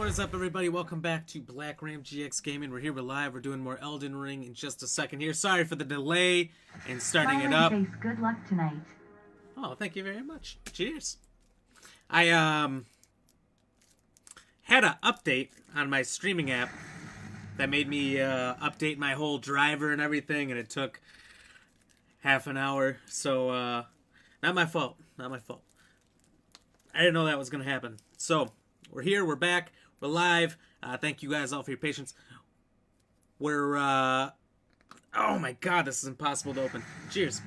what is up, everybody? Welcome back to Black Ram GX Gaming. We're here, we're live. We're doing more Elden Ring in just a second here. Sorry for the delay in starting it up. Good luck tonight. Oh, thank you very much. Cheers. I had an update on my streaming app that made me update my whole driver and everything, and it took half an hour. So, not my fault. Not my fault. I didn't know that was going to happen. So, we're here, we're back, we're live. Thank you guys all for your patience. We're, oh my god, this is impossible to open. Cheers.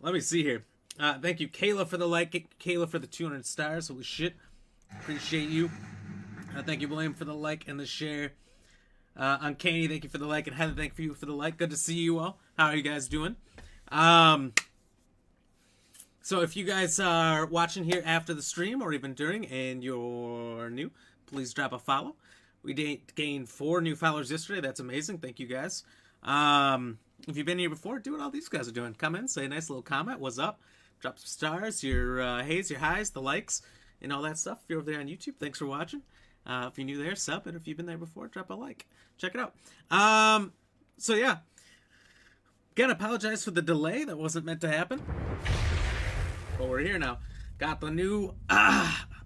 Let me see here. Thank you, Kayla, for the like, Kayla for the 200 stars. Holy shit. Appreciate you. Thank you, William, for the like and the share. Uncanny, thank you for the like, and Heather, thank you for the like. Good to see you all. How are you guys doing? So if you guys are watching here after the stream or even during and you're new, please drop a follow. We gained 4 new followers yesterday. That's amazing. Thank you guys. If you've been here before, do what all these guys are doing. Come in, say a nice little comment. What's up? Drop some stars, your hays, your highs, the likes, and all that stuff. If you're over there on YouTube, thanks for watching. If you're new there, sub. And if you've been there before, drop a like. Check it out. So yeah. Again, apologize for the delay. That wasn't meant to happen. But we're here now. Got the new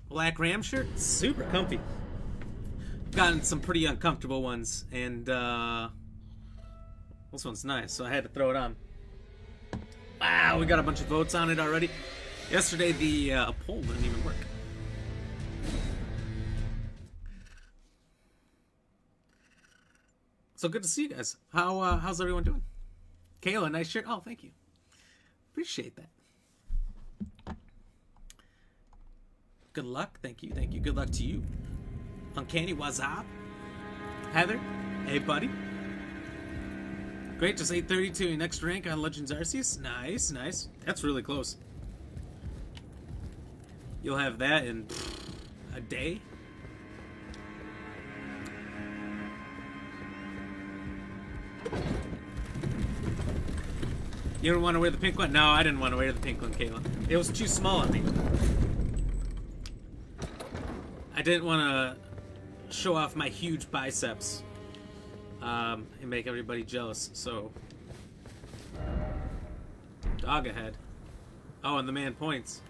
Black Ram shirt. Super comfy. Gotten some pretty uncomfortable ones. And this one's nice, so I had to throw it on. Wow, we got a bunch of votes on it already. Yesterday the poll didn't even work. So good to see you guys. How's everyone doing? Kayla, nice shirt. Oh, thank you. Appreciate that. Good luck. Thank you. Thank you. Good luck to you. Uncanny, what's up? Heather, hey, buddy. Great, just 832. Next rank on Legends Arceus. Nice, nice. That's really close. You'll have that in a day. You don't want to wear the pink one? No, I didn't want to wear the pink one, Kayla. It was too small on me. I didn't want to show off my huge biceps and make everybody jealous, so... Dog ahead. Oh, and the man points.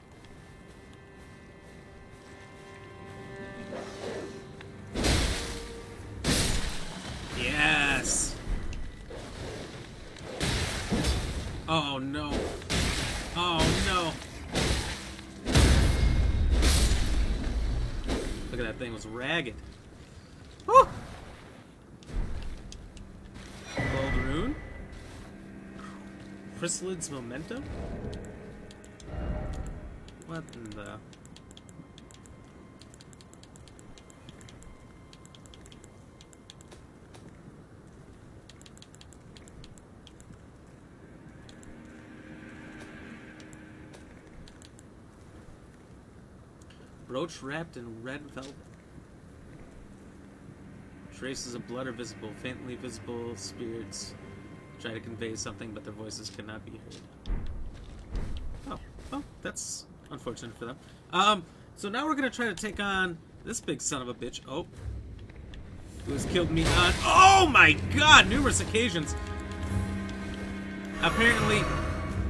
Yes! Oh no. Oh no. Look at that thing, it was ragged. Woo! Gold rune. Chrysalid's momentum? What in the... Brooch wrapped in red velvet. Traces of blood are visible, faintly visible spirits try to convey something, but their voices cannot be heard. Oh, that's unfortunate for them. So now we're gonna try to take on this big son of a bitch. Oh, who has killed me on, oh my god, numerous occasions. Apparently,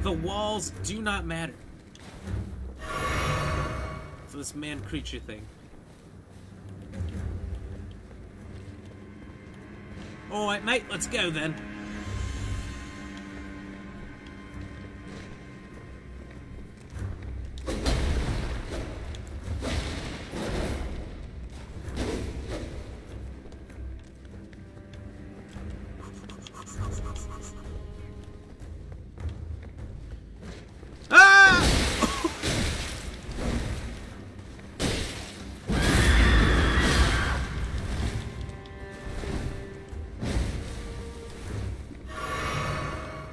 the walls do not matter. For this man-creature thing. Alright, mate, let's go then.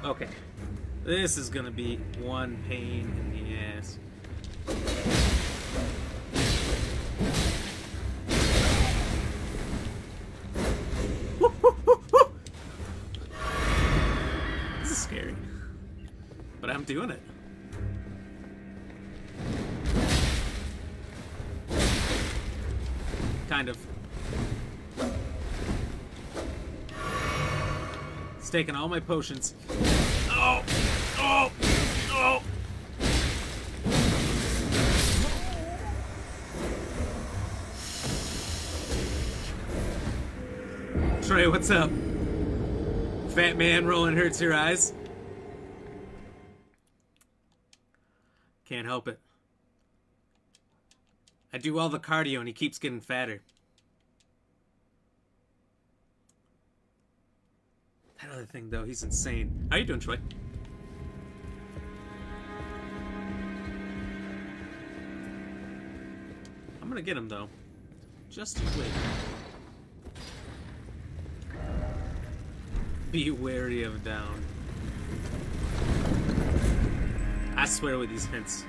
Okay, this is gonna be one pain in the ass. This is scary, but I'm doing it. Kind of. It's taking all my potions. Oh! Oh! Oh! Trey, what's up? Fat man rolling hurts your eyes. Can't help it. I do all the cardio and he keeps getting fatter. That other thing, though, he's insane. How you doing, Troy? I'm gonna get him, though. Just you wait. Be wary of down. I swear with these hints.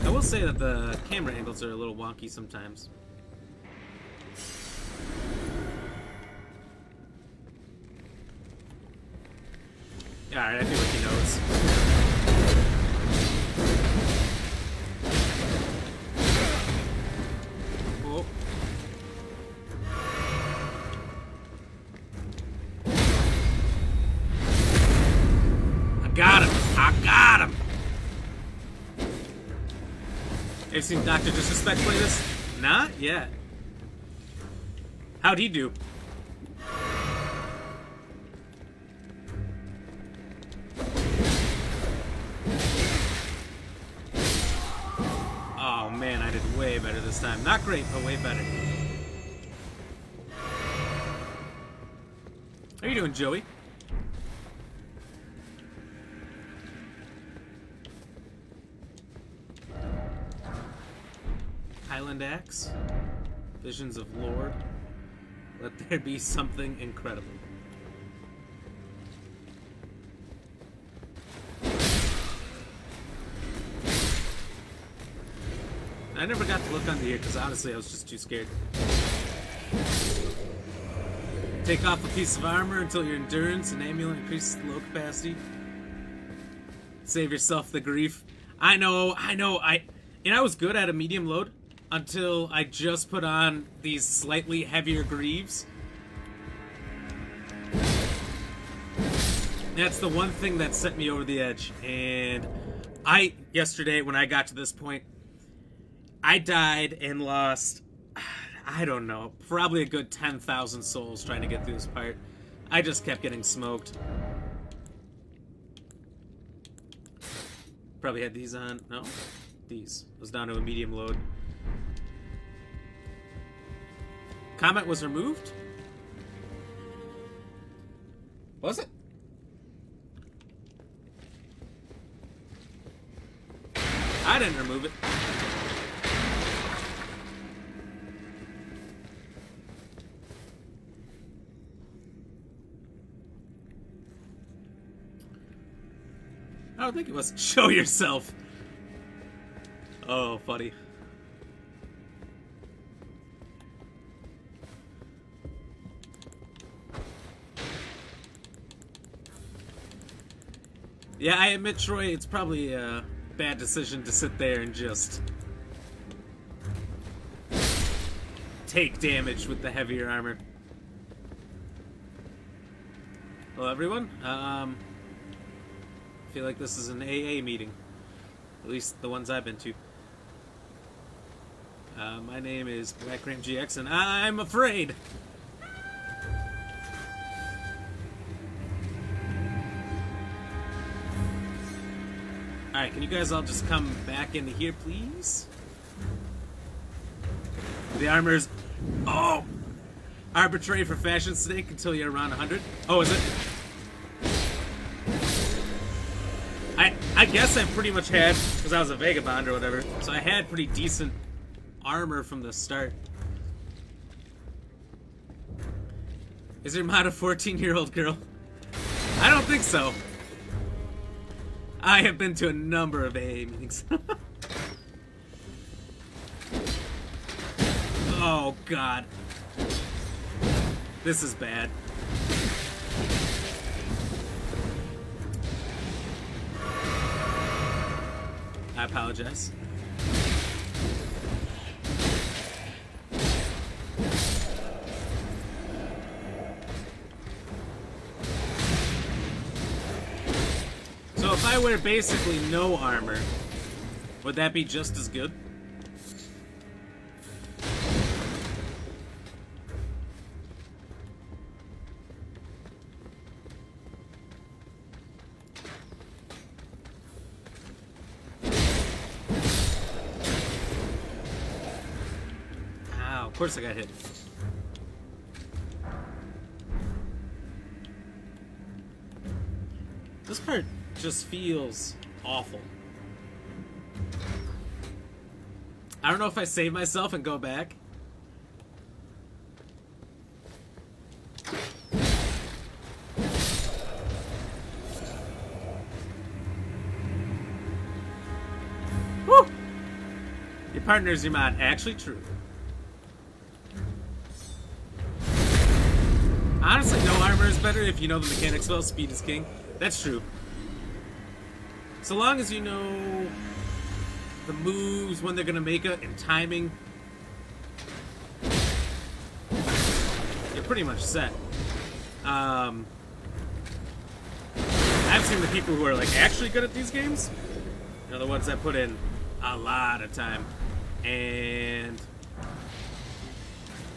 I will say that the camera angles are a little wonky sometimes. Alright, I feel like he knows. Oh. I got him! I got him! Have you seen Dr. Disrespect play this? Not yet. How'd he do? Oh man, I did way better this time. Not great, but way better. How you doing, Joey? Highland Axe, Visions of Lord, let there be something incredible. I never got to look under here because honestly I was just too scared. Take off a piece of armor until your endurance and amulet increases the low capacity. Save yourself the grief. I know, and I was good at a medium load until I just put on these slightly heavier greaves. That's the one thing that set me over the edge. And yesterday when I got to this point, I died and lost, I don't know, probably a good 10,000 souls trying to get through this part. I just kept getting smoked. Probably had these on, no? These. I was down to a medium load. Comment was removed? Was it? I didn't remove it. I don't think it was. Show yourself. Oh, funny. Yeah, I admit, Troy, it's probably a bad decision to sit there and just take damage with the heavier armor. Hello, everyone. I feel like this is an AA meeting. At least the ones I've been to. My name is BlackRamGX, and I'm afraid. Alright, can you guys all just come back into here, please? The armor's... Oh! Arbitrary for fashion sake until you're around 100. Oh, is it? I guess I pretty much had, because I was a vagabond or whatever, so I had pretty decent armor from the start. Is your mod a 14-year-old girl? I don't think so. I have been to a number of AA meetings. Oh, God. This is bad. I apologize. So if I wear basically no armor, would that be just as good? Ow, of course I got hit. This part just feels awful. I don't know if I save myself and go back. Woo! Your partner's your mod. Actually true. Honestly, no armor is better if you know the mechanics well. Speed is king. That's true. So long as you know the moves, when they're gonna make it, and timing, you're pretty much set. I've seen the people who are like actually good at these games, you know, the ones that put in a lot of time, and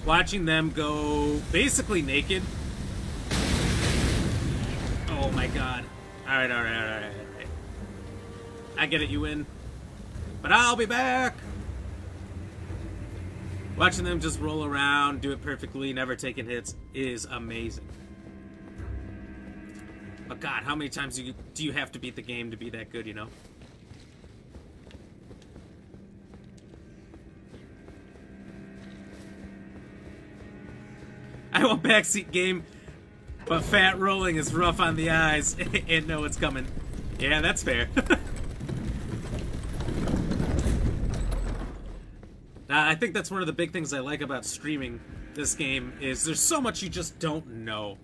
watching them go basically naked. Oh my god. Alright. I get it, you win. But I'll be back! Watching them just roll around, do it perfectly, never taking hits, is amazing. But god, how many times do you have to beat the game to be that good, you know? I want backseat game, but fat rolling is rough on the eyes and know it's coming. Yeah, that's fair. I think that's one of the big things I like about streaming this game is there's so much you just don't know.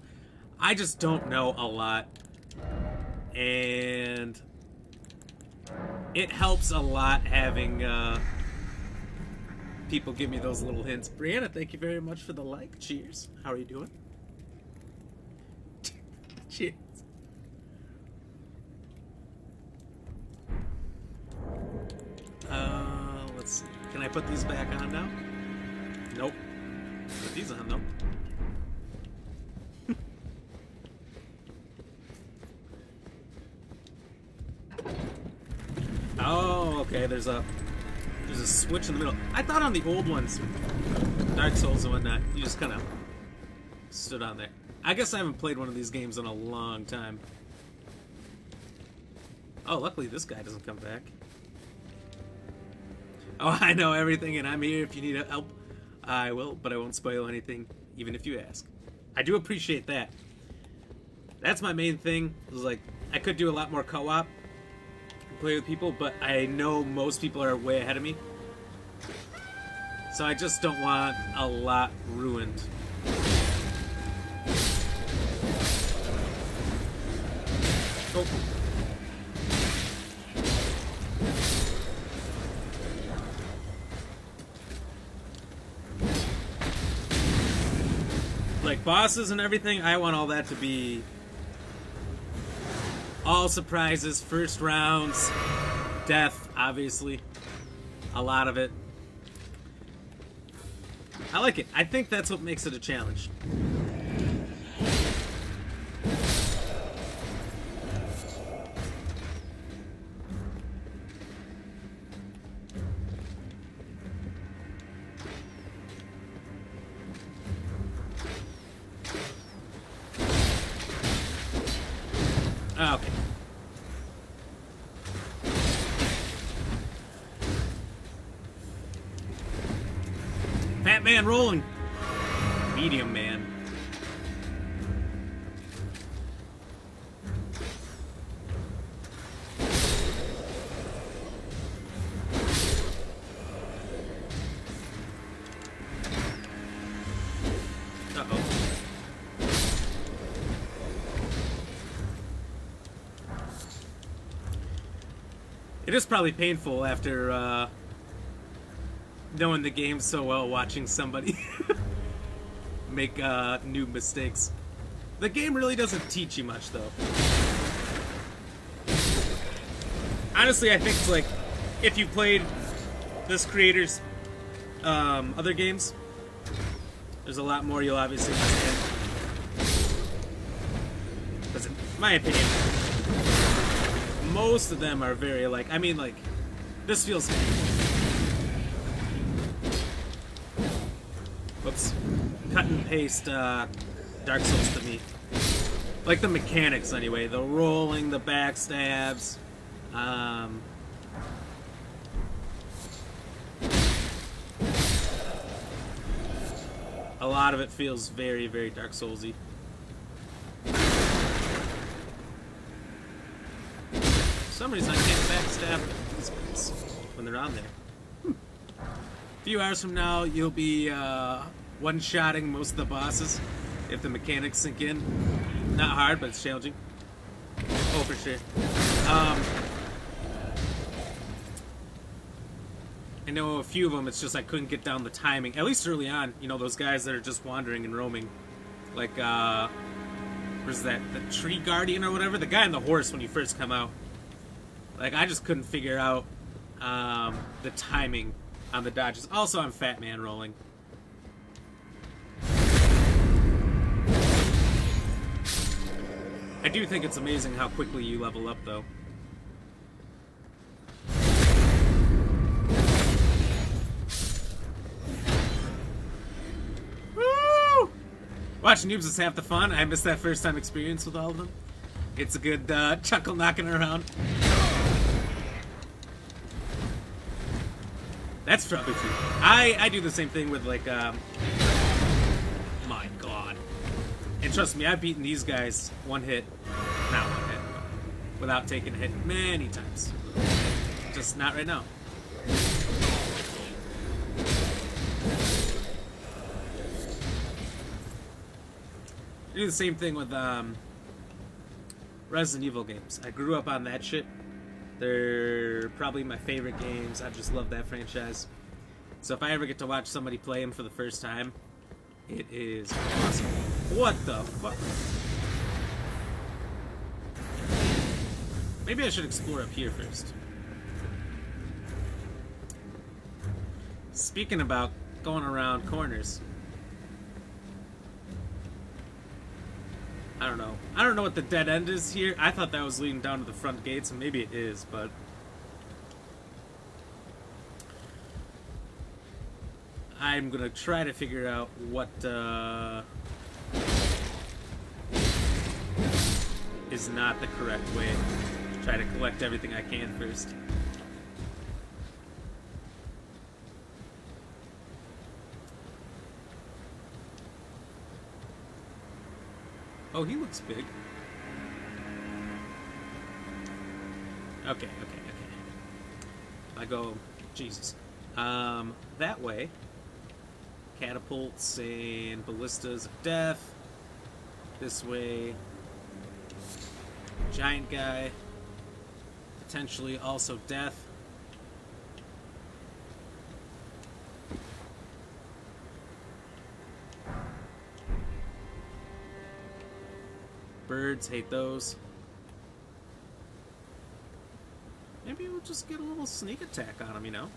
I just don't know a lot. And it helps a lot having people give me those little hints. Brianna, thank you very much for the like. Cheers. How are you doing? Cheers. Let's see. Can I put these back on now? Nope. Put these on though. Oh, okay. There's a switch in the middle. I thought on the old ones, Dark Souls and whatnot, you just kind of stood on there. I guess I haven't played one of these games in a long time. Oh, luckily this guy doesn't come back. Oh, I know everything, and I'm here if you need help. I will, but I won't spoil anything, even if you ask. I do appreciate that. That's my main thing. It was like, I could do a lot more co-op, play with people, but I know most people are way ahead of me. So I just don't want a lot ruined. Oh. Like bosses and everything, I want all that to be all surprises, first rounds, death, obviously. A lot of it. I like it. I think that's what makes it a challenge. Okay. Fat man rolling. Medium man. Uh-oh. It is probably painful after knowing the game so well, watching somebody make new mistakes. The game really doesn't teach you much, though. Honestly, I think it's like, if you played this creator's other games, there's a lot more you'll obviously understand. Because in my opinion, most of them are very like, I mean, like, this feels... Whoops. Cut and paste Dark Souls to me. Like the mechanics, anyway. The rolling, the backstabs. A lot of it feels very, very Dark Souls-y. For some reason, I can't backstab these guys when they're on there. A few hours from now, you'll be one-shotting most of the bosses if the mechanics sink in. Not hard, but it's challenging. Oh, for sure. I know a few of them, it's just I couldn't get down the timing. At least early on, you know, those guys that are just wandering and roaming. Like, where's that? The tree guardian or whatever? The guy on the horse when you first come out. Like, I just couldn't figure out the timing on the dodges. Also, I'm Fat Man rolling. I do think it's amazing how quickly you level up, though. Woo! Watching noobs is half the fun. I missed that first time experience with all of them. It's a good chuckle knocking around. That's probably true. I do the same thing with, like, my god. And trust me, I've beaten these guys not one hit, without taking a hit many times. Just not right now. I do the same thing with Resident Evil games. I grew up on that shit. They're probably my favorite games. I just love that franchise. So if I ever get to watch somebody play them for the first time, it is awesome. What the fuck? Maybe I should explore up here first. Speaking about going around corners. I don't know. I don't know what the dead end is here. I thought that was leading down to the front gates, and maybe it is, but... I'm gonna try to figure out what, is not the correct way. Try to collect everything I can first. Oh, he looks big. Okay. If I go... Jesus. That way. Catapults and ballistas of death. This way. Giant guy. Potentially also death. Birds, hate those. Maybe we'll just get a little sneak attack on them, you know?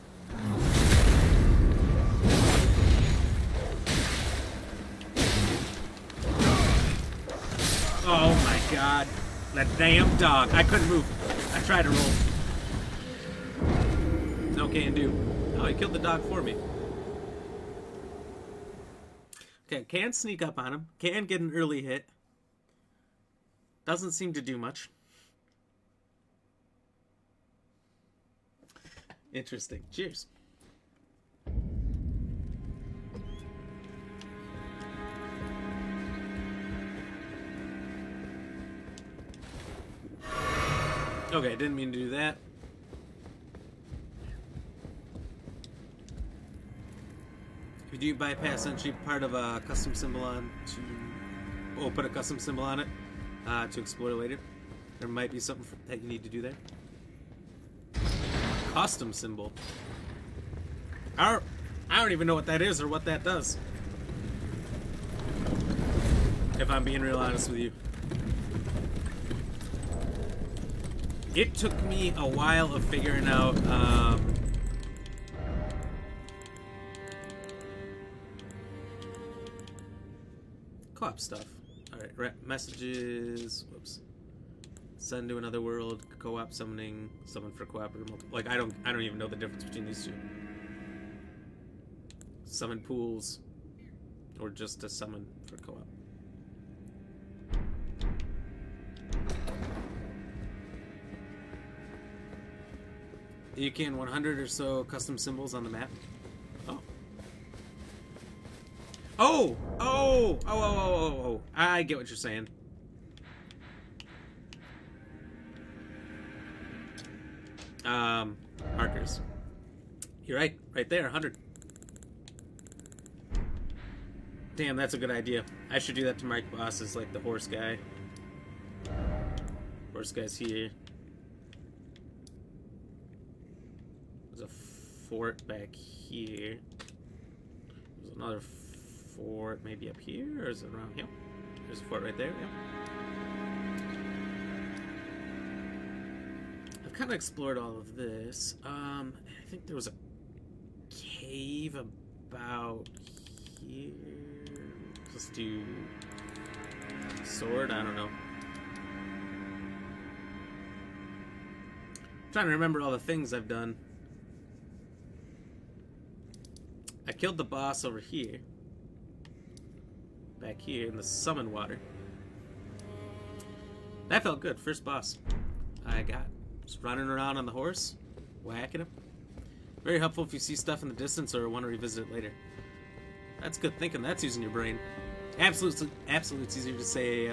Oh my god. That damn dog. I couldn't move. I tried to roll. No can do. Oh, he killed the dog for me. Okay, can sneak up on him. Can get an early hit. Doesn't seem to do much. Interesting. Cheers. Okay, didn't mean to do that. If you do bypass entry, part of a custom symbol on to... Oh, put a custom symbol on it to explore later. There might be something that you need to do there. Custom symbol. I don't even know what that is or what that does. If I'm being real honest with you. It took me a while of figuring out co-op stuff. Alright, messages. Whoops. Send to another world, co-op summoning, summon for cooperative. Like I don't even know the difference between these two. Summon pools, or just a summon for co-op. You can 100 or so custom symbols on the map. Oh. Oh! I get what you're saying. Markers. You're right there, 100. Damn, that's a good idea. I should do that to my bosses, like the horse guy. Horse guy's here. There's a fort back here. There's another fort maybe up here, or is it around here? There's a fort right there, yeah. I've kind of explored all of this. I think there was a cave about here. Let's do sword, I don't know. I'm trying to remember all the things I've done. I killed the boss over here. Back here in the summon water. That felt good. First boss I got. Just running around on the horse, whacking him. Very helpful if you see stuff in the distance or want to revisit it later. That's good thinking. That's using your brain. Absolutely, it's easier to say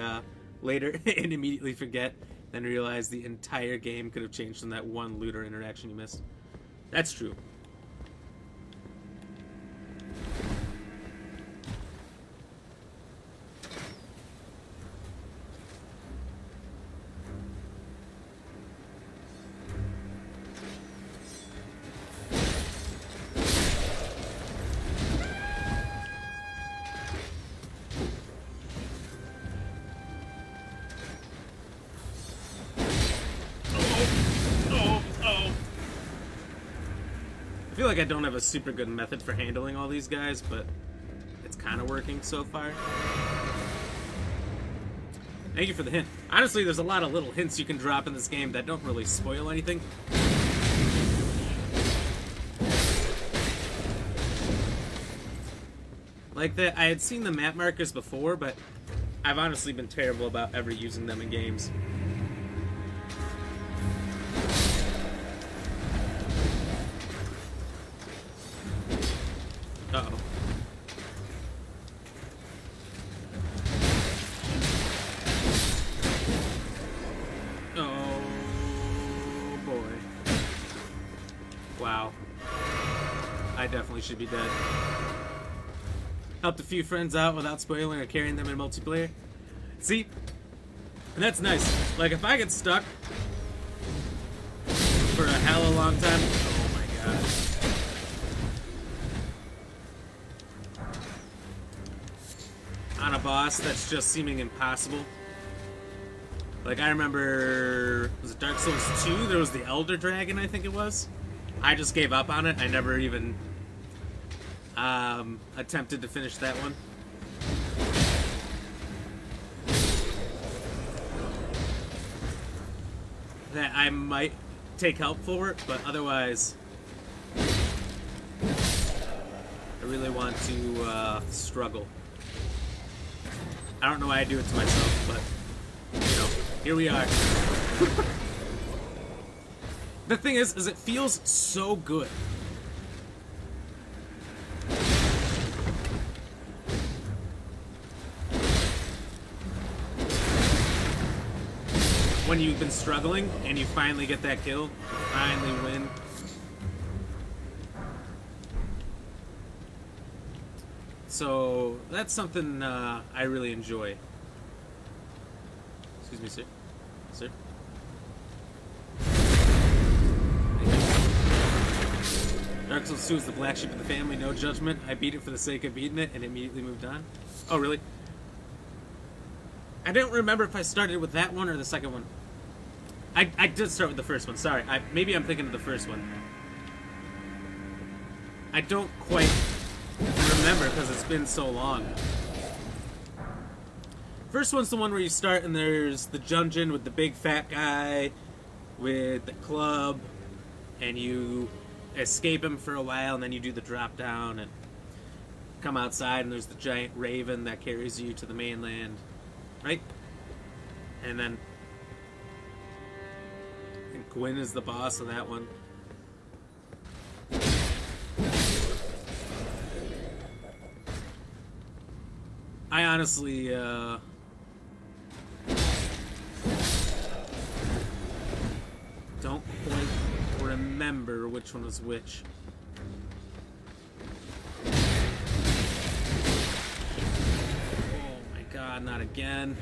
later and immediately forget than realize the entire game could have changed from that one looter interaction you missed. That's true. I feel like I don't have a super good method for handling all these guys, but it's kind of working so far. Thank you for the hint. Honestly, there's a lot of little hints you can drop in this game that don't really spoil anything. Like that, I had seen the map markers before, but I've honestly been terrible about ever using them in games. Uh-oh. Oh, boy. Wow. I definitely should be dead. Helped a few friends out without spoiling or carrying them in multiplayer. See? And that's nice. Like, if I get stuck for a hell of a long time... Oh my god. On a boss that's just seeming impossible. Like, I remember, was it Dark Souls 2? There was the Elder Dragon, I think it was. I just gave up on it. I never even attempted to finish that one. That I might take help for it, but otherwise, I really want to struggle. I don't know why I do it to myself, but, you know, here we are. The thing is it feels so good. When you've been struggling and you finally get that kill, you finally win. So that's something I really enjoy. Excuse me, sir. Sir. Dark Souls 2 is the black sheep of the family, no judgment. I beat it for the sake of beating it and immediately moved on. Oh, really? I don't remember if I started with that one or the second one. I did start with the first one, sorry. Maybe I'm thinking of the first one. I don't quite remember because it's been so long. First one's the one where you start and there's the dungeon with the big fat guy with the club, and you escape him for a while, and then you do the drop down and come outside, and there's the giant raven that carries you to the mainland, right? And then Gwyn is the boss of that one. I honestly, don't quite remember which one was which. Oh my god, not again.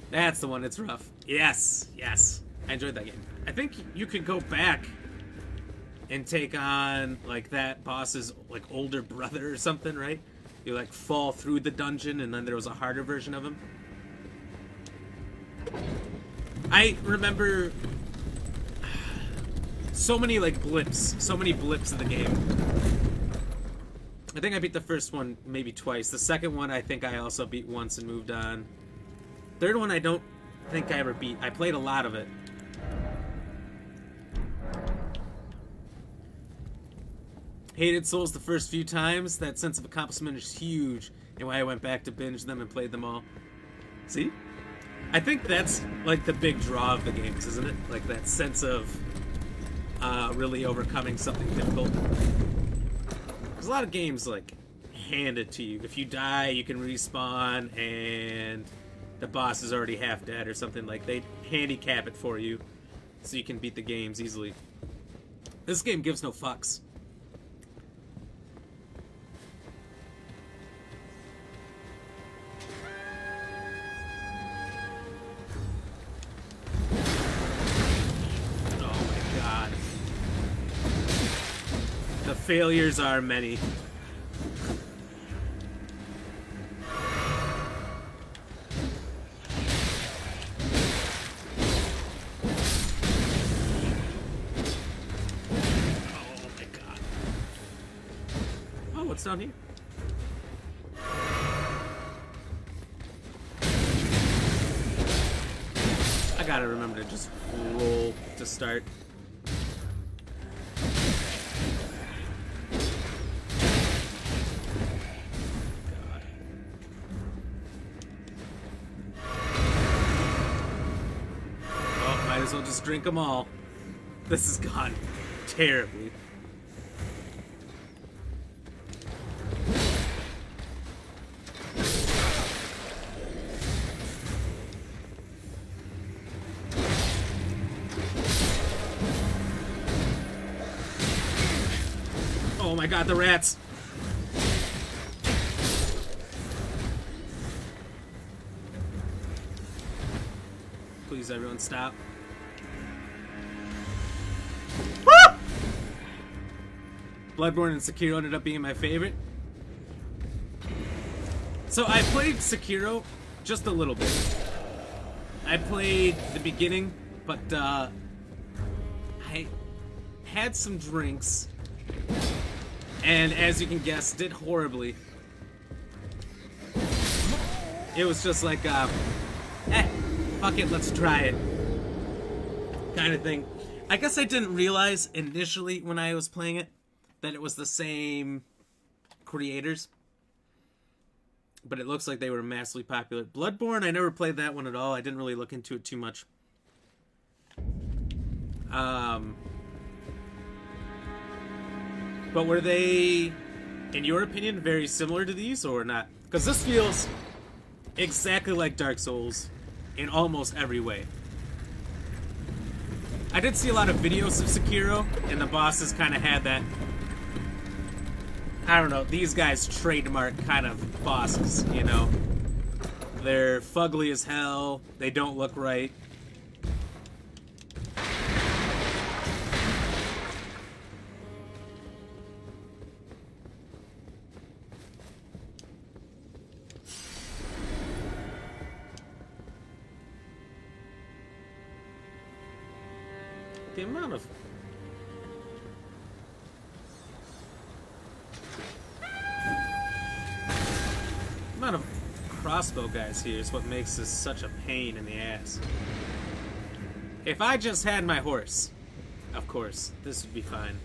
That's the one, it's rough. Yes, yes. I enjoyed that game. I think you could go back and take on, like, that boss's, like, older brother or something, right? You, like, fall through the dungeon, and then there was a harder version of him. I remember so many, like, blips. So many blips in the game. I think I beat the first one maybe twice. The second one I think I also beat once and moved on. Third one I don't think I ever beat. I played a lot of it. Hated Souls the first few times. That sense of accomplishment is huge, and why I went back to binge them and played them all. See? I think that's like the big draw of the games, isn't it? Like that sense of really overcoming something difficult. There's a lot of games like hand it to you. If you die, you can respawn, and the boss is already half dead or something. Like they handicap it for you so you can beat the games easily. This game gives no fucks. Oh my god. The failures are many. What's down here? I gotta remember to just roll to start. God. Oh, might as well just drink them all. This has gone terribly. Oh my god, the rats! Please, everyone, stop. Woo! Bloodborne and Sekiro ended up being my favorite. So I played Sekiro just a little bit. I played the beginning, but I had some drinks. And as you can guess, did horribly. It was just like, fuck it, let's try it. Kind of thing. I guess I didn't realize initially when I was playing it that it was the same creators. But it looks like they were massively popular. Bloodborne, I never played that one at all. I didn't really look into it too much. But were they, in your opinion, very similar to these or not? Because this feels exactly like Dark Souls in almost every way. I did see a lot of videos of Sekiro, and the bosses kind of had that, I don't know, these guys trademark kind of bosses, you know? They're fugly as hell. They don't look right. The amount of crossbow guys here is what makes this such a pain in the ass. If I just had my horse, of course, this would be fine.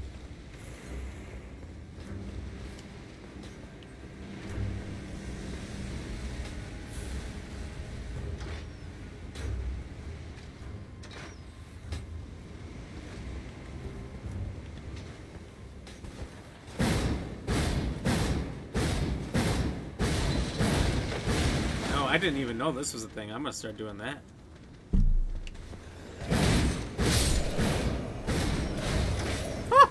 I didn't even know this was a thing. I'm gonna start doing that. Ah!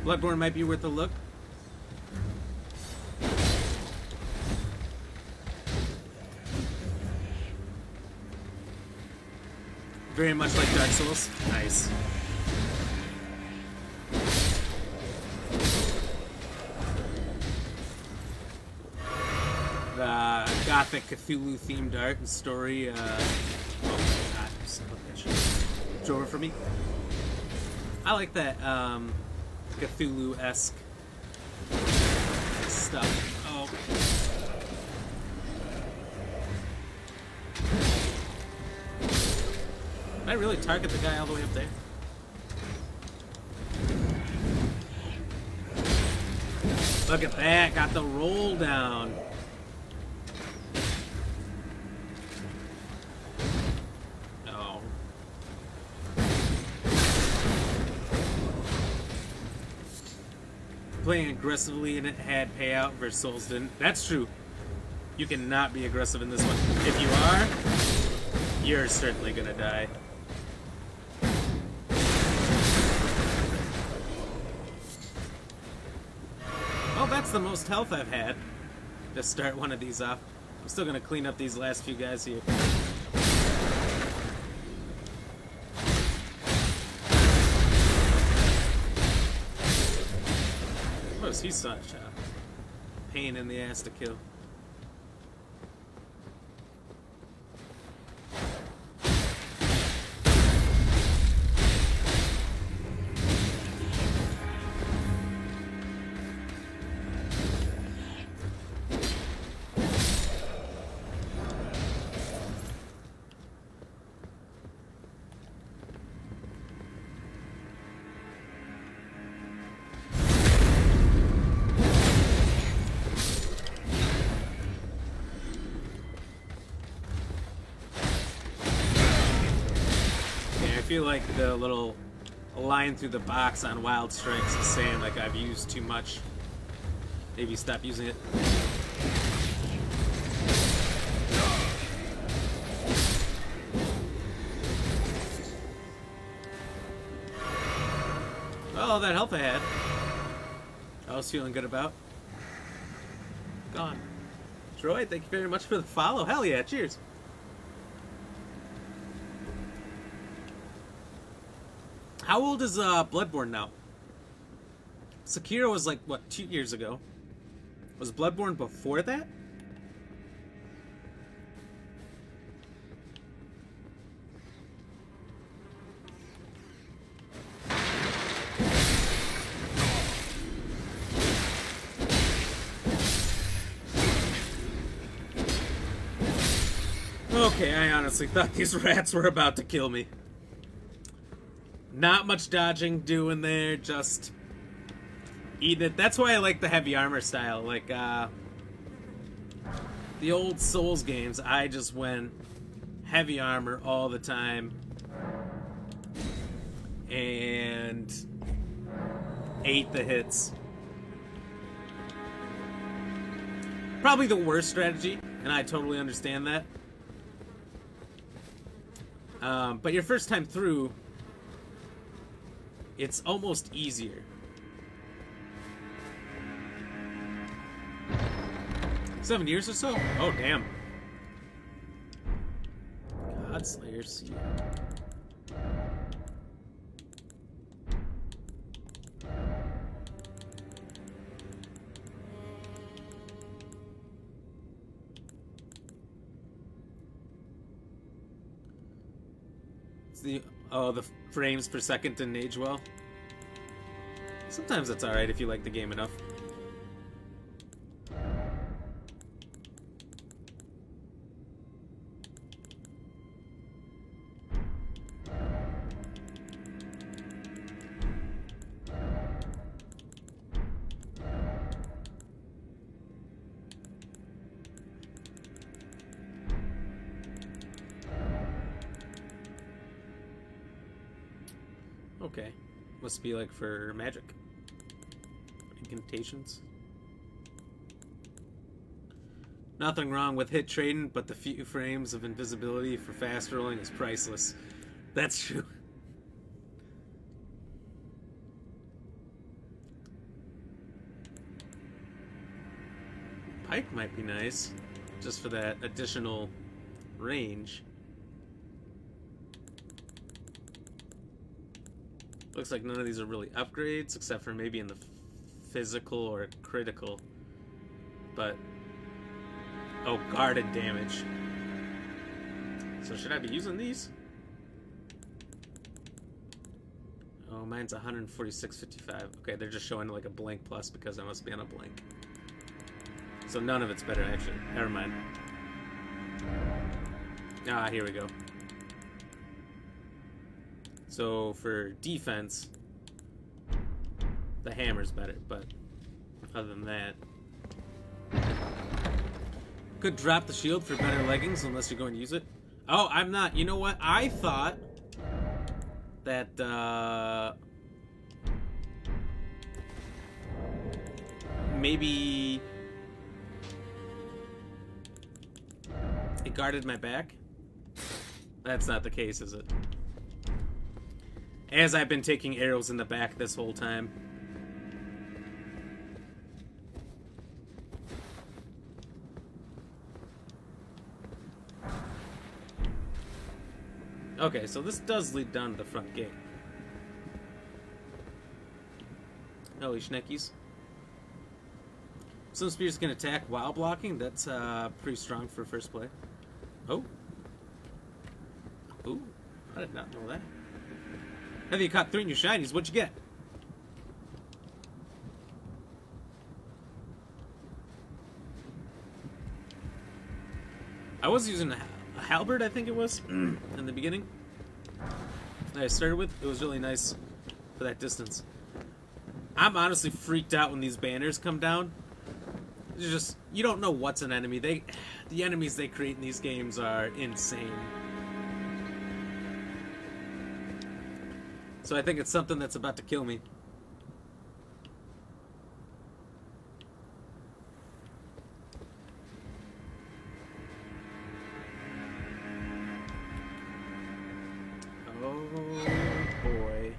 Bloodborne might be worth a look. Very much like Dark Souls. Nice. The Gothic Cthulhu themed art and story. Oh god, son of a bitch. It's over for me. I like that. Cthulhu-esque stuff. Oh. Did I really target the guy all the way up there? Look at that, got the roll down. Playing aggressively and it had payout versus Souls didn't. That's true. You cannot be aggressive in this one. If you are, you're certainly gonna die. Well, that's the most health I've had to start one of these off. I'm still gonna clean up these last few guys here. He's such a pain in the ass to kill. I feel like the little line through the box on Wild Strikes is saying like I've used too much. Maybe stop using it. Oh, that health I had, I was feeling good about. Gone. Troy, thank you very much for the follow. Hell yeah, cheers. How old is Bloodborne now? Sekiro was like, what, 2 years ago? Was Bloodborne before that? Okay, I honestly thought these rats were about to kill me. Not much dodging doing there, just eat it. That's why I like the heavy armor style. Like, the old Souls games, I just went heavy armor all the time. And ate the hits. Probably the worst strategy, and I totally understand that. But your first time through, it's almost easier. $7 years or so? Oh, damn. Godslayer Seed. The frames per second didn't age well. Sometimes that's alright if you like the game enough. Okay. Must be like for magic. Incantations. Nothing wrong with hit trading, but the few frames of invisibility for fast rolling is priceless. That's true. Pike might be nice, just for that additional range. Looks like none of these are really upgrades, except for maybe in the physical or critical. But, oh, guarded damage. So should I be using these? Oh, mine's 146.55. Okay, they're just showing like a blank plus because I must be on a blank. So none of it's better, actually. Never mind. Ah, here we go. So for defense, the hammer's better, but other than that, could drop the shield for better leggings unless you're going to use it. Oh, I'm not. You know what? I thought that maybe it guarded my back. That's not the case, is it? As I've been taking arrows in the back this whole time. Okay, so this does lead down to the front gate. Holy schnickies. Some spears can attack while blocking. That's pretty strong for first play. Oh. Ooh, I did not know that. Have you caught 3 new shinies? What'd you get? I was using a halberd, I think it was, in the beginning. That I started with. It was really nice for that distance. I'm honestly freaked out when these banners come down. It's just, you don't know what's an enemy. The enemies they create in these games are insane. So I think it's something that's about to kill me. Oh boy.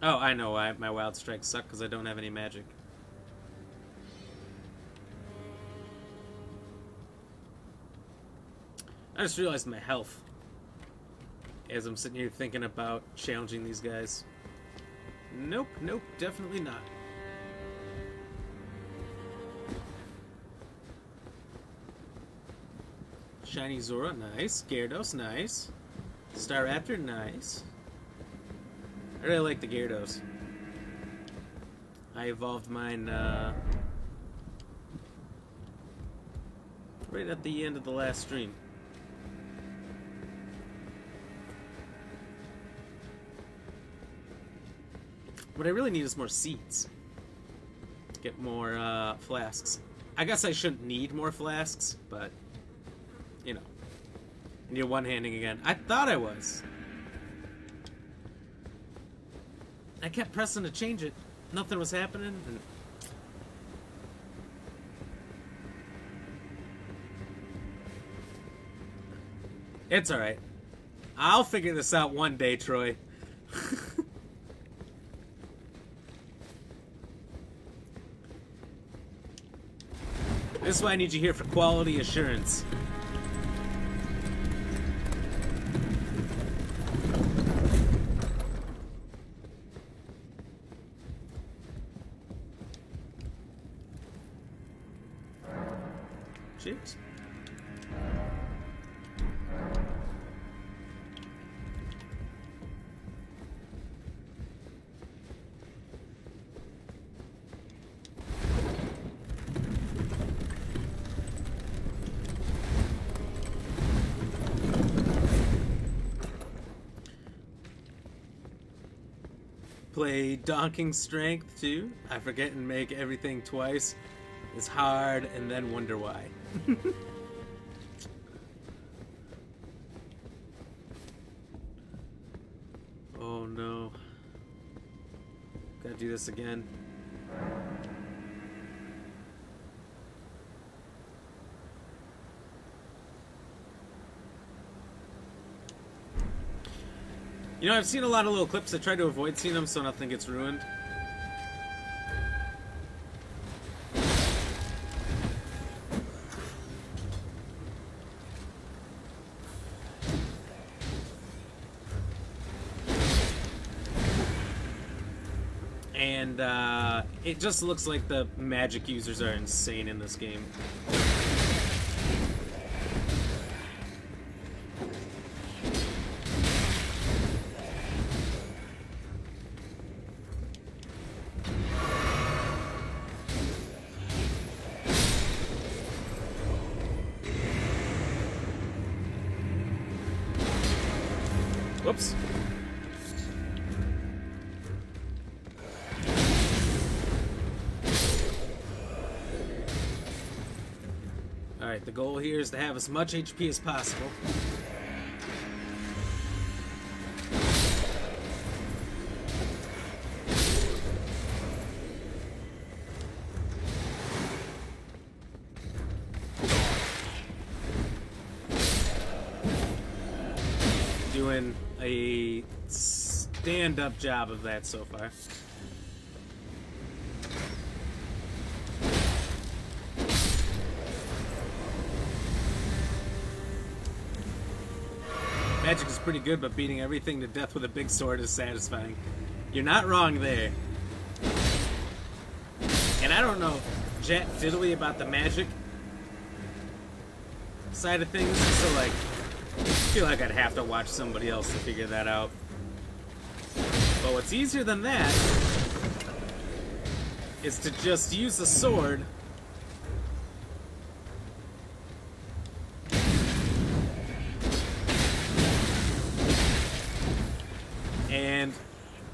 Oh, I know why my wild strikes suck, because I don't have any magic. I just realized my health as I'm sitting here thinking about challenging these guys. Nope, nope, definitely not. Shiny Zora, nice. Gyarados, nice. Staraptor, nice. I really like the Gyarados. I evolved mine right at the end of the last stream. What I really need is more seeds. Get more flasks. I guess I shouldn't need more flasks, but you know. And you're one-handing again. I thought I was. I kept pressing to change it. nothing was happening. And it's alright. I'll figure this out one day, Troy. This is why I need you here for quality assurance. Cheers. Play Donking Strength too. I forget and make everything twice. It's hard and then wonder why. Oh no. Gotta do this again. You know, I've seen a lot of little clips. I try to avoid seeing them so nothing gets ruined. And it just looks like the magic users are insane in this game. Whoops. Alright, the goal here is to have as much HP as possible. Doing a stand-up job of that so far. Magic is pretty good, but beating everything to death with a big sword is satisfying. You're not wrong there. And I don't know jack diddly about the magic side of things, so like, I feel like I'd have to watch somebody else to figure that out. But what's easier than that is to just use the sword and,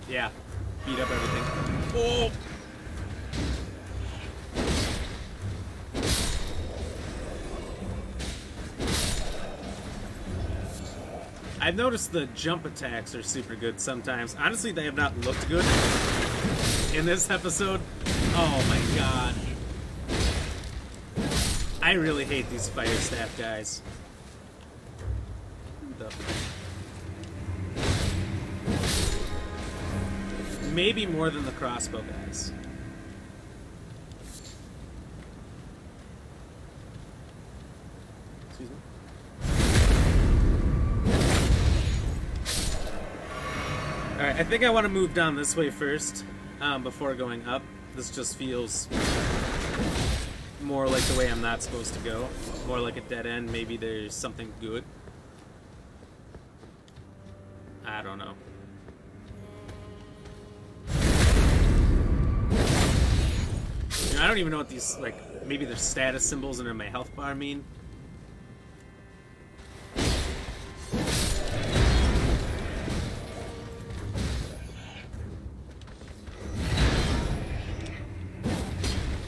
yeah, beat up everything. Oh! I've noticed the jump attacks are super good sometimes. Honestly, they have not looked good in this episode. Oh my god. I really hate these fire staff guys. Maybe more than the crossbow guys. Excuse me. Alright, I think I want to move down this way first, before going up. This just feels more like the way I'm not supposed to go. More like a dead end. Maybe there's something good. I don't know. You know, I don't even know what these, like, maybe they're status symbols and in my health bar mean.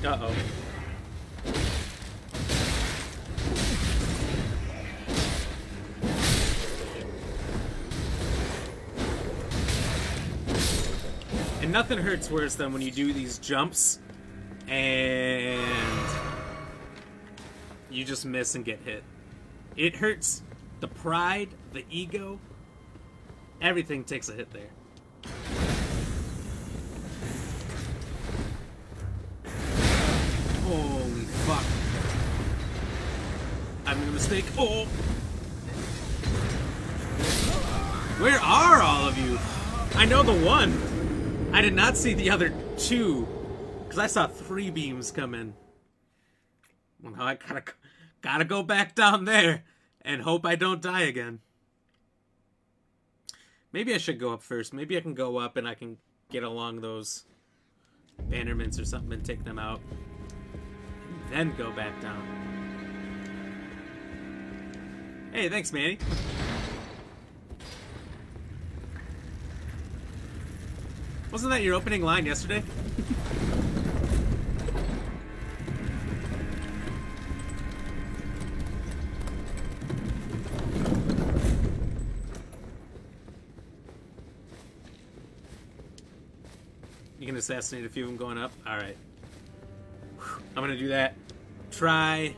Uh-oh. And nothing hurts worse than when you do these jumps and you just miss and get hit. It hurts the pride, the ego, everything takes a hit there. Holy fuck. I made a mistake. Oh! Where are all of you? I know the one. I did not see the other two. Because I saw 3 beams come in. Well, now I gotta go back down there and hope I don't die again. Maybe I should go up first. Maybe I can go up and I can get along those bannerments or something and take them out. And then go back down. Hey, thanks, Manny. Wasn't that your opening line yesterday? You can assassinate a few of them going up? Alright. I'm gonna do that. Try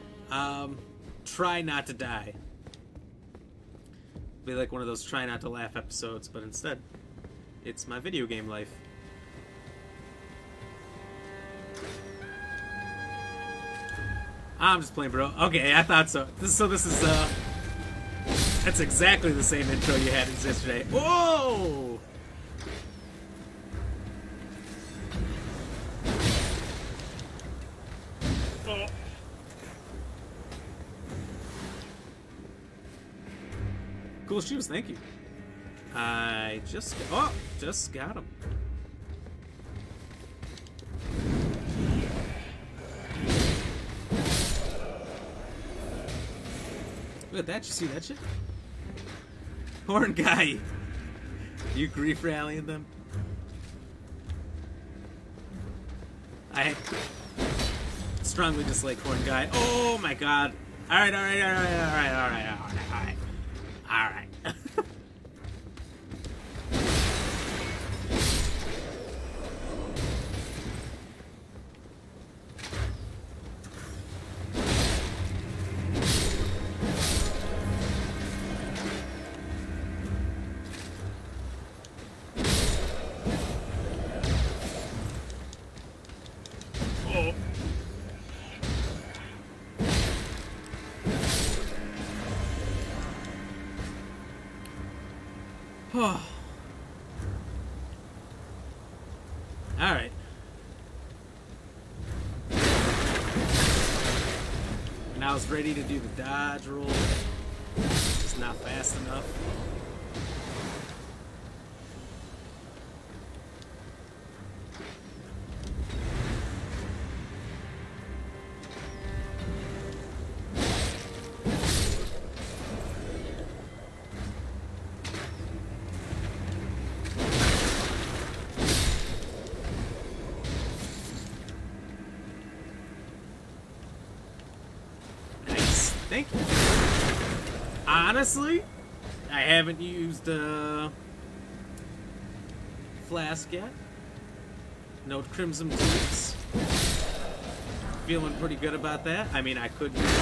not to die. Be like one of those try not to laugh episodes, but instead, it's my video game life. I'm just playing, bro. Okay, I thought so. This is, that's exactly the same intro you had yesterday. Whoa! Oh. Cool shoes, thank you. I just got him. Look at that, you see that shit? Horn guy. You grief rallying them? I strongly dislike Horn guy. Oh my god. Alright. Alright. And I was ready to do the dodge roll. It's not fast enough. Thank you. Honestly, I haven't used flask yet. No crimson tubes. Feeling pretty good about that. I mean, I could use it.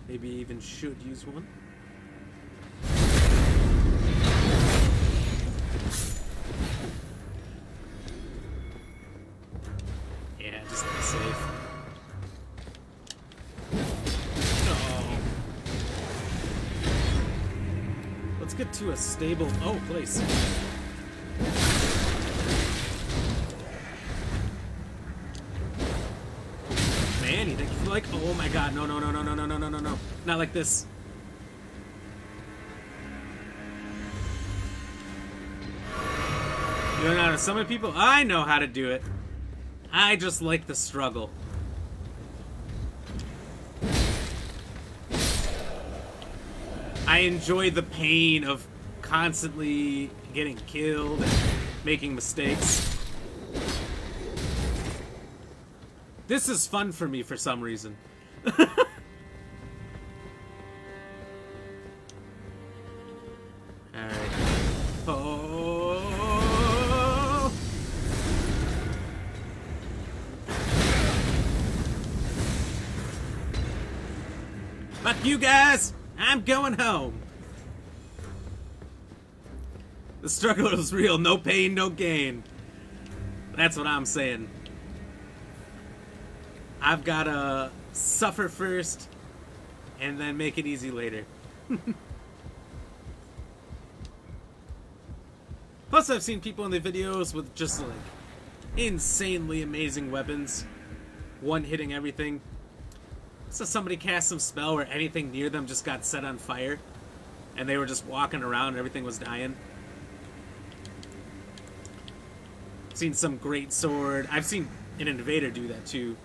Maybe even should use one. Yeah, just to be safe. No. Let's get to a stable place. Man, you think you like? Oh my god! No! Not like this. You don't know how to summon people? I know how to do it. I just like the struggle. I enjoy the pain of constantly getting killed and making mistakes. This is fun for me for some reason. Alright. Oh! Fuck you guys! I'm going home. The struggle is real. No pain, no gain. That's what I'm saying. I've gotta suffer first and then make it easy later. Plus, I've seen people in the videos with just like insanely amazing weapons, one hitting everything. So somebody cast some spell where anything near them just got set on fire, and they were just walking around and everything was dying. I've seen some great sword. I've seen an invader do that too.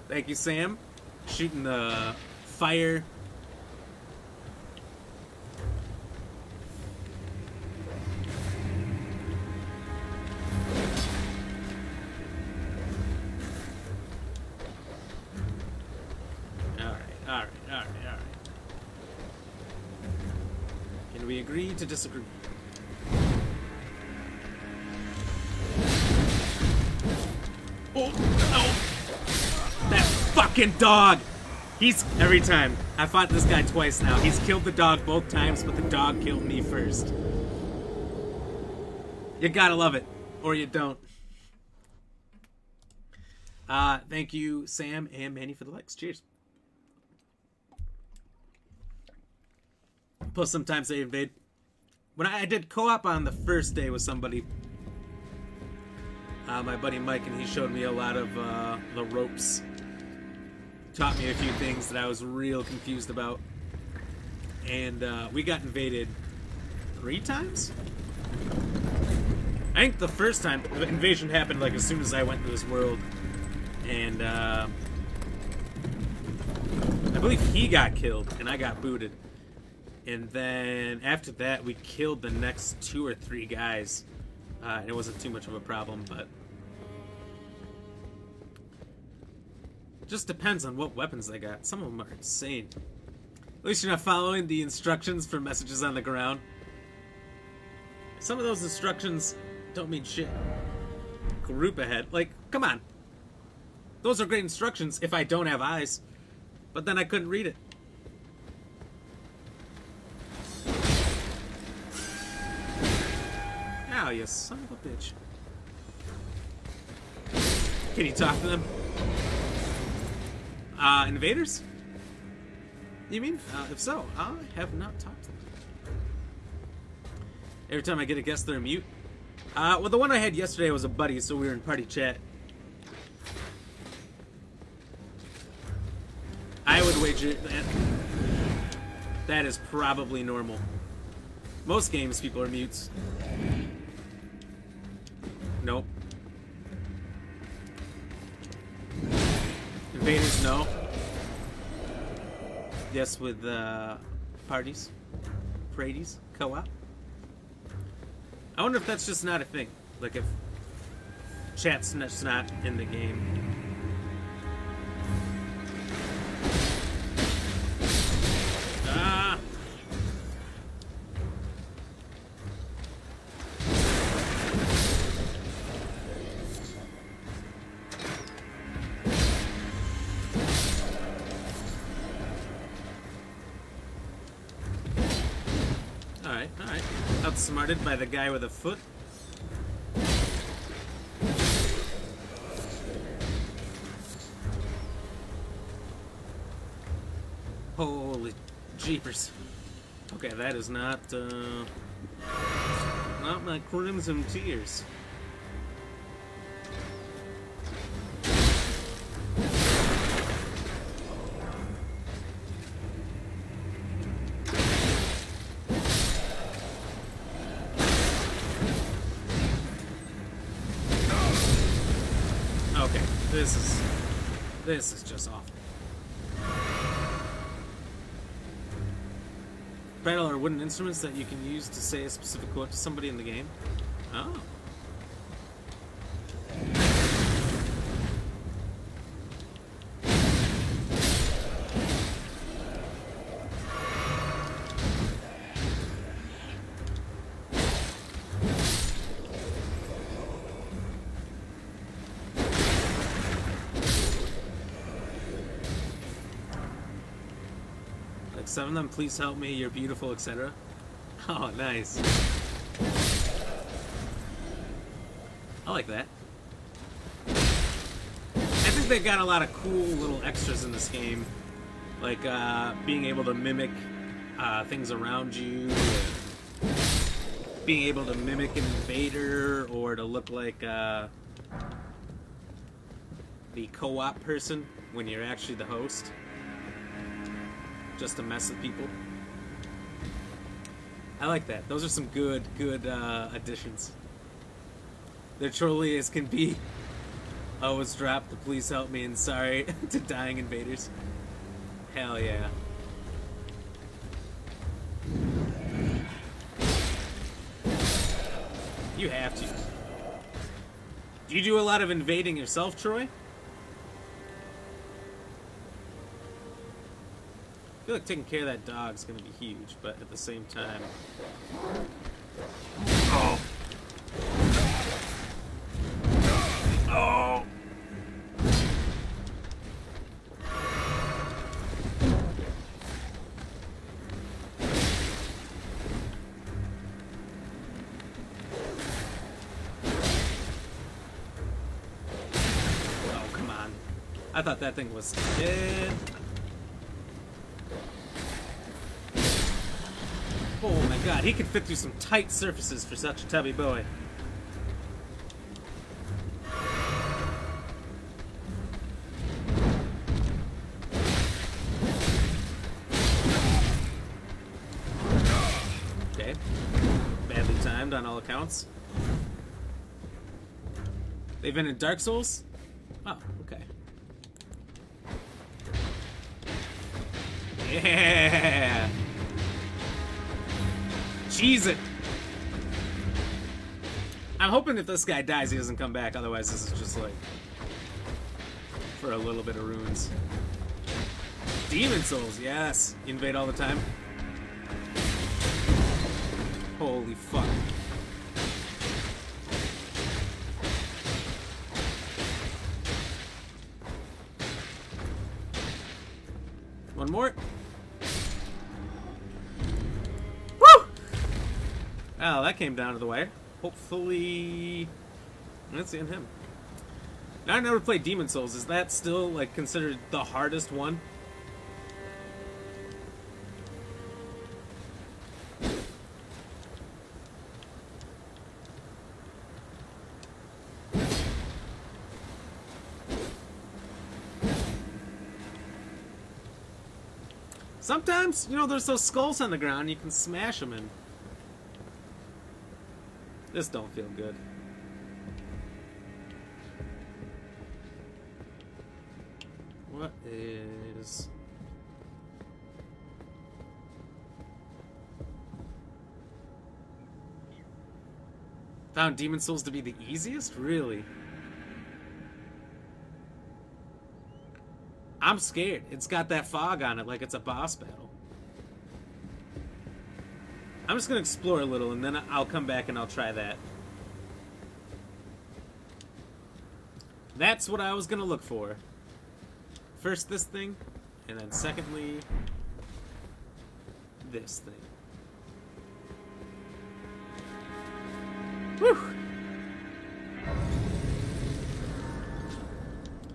Thank you, Sam. Shooting the fire. Alright. Can we agree to disagree? Oh, no! That fucking dog! He's... Every time. I fought this guy twice now. He's killed the dog both times, but the dog killed me first. You gotta love it. Or you don't. Thank you, Sam and Manny, for the likes. Cheers. Plus, sometimes they invade. When I did co-op on the first day with somebody, my buddy Mike, and he showed me a lot of the ropes. Taught me a few things that I was real confused about. And we got invaded 3 times? I think the first time, the invasion happened like as soon as I went to this world. And I believe he got killed, and I got booted. And then after that, we killed the next 2 or 3 guys. And it wasn't too much of a problem, but... It just depends on what weapons they got. Some of them are insane. At least you're not following the instructions for messages on the ground. Some of those instructions don't mean shit. Group ahead. Like, come on. Those are great instructions if I don't have eyes. But then I couldn't read it. Ow, you son of a bitch. Can you talk to them? Invaders? You mean? If so, I have not talked to them. Every time I get a guest, they're mute. Well, the one I had yesterday was a buddy, so we were in party chat. I would wager that is probably normal. Most games, people are mutes. Nope. Invaders, no. Yes, with parties, parades, co-op. I wonder if that's just not a thing. Like if chat's just not in the game. Ah. Alright. Outsmarted by the guy with a foot. Holy jeepers. Okay, that is not my crimson tears. Okay, this is just awful. Battle are wooden instruments that you can use to say a specific quote to somebody in the game. Oh. like 7 of them, please help me, you're beautiful, etc. Oh, nice. I like that. I think they've got a lot of cool little extras in this game. Like, being able to mimic things around you, being able to mimic an invader, or to look like the co-op person when you're actually the host, just to mess with people. I like that. Those are some good additions. They're truly as can be. Always drop the please help me and sorry to dying invaders. Hell yeah. You have to. Do you do a lot of invading yourself, Troy? I feel like taking care of that dog's gonna be huge, but at the same time... Oh! Oh! Oh, come on. I thought that thing was dead. Oh my god, he can fit through some tight surfaces for such a tubby boy. Okay. Badly timed on all accounts. They've been in Dark Souls? Oh, okay. Yeah! Cheese it! I'm hoping if this guy dies, he doesn't come back. Otherwise, this is just like for a little bit of ruins. Demon Souls, yes. Invade all the time. Holy fuck. One more. Oh, that came down to the wire. Hopefully... Let's see on him. Now I never played Demon Souls. Is that still, like, considered the hardest one? Sometimes, you know, there's those skulls on the ground. You can smash them in. This don't feel good. What is... Found Demon Souls to be the easiest? Really? I'm scared. It's got that fog on it like it's a boss battle. I'm just gonna explore a little, and then I'll come back and I'll try that. That's what I was gonna look for. First this thing, and then secondly, this thing. Whew!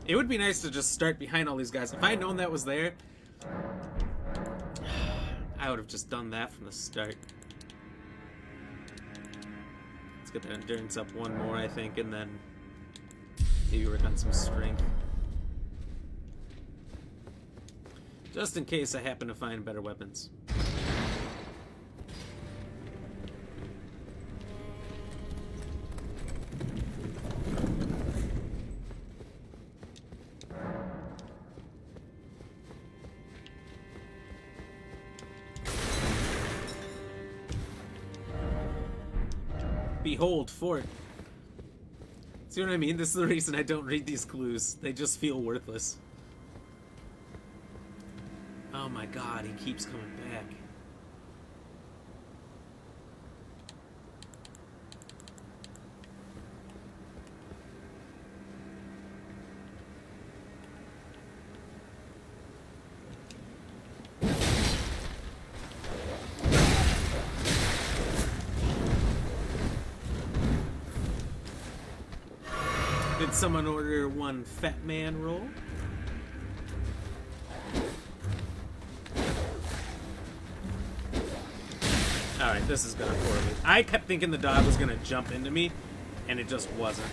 It would be nice to just start behind all these guys. If I had known that was there, I would have just done that from the start. Let's get that endurance up one more, I think, and then maybe work on some strength. Just in case I happen to find better weapons. Behold, fort. See what I mean? This is the reason I don't read these clues. They just feel worthless. Oh my god, he keeps coming back. Did someone order one fat man roll? Alright, this is gonna for me. I kept thinking the dog was gonna jump into me, and it just wasn't.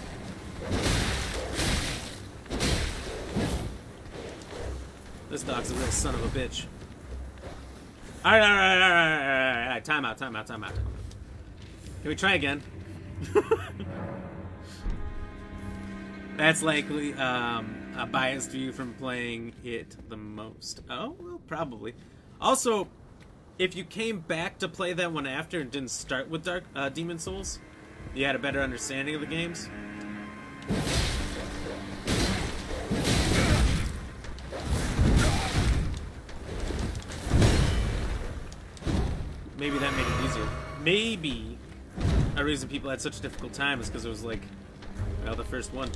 This dog's a real son of a bitch. Alright. Time out. Can we try again? That's likely a biased view from playing it the most. Oh, well, probably. Also, if you came back to play that one after and didn't start with Demon Souls, you had a better understanding of the games. Maybe that made it easier. Maybe a reason people had such a difficult time is because it was like, well, the first one.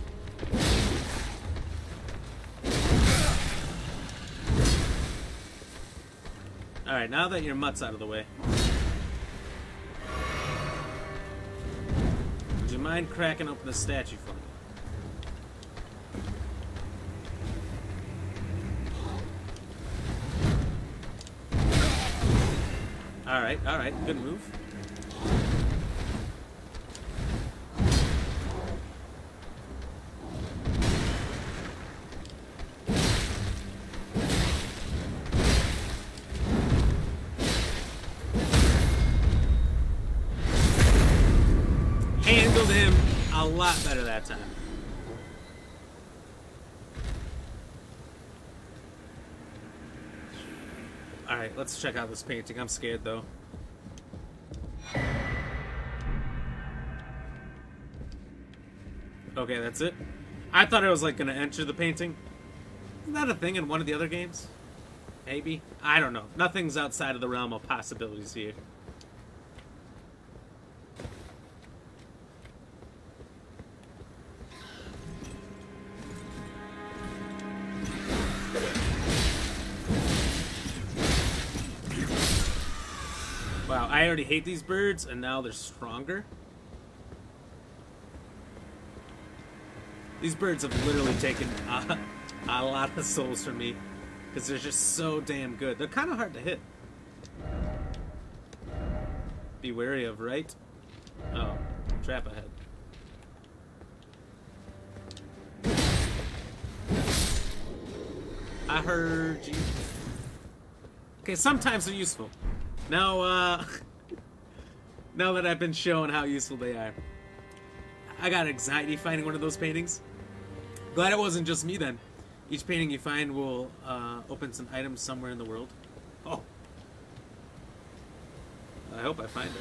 Alright, now that your mutt's out of the way, would you mind cracking open the statue for me? Alright, good move. Handled him a lot better that time. Alright, let's check out this painting. I'm scared though. Okay, that's it. I thought I was like gonna enter the painting. Isn't that a thing in one of the other games? Maybe. I don't know. Nothing's outside of the realm of possibilities here. Wow, I already hate these birds, and now they're stronger. These birds have literally taken a lot of souls from me, because they're just so damn good. They're kind of hard to hit. Be wary of, right? Oh, trap ahead. I heard you. Okay, sometimes they're useful. Now, now that I've been shown how useful they are, I got anxiety finding one of those paintings. Glad it wasn't just me then. Each painting you find will open some items somewhere in the world. Oh. I hope I find it.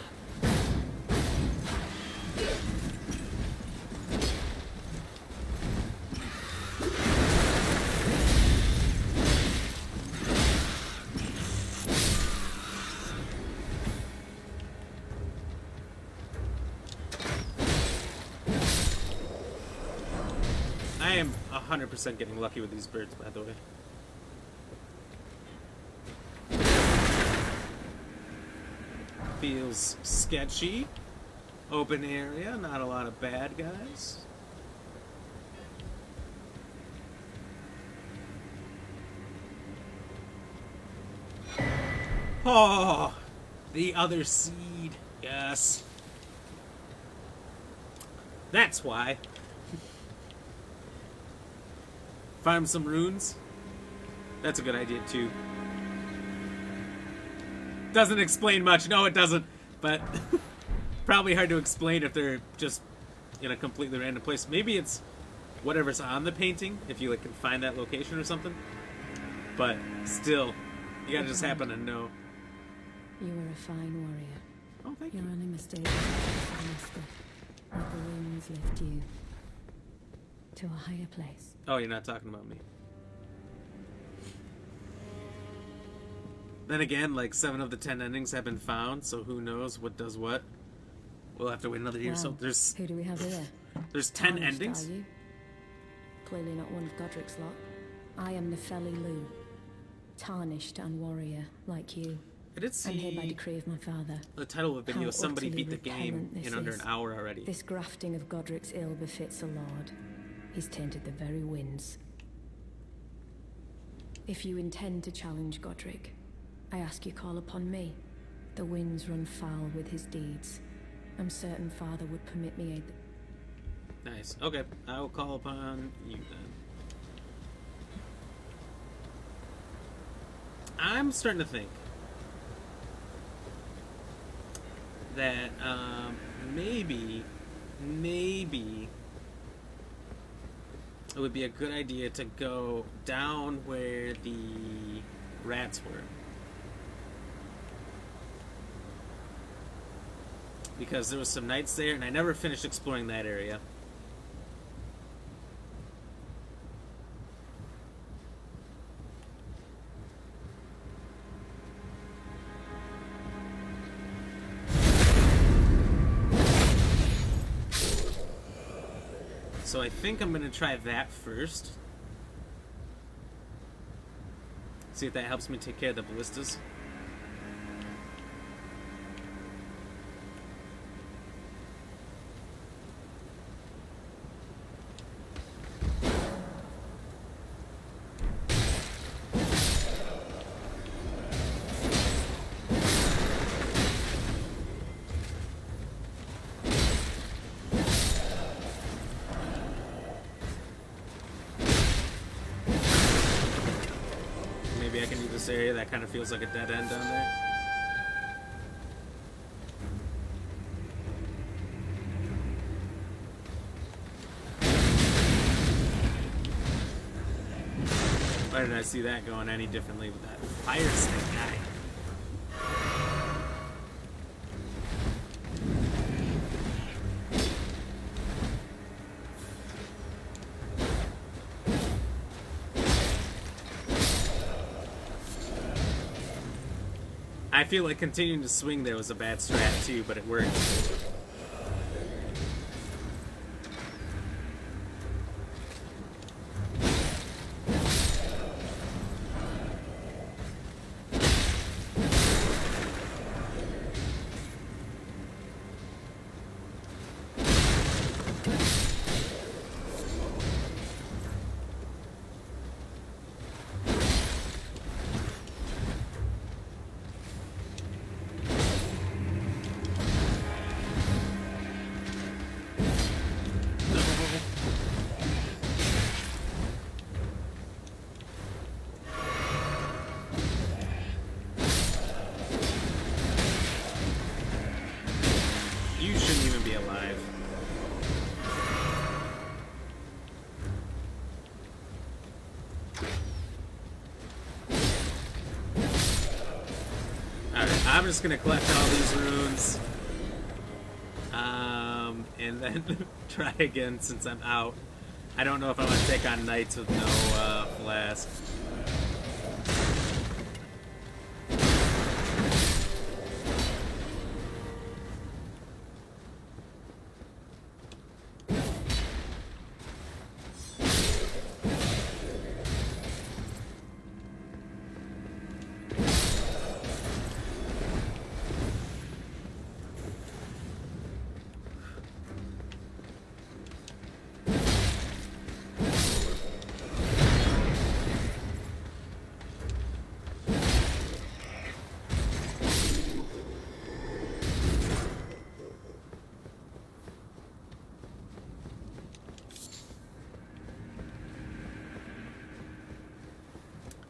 I am 100% getting lucky with these birds, by the way. Feels sketchy. Open area, not a lot of bad guys. Oh, the other seed. Yes. That's why. Farm some runes. That's a good idea, too. Doesn't explain much. No, it doesn't. But probably hard to explain if they're just in a completely random place. Maybe it's whatever's on the painting, if you like can find that location or something. But still, you gotta just happen to know. You were a fine warrior. Oh, thank you. Your only mistake was let the runes lift you to a higher place. Oh, you're not talking about me. Then again, like 7 of the 10 endings have been found, so who knows what does what. We'll have to wait another year. So there's who do we have here? There's 10 Tarnished, endings. are you? Clearly not one of Godric's lot. I am Nefeli Lu, tarnished and warrior like you. I did see I'm here by decree of my father. the title of the video. How Somebody utterly beat the game repellent in this under is. an hour already. This grafting of Godric's ill befits a lord. He's tainted the very winds. If you intend to challenge Godric, I ask you call upon me. The winds run foul with his deeds. I'm certain Father would permit me aid. Nice. Okay, I will call upon you then. I'm starting to think that maybe it would be a good idea to go down where the rats were. Because there was some knights there, and I never finished exploring that area. So I think I'm going to try that first. See if that helps me take care of the ballistas. Maybe I can do this area that kind of feels like a dead end down there. Why didn't I see that going any differently with that fire snake guy? I feel like continuing to swing there was a bad strat too, but it worked. You shouldn't even be alive. Alright, I'm just gonna collect all these runes. And then try again since I'm out. I don't know if I want to take on knights with no flask.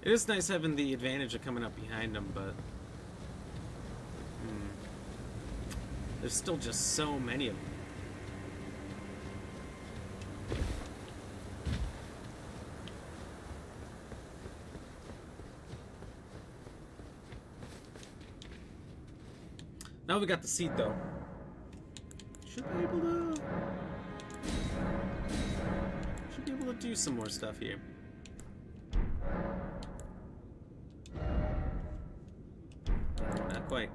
It is nice having the advantage of coming up behind them, but there's still just so many of them. Now we got the seat though. Should be able to do some more stuff here. Not quite.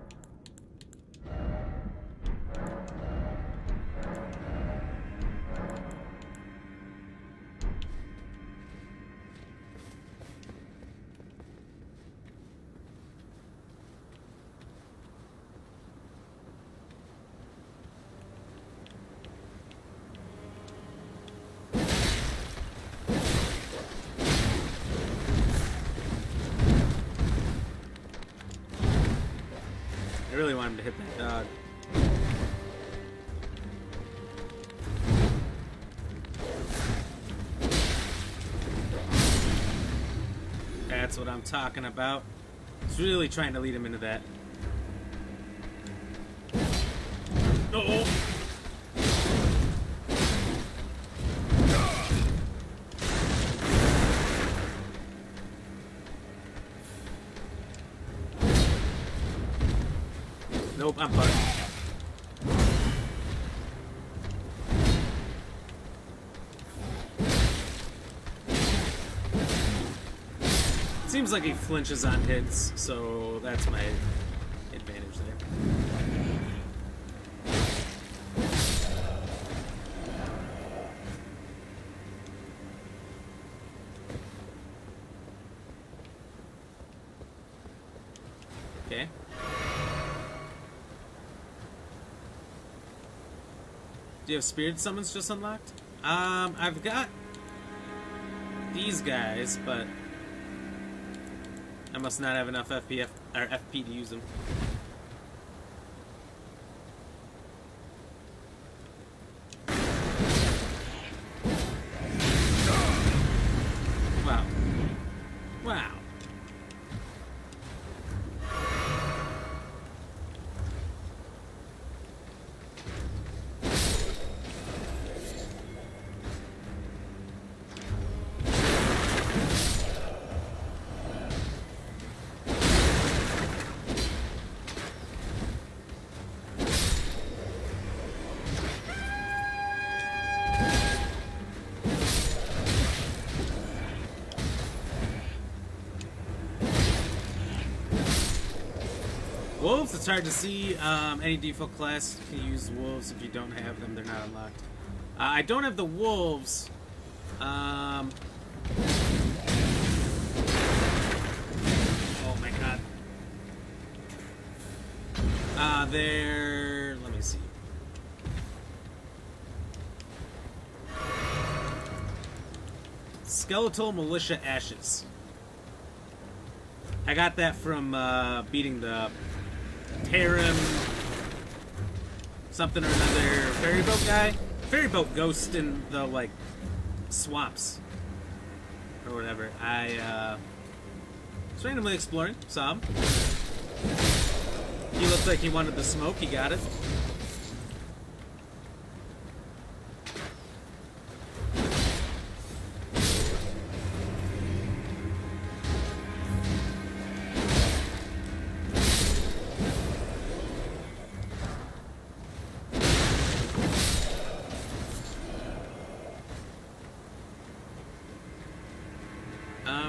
really want him to hit that dog. That's what I'm talking about. He's really trying to lead him into that. Uh-oh! Nope, I'm fucked. Seems like he flinches on hits, so that's my advantage there. Okay. Do you have spirit summons just unlocked? I've got these guys, but I must not have enough FP to use them. Wow. Wow. Wolves, it's hard to see. Any default class can use wolves. If you don't have them, they're not unlocked. I don't have the wolves. Oh my god. They're... let me see. Skeletal Militia Ashes. I got that from beating the Tarim something or another ferry boat guy. Ferry boat ghost in the, like, swamps. Or whatever. I was randomly exploring, saw him. He looked like he wanted the smoke, he got it.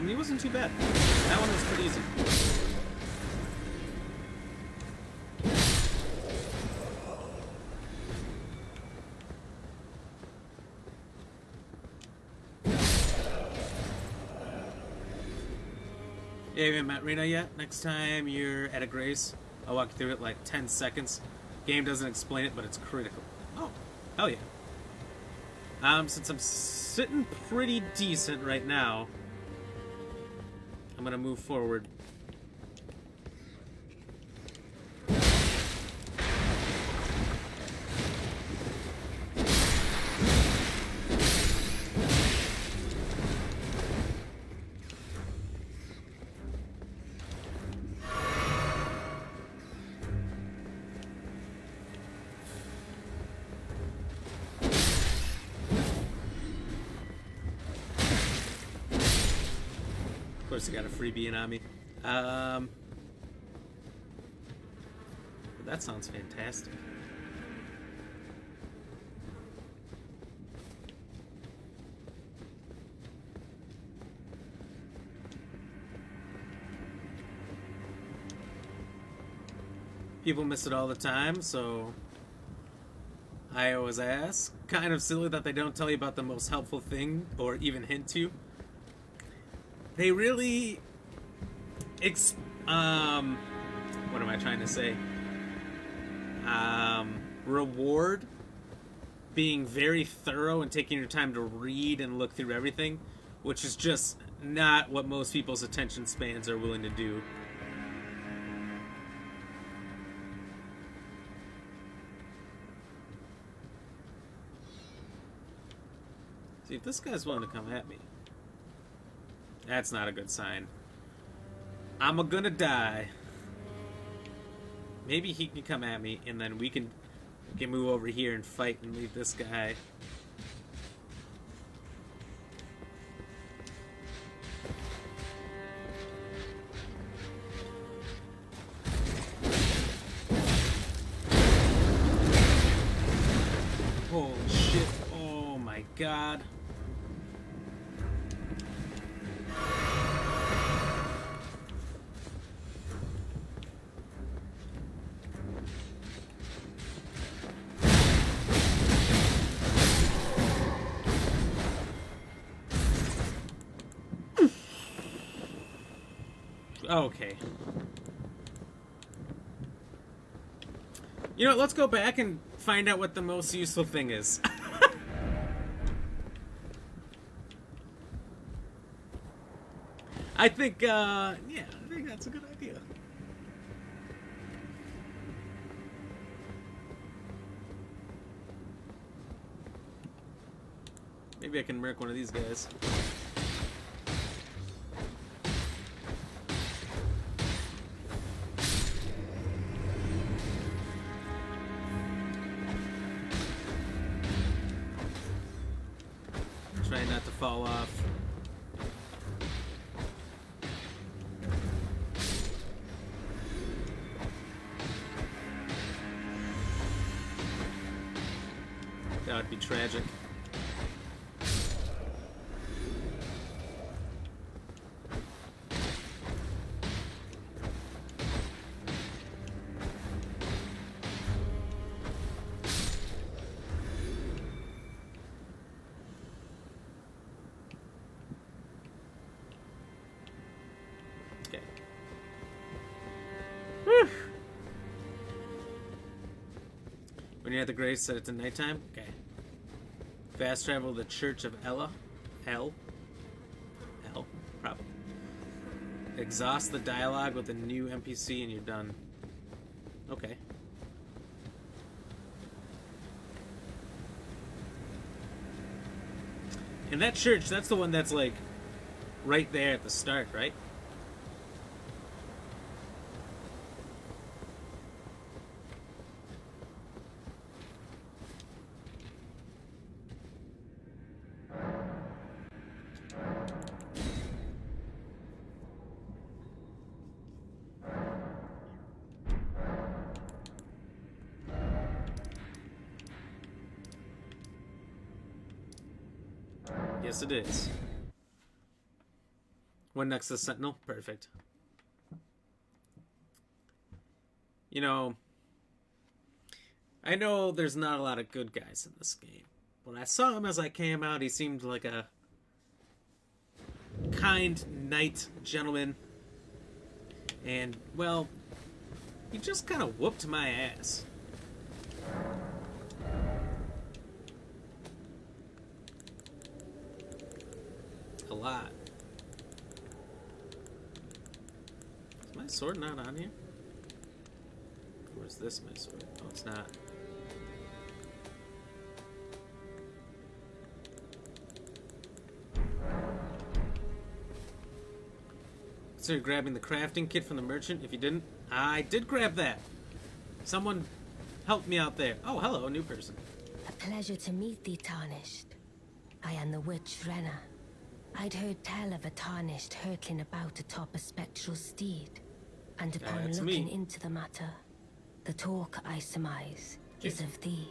He wasn't too bad. That one was pretty easy. Yeah, you haven't met Rena yet? Next time you're at a Grace, I'll walk you through it like 10 seconds. Game doesn't explain it, but it's critical. Oh, hell yeah. Since I'm sitting pretty decent right now, I'm gonna move forward. Of course, I got a freebie on me. That sounds fantastic. People miss it all the time, so I always ask. Kind of silly that they don't tell you about the most helpful thing, or even hint to. They really, what am I trying to say? Reward being very thorough and taking your time to read and look through everything, which is just not what most people's attention spans are willing to do. See, if this guy's willing to come at me, that's not a good sign. I'm gonna die. Maybe he can come at me, and then we can move over here and fight and leave this guy. Holy shit. Oh my god. Okay. You know what, let's go back and find out what the most useful thing is. I think, yeah, I think that's a good idea. Maybe I can murk one of these guys. Try not to fall off. That would be tragic. Okay. Whew. When you're at the grave, set it to nighttime. Okay. Fast travel to the Church of Ella. L, probably. Exhaust the dialogue with a new NPC and you're done. Okay. And that church, that's the one that's like right there at the start, right? Yes, it is. One next to the Sentinel. Perfect. You know, I know there's not a lot of good guys in this game. When I saw him as I came out, he seemed like a kind knight gentleman. And, well, he just kind of whooped my ass. A lot. Is my sword not on here? Or is this my sword? Oh, it's not. Consider grabbing the crafting kit from the merchant if you didn't. I did grab that. Someone helped me out there. Oh, hello, a new person. A pleasure to meet thee, Tarnished. I am the witch Renna. I'd heard tell of a Tarnished hurtling about atop a spectral steed, and upon looking into the matter, the talk, I surmise, is of thee.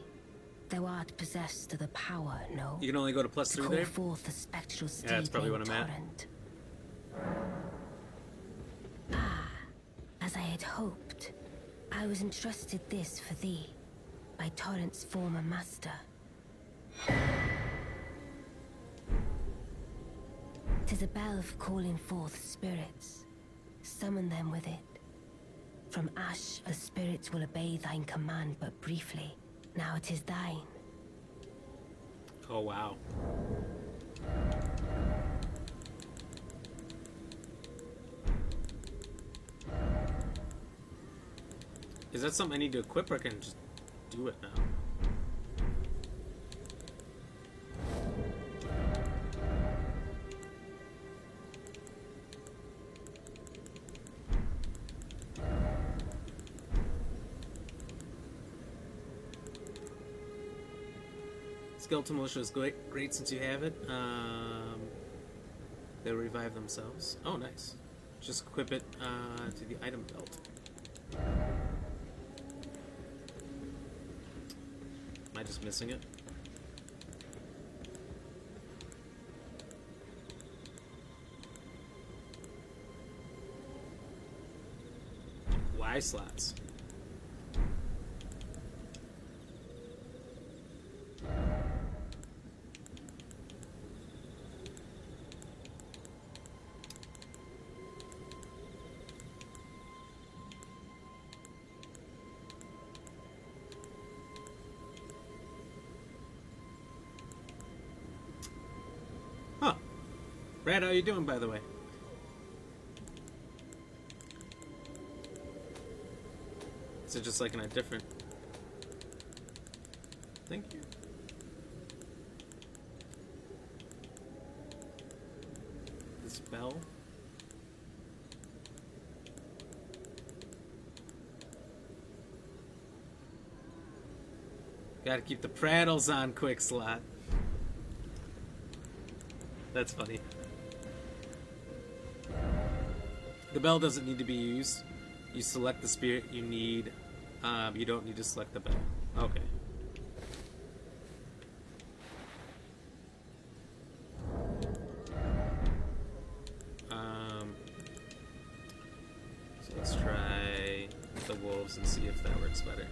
Thou art possessed of the power, no? You can only go to +3 call there? forth a spectral steed Yeah, that's probably named what I'm at. Torrent. Ah, as I had hoped, I was entrusted this for thee, by Torrent's former master. 'Tis a bell for calling forth spirits. Summon them with it. From ash, the spirits will obey thine command but briefly. Now it is thine. Oh, wow. Is that something I need to equip, or can I just do it now? Skeletal Militia is great since you have it. They'll revive themselves. Oh, nice. Just equip it to the item belt. Am I just missing it? Y slots. Huh. Brad, how you doing, by the way? Is it just like in a different... Thank you. This bell. Gotta keep the prattles on, quick slot. That's funny. The bell doesn't need to be used. You select the spirit you need. You don't need to select the bell. Okay. So let's try the wolves and see if that works better.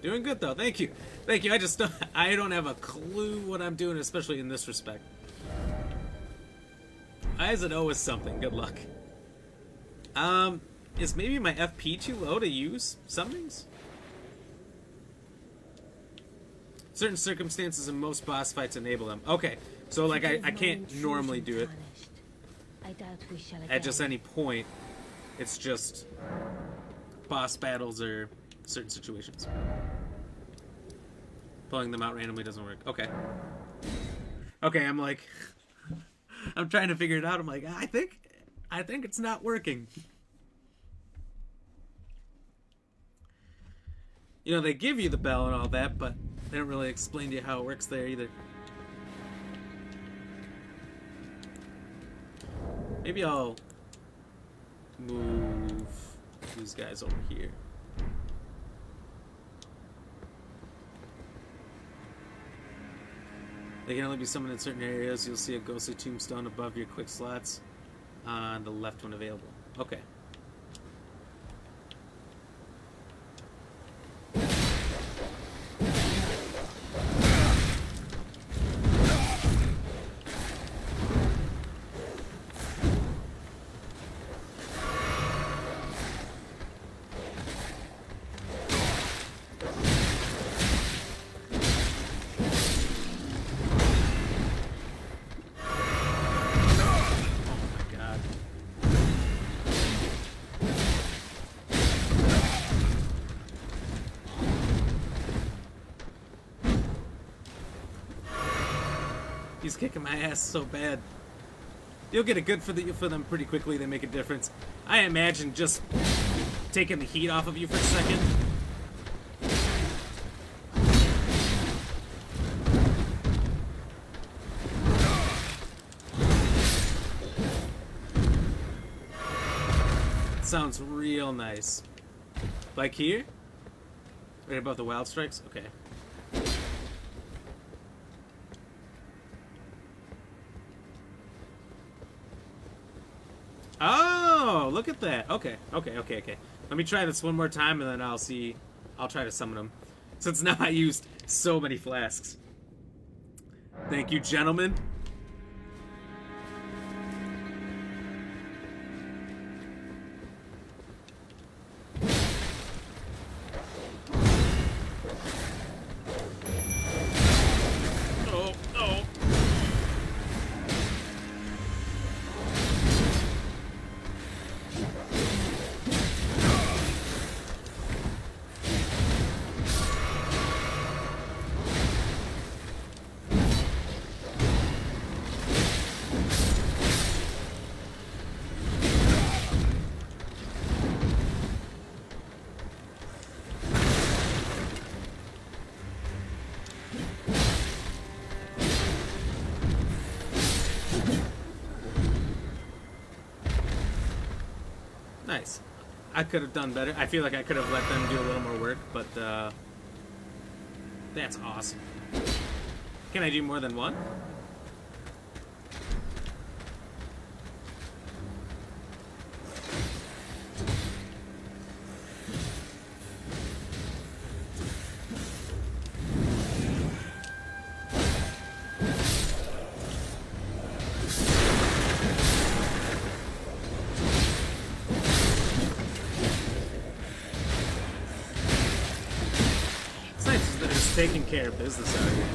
Doing good though. Thank you. Thank you. I don't have a clue what I'm doing, especially in this respect. I as an O is something. Good luck. Is maybe my FP too low to use summonings? Certain circumstances in most boss fights enable them. Okay, so like I can't normally do it at just any point. It's just boss battles or certain situations. Pulling them out randomly doesn't work. Okay. Okay, I'm like... I'm trying to figure it out. I'm like, I think it's not working. You know, they give you the bell and all that, but they don't really explain to you how it works there either. Maybe I'll move these guys over here. They can only be summoned in certain areas. You'll see a ghostly tombstone above your quick slots on the left when available. Okay. He's kicking my ass so bad. You'll get a good for them pretty quickly. They make a difference. I imagine just taking the heat off of you for a second. Sounds real nice. Like here? Right above the wild strikes? Okay. Oh, look at that. Okay. Let me try this one more time and then I'll try to summon them. Since now I used so many flasks. Thank you, gentlemen. Nice. I could have done better. I feel like I could have let them do a little more work, but that's awesome. Can I do more than one? Taking care of business out here.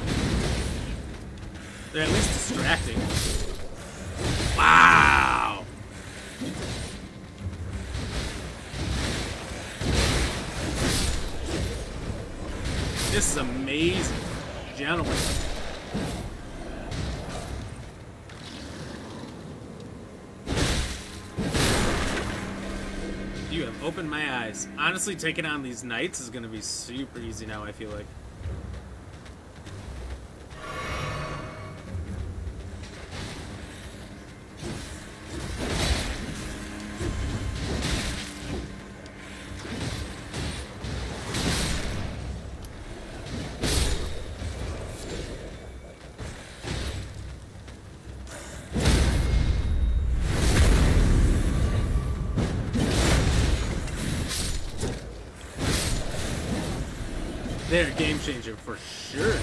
They're at least distracting. Wow! This is amazing, gentlemen. You have opened my eyes. Honestly, taking on these knights is going to be super easy now, I feel like. They're a game changer for sure.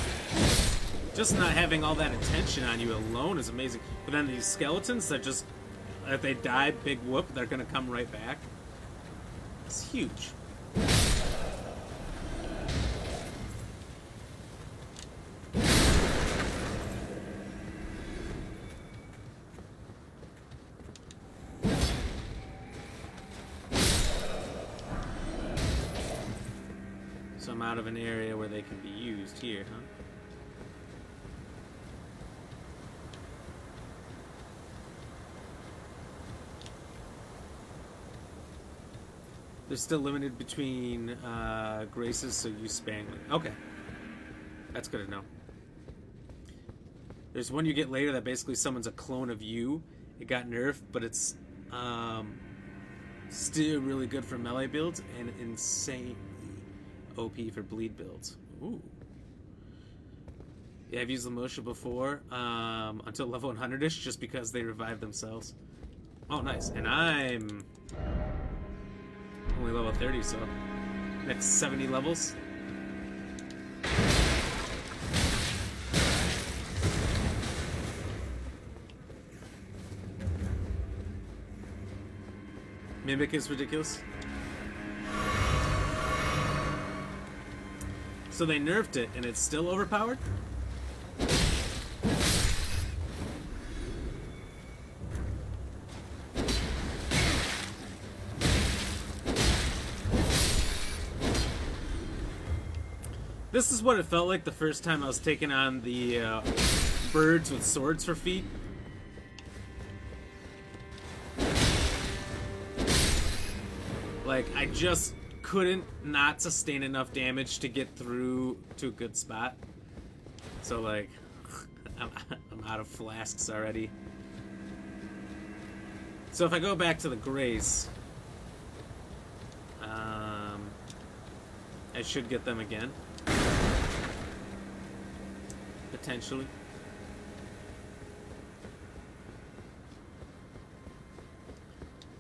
Just not having all that attention on you alone is amazing. But then these skeletons that just, if they die, big whoop, they're gonna come right back. It's huge. So I'm out of an area where they can be used here, huh? They're still limited between graces, so you spam. Okay. That's good to know. There's one you get later that basically summons a clone of you. It got nerfed, but it's still really good for melee builds and insane OP for bleed builds. Ooh. Yeah, I've used the motion before until level 100-ish just because they revive themselves. Oh, nice. And I'm only level 30, so next 70 levels. Mimic is ridiculous. So they nerfed it, and it's still overpowered? This is what it felt like the first time I was taking on the birds with swords for feet. Like, I just couldn't not sustain enough damage to get through to a good spot. So, like, I'm out of flasks already. So if I go back to the Grace, I should get them again. Potentially.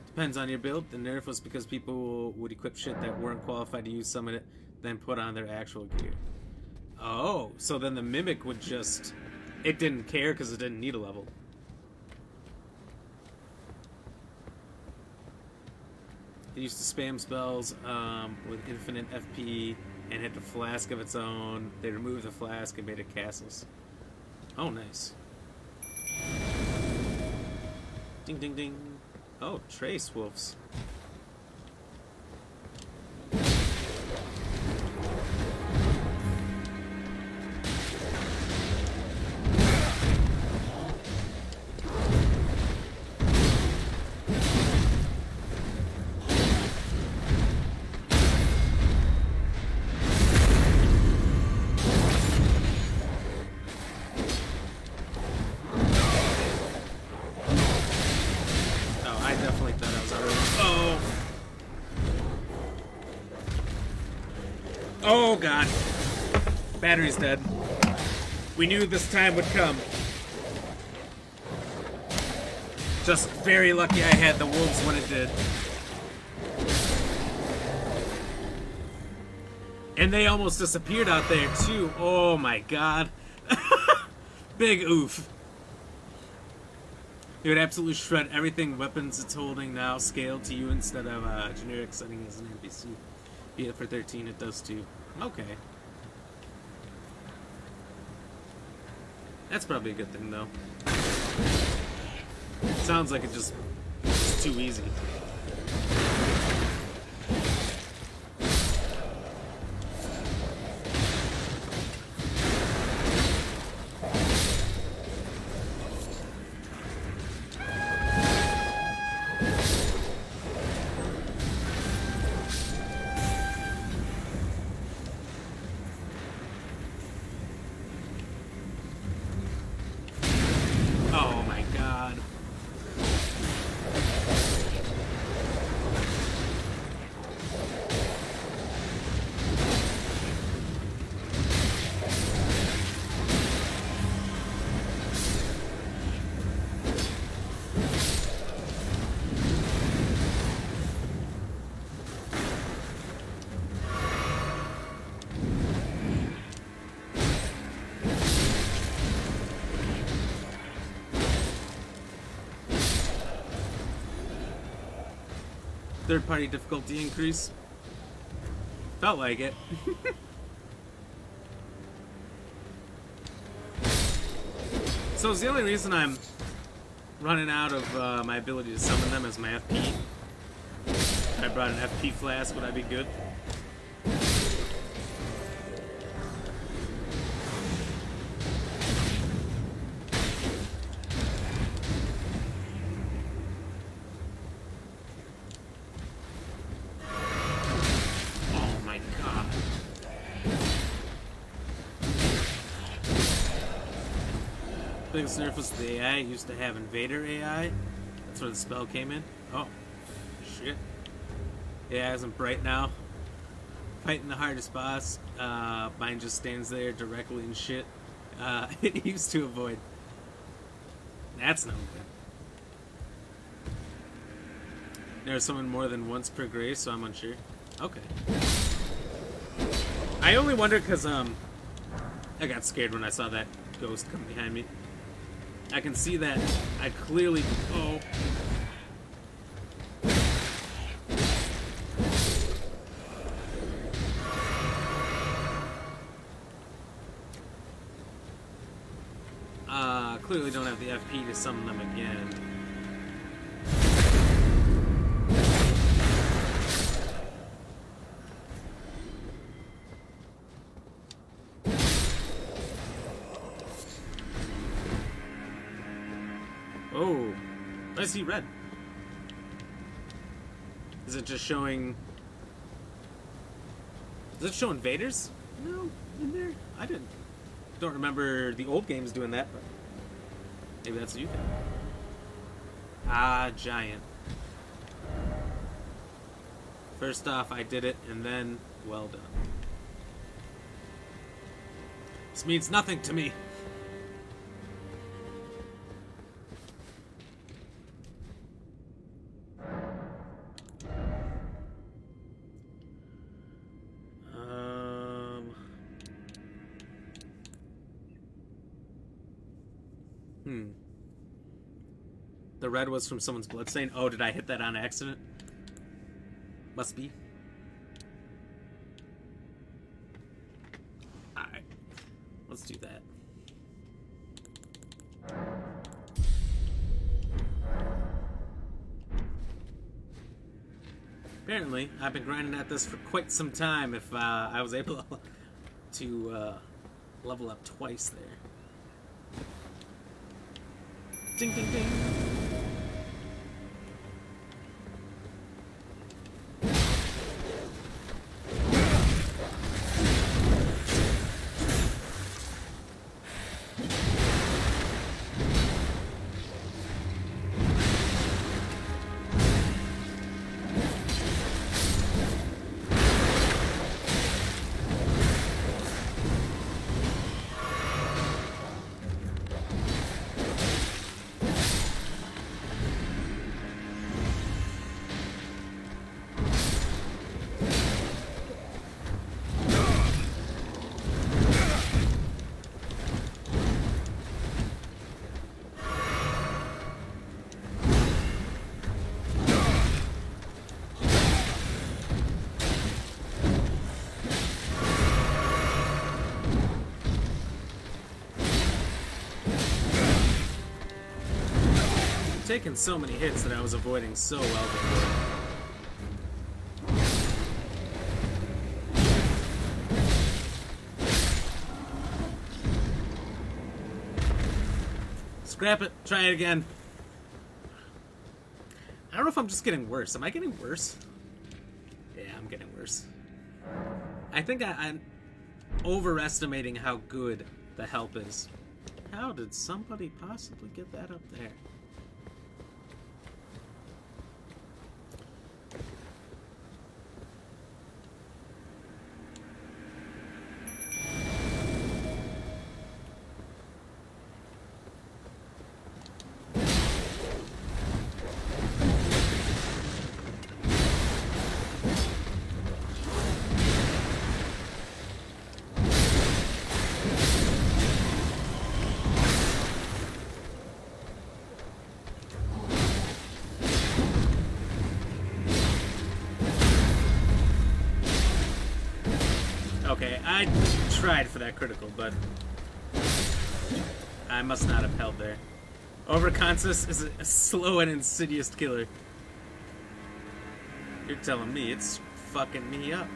Depends on your build. The nerf was because people would equip shit that weren't qualified to use some of it, then put on their actual gear. Oh, so then the Mimic would just... It didn't care because it didn't need a level. It used to spam spells with infinite FP and had a flask of its own. They removed the flask and made it castles. Oh, nice. Ding, ding, ding. Oh, trace wolves. Oh, Oh, God. Battery's dead. We knew this time would come. Just very lucky I had the wolves when it did. And they almost disappeared out there, too. Oh, my God. Big oof. It would absolutely shred everything weapons it's holding now, scaled to you instead of generic setting as an NPC. Be it for 13, it does too. Okay. That's probably a good thing, though. Sounds like it's too easy. Oh my God. Third-party difficulty increase. Felt like it. So is the only reason I'm running out of my ability to summon them is my FP. If I brought an FP flask, would I be good? Biggest nerf was the AI. It used to have Invader AI. That's where the spell came in. Oh, shit. AI isn't bright now. Fighting the hardest boss. Mine just stands there directly and shit. It used to avoid. That's no good. There's someone more than once per grace, so I'm unsure. Okay. I only wonder because I got scared when I saw that ghost come behind me. I can see that I clearly... Oh. Clearly don't have the FP to summon them again. Oh, I see red. Is it just showing... Is it showing invaders? No, in there? I don't remember the old games doing that, but maybe that's what you think. Ah, giant. First off, I did it, and then, well done. This means nothing to me. The red was from someone's bloodstain. Oh, did I hit that on accident? Must be. Alright. Let's do that. Apparently, I've been grinding at this for quite some time if I was able to level up twice there. Ding, ding, ding. taking so many hits that I was avoiding so well before. Scrap it. Try it again. I don't know if I'm just getting worse. Am I getting worse? Yeah, I'm getting worse. I think I'm overestimating how good the help is. How did somebody possibly get that up there? Okay, I tried for that critical, but I must not have held there. Overconscious is a slow and insidious killer. You're telling me it's fucking me up.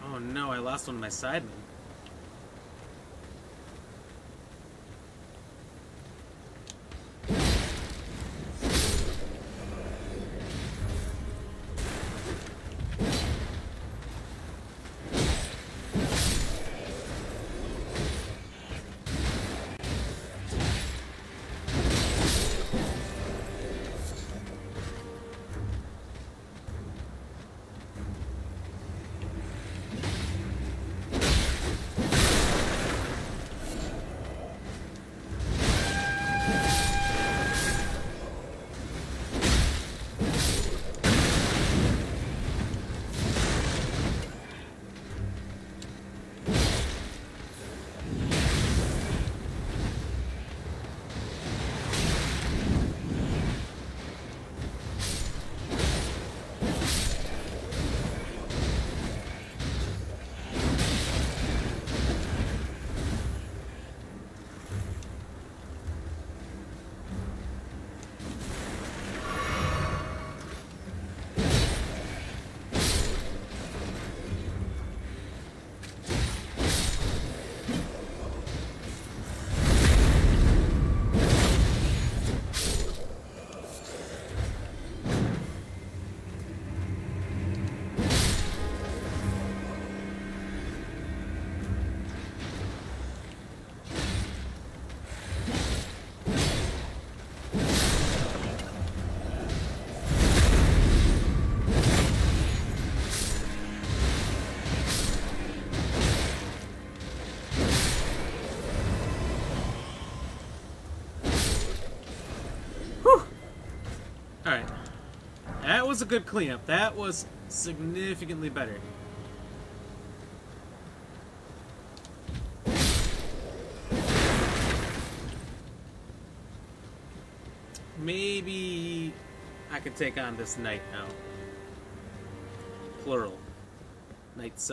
Oh no, I lost one of my sidemen. Alright. That was a good cleanup. That was significantly better. Maybe I could take on this knight now. Plural. Knights,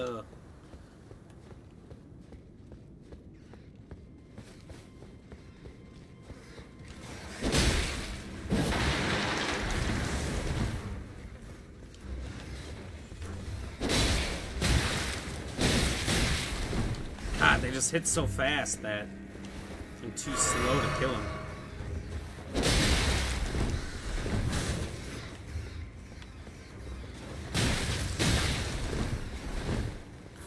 God, they just hit so fast that I'm too slow to kill him.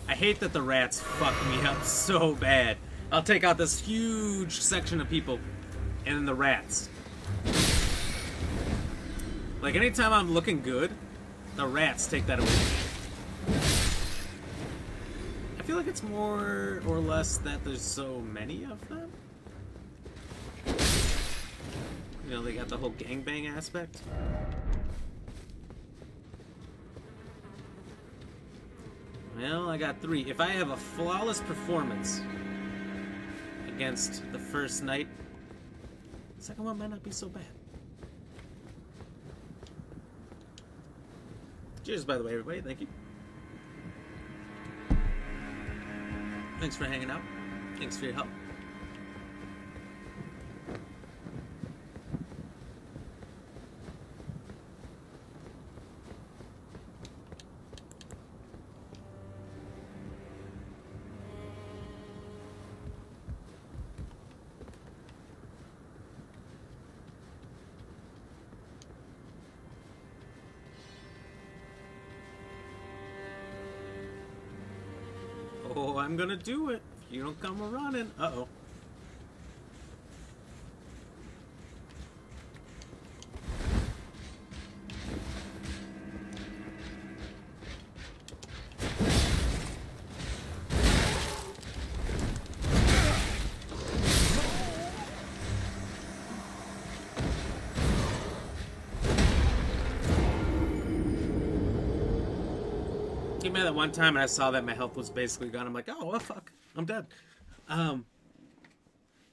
I hate that the rats fuck me up so bad. I'll take out this huge section of people, and then the rats. Like, anytime I'm looking good, the rats take that away. I feel like it's more or less that there's so many of them. You know, they got the whole gangbang aspect. Well, I got 3. If I have a flawless performance against the first knight, the second one might not be so bad. Cheers, by the way, everybody. Thank you. Thanks for hanging out. Thanks for your help. I'm gonna do it. If you don't come running. Uh-oh. Came out that one time and I saw that my health was basically gone. I'm like, oh, well, fuck. I'm dead. But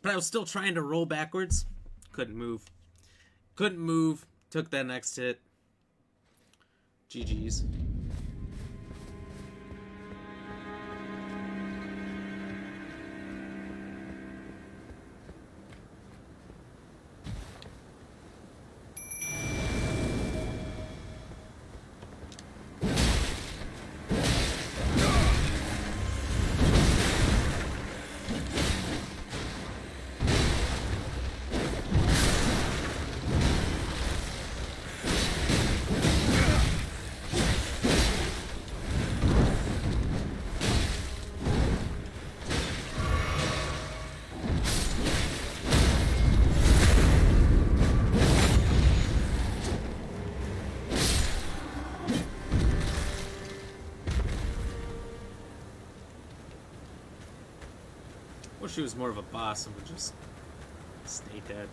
I was still trying to roll backwards. Couldn't move. Couldn't move. Took that next hit. GG's. Wish he was more of a boss and would just stay dead.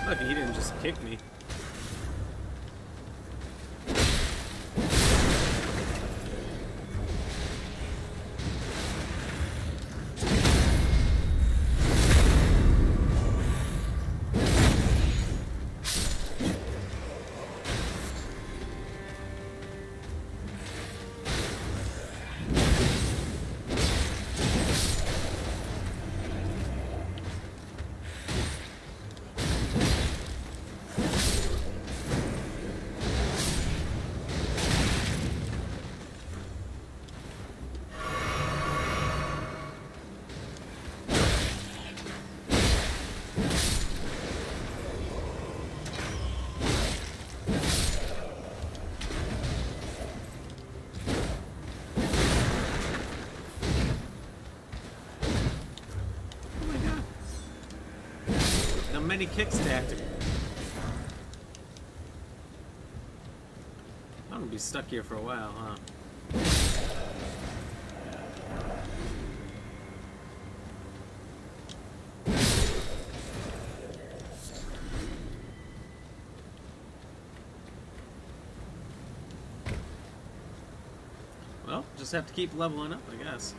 Lucky he didn't just kick me. Many kicks tactic. I'm gonna be stuck here for a while, huh? Well, just have to keep leveling up, I guess.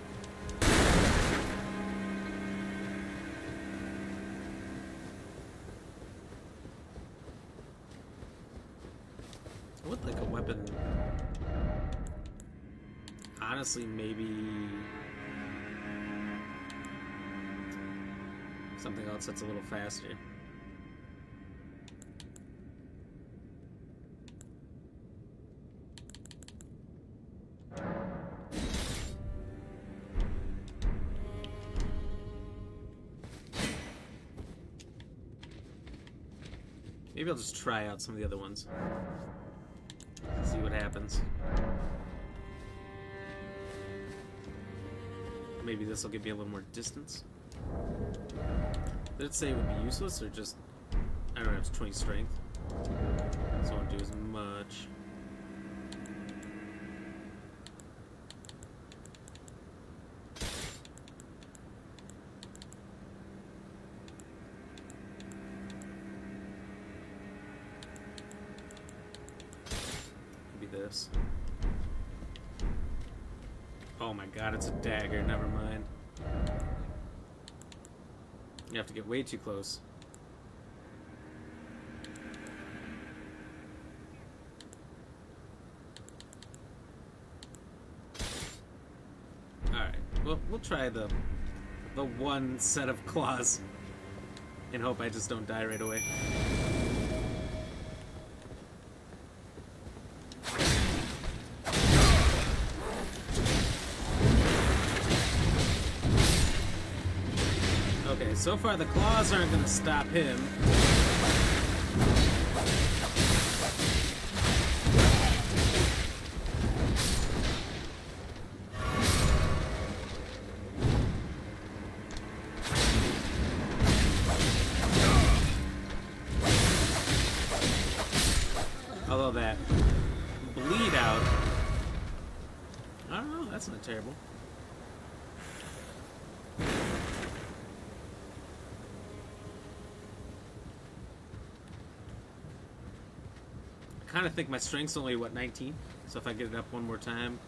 I would like a weapon. Honestly, maybe something else that's a little faster. Maybe I'll just try out some of the other ones. See see what happens. Maybe this will give me a little more distance. Did it say it would be useless or just... I don't know, it's 20 strength. So I won't do as much. Maybe this. Oh my god, it's a dagger, never mind. You have to get way too close. Alright, well, we'll try the one set of claws and hope I just don't die right away. Okay, so far the claws aren't going to stop him. Although that bleed out, I don't know, that's not terrible. I kind of think my strength's only, what, 19? So if I get it up one more time...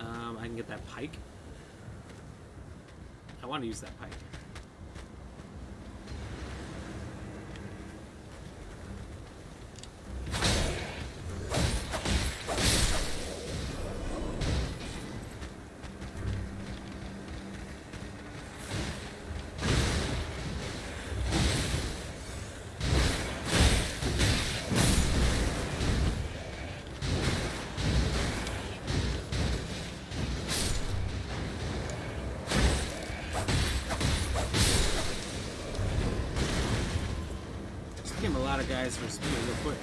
I can get that pike. I want to use that pike. A lot of guys for speed real quick.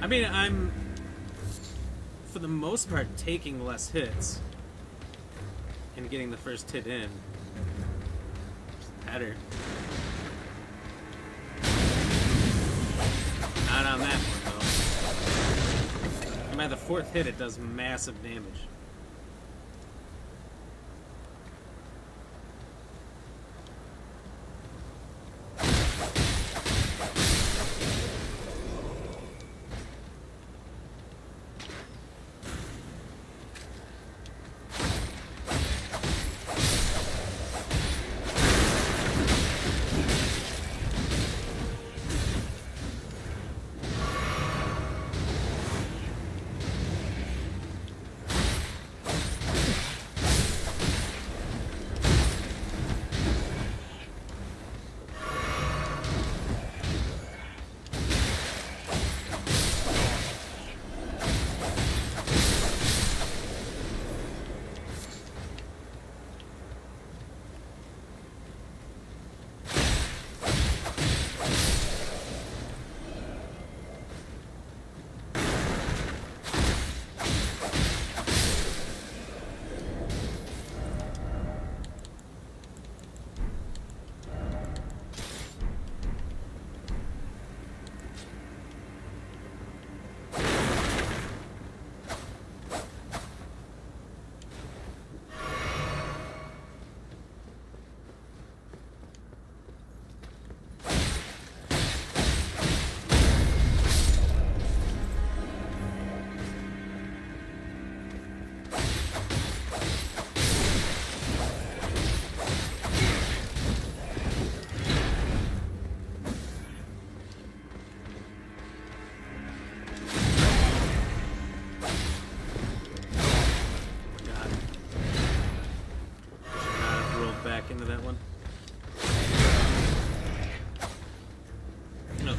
I mean, I'm for the most part taking less hits. And getting the first hit in. Better. Not on that one, though. And by the fourth hit, it does massive damage. one. No. It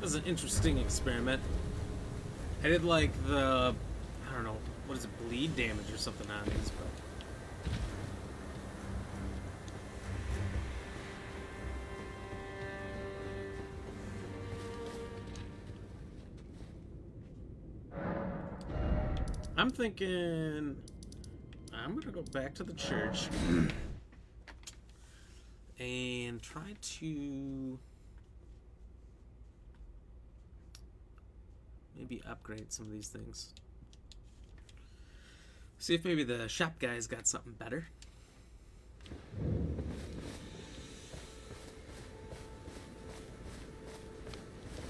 was an interesting experiment. I did like the, I don't know, what is it, bleed damage or something on these, but I'm thinking I'm gonna go back to the church and try to maybe upgrade some of these things. See if maybe the shop guy's got something better.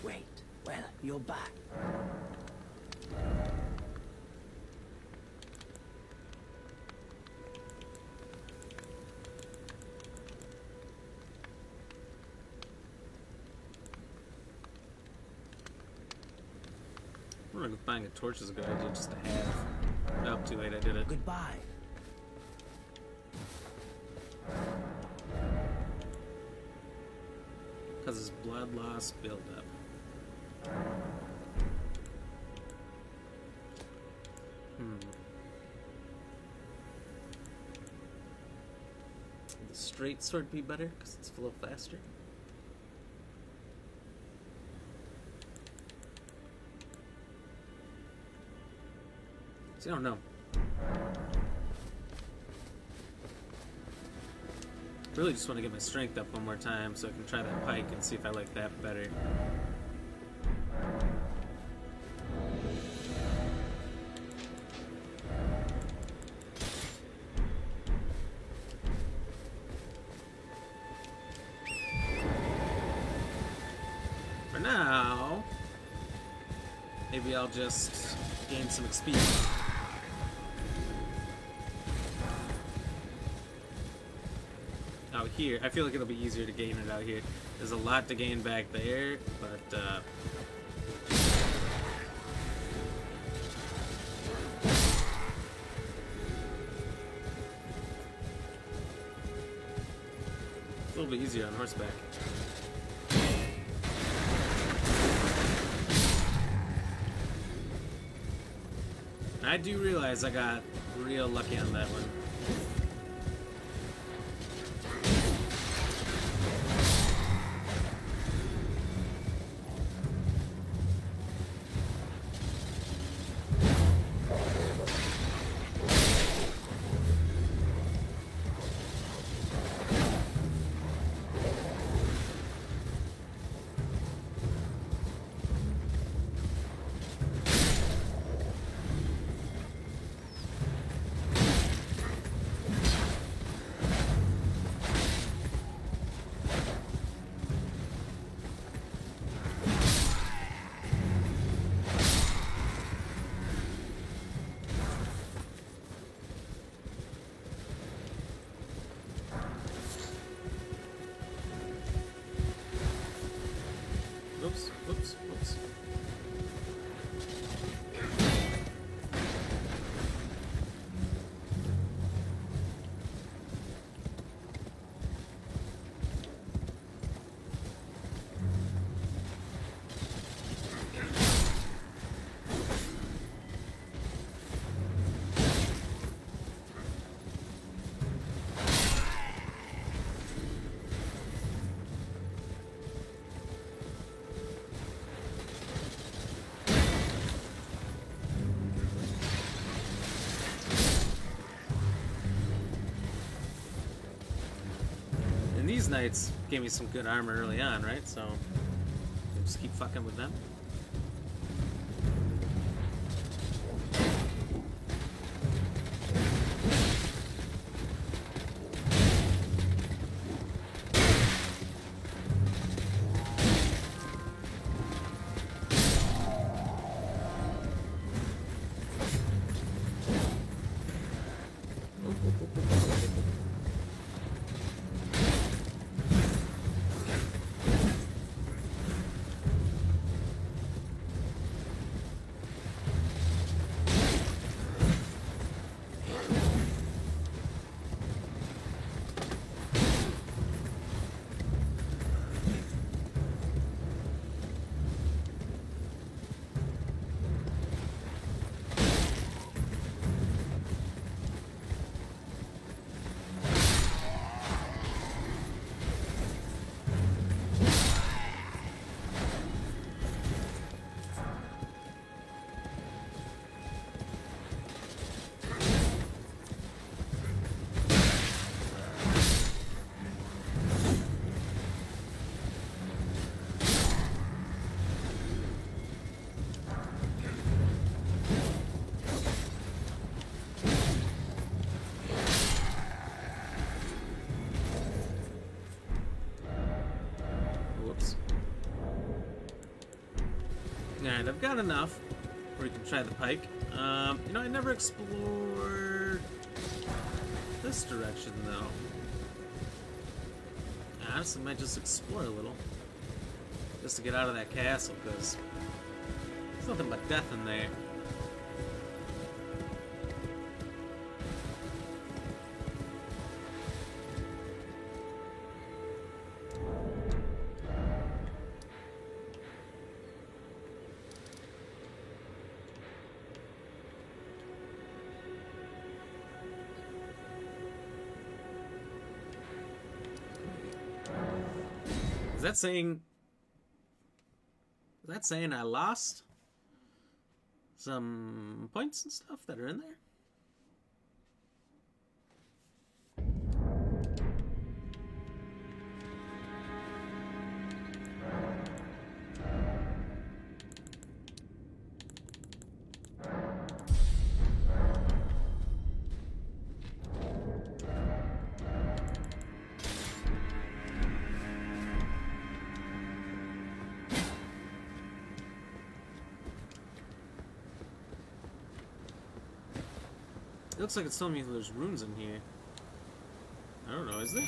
Wait, well, you're back. I don't know if buying a torch is a good idea just to have. Oh, too late, I did it. Goodbye. Because his blood loss buildup. Would the straight sword be better because it's a little faster? See, I don't know. Really just want to get my strength up one more time so I can try that pike and see if I like that better. For now, maybe I'll just gain some experience. Out here, I feel like it'll be easier to gain it out here. There's a lot to gain back there, but it's a little bit easier on horseback. I do realize I got real lucky on that one. Whoops. And these knights gave me some good armor early on, right? So just keep fucking with them. Alright, I've got enough where we can try the pike. You know, I never explored this direction, though. I honestly might just explore a little. Just to get out of that castle, because there's nothing but death in there. Is that saying I lost some points and stuff that are in there? It looks like it's telling me there's runes in here. I don't know, is there?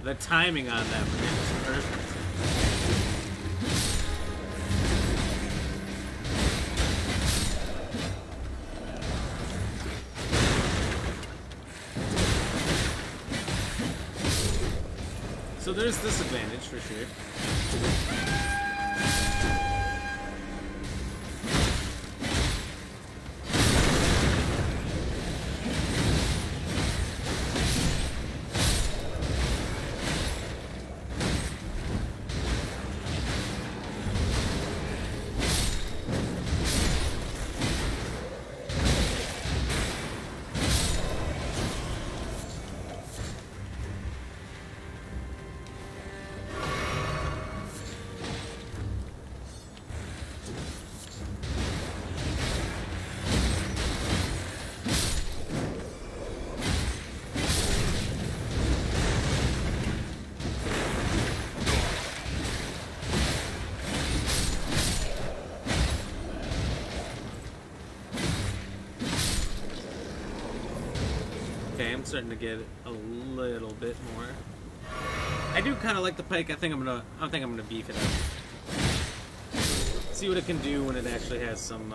The timing on that is perfect. So there's this advantage for sure. Okay, I'm starting to get a little bit more. I do kind of like the pike. I think I'm gonna beef it up. See what it can do when it actually has some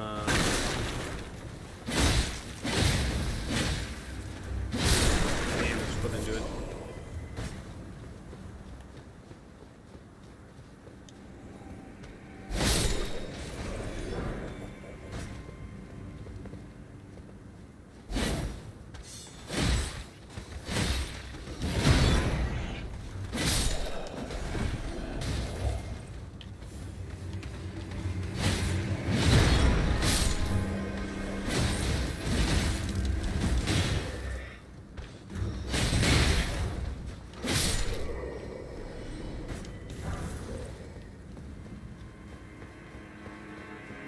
damage put into it.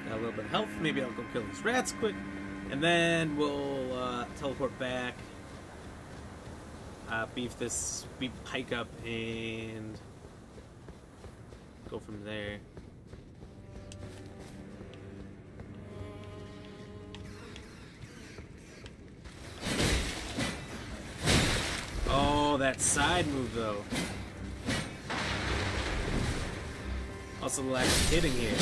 A little bit of health. Maybe I'll go kill these rats quick, and then we'll teleport back, beef pike up, and go from there. Oh, that side move, though. Also, the lack of hitting here.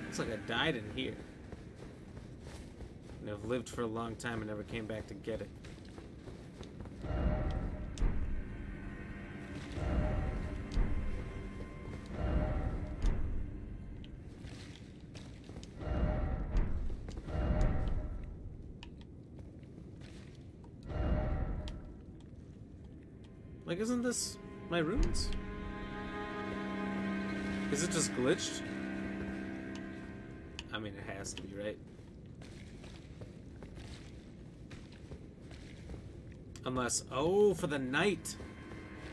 Looks like I died in here. And I've lived for a long time and never came back to get it. Like, isn't this my runes? Is it just glitched? I mean, it has to be, right? Unless, oh, for the knight.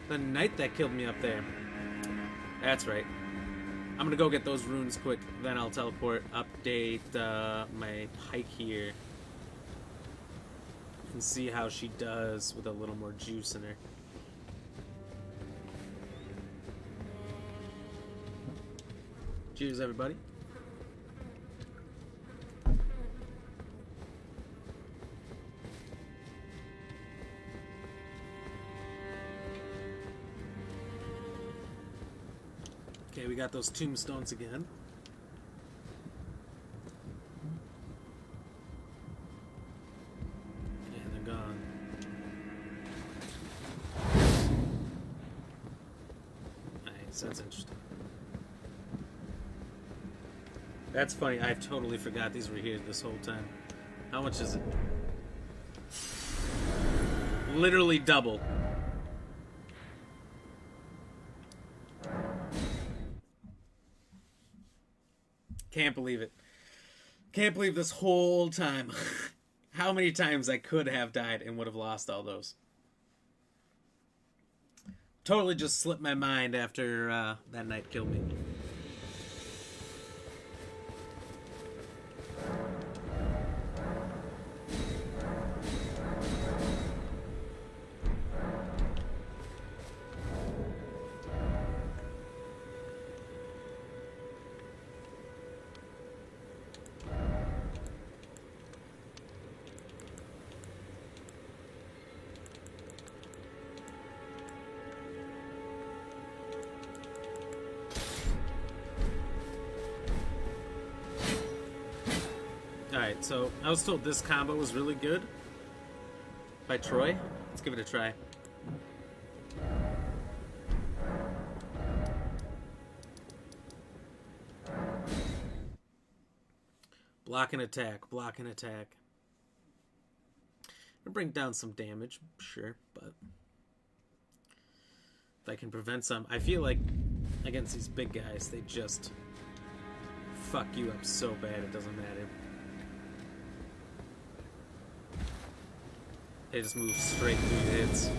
The knight that killed me up there. That's right. I'm gonna go get those runes quick, then I'll teleport, update my pike here. And see how she does with a little more juice in her. Cheers, everybody. Okay, we got those tombstones again. And they're gone. Nice, that's interesting. That's funny, I totally forgot these were here this whole time. How much is it? Literally double. Can't believe it. Can't believe this whole time. How many times I could have died and would have lost all those. Totally just slipped my mind after that knight killed me. Alright, so I was told this combo was really good by Troy. Let's give it a try. Block and attack, block and attack. It'll bring down some damage, sure, but if I can prevent some, I feel like against these big guys, they just fuck you up so bad it doesn't matter. They just move straight through your hits.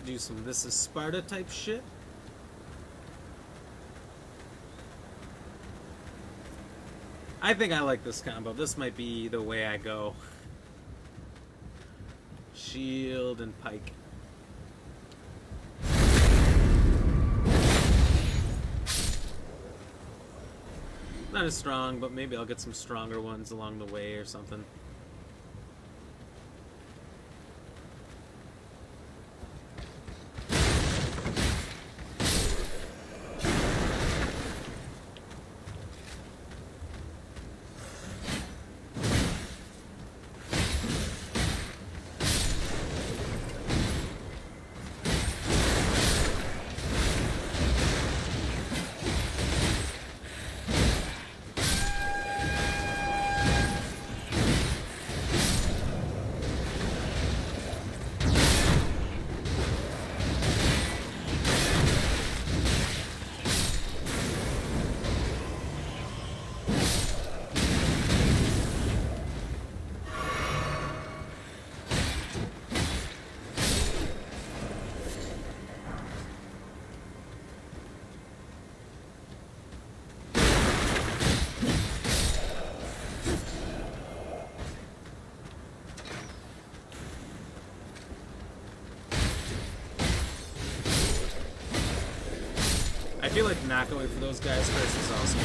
Do some This Is Sparta type shit. I think I like this combo. This might be the way I go. Shield and pike. Not as strong, but maybe I'll get some stronger ones along the way or something. feel like not going for those guys first is awesome.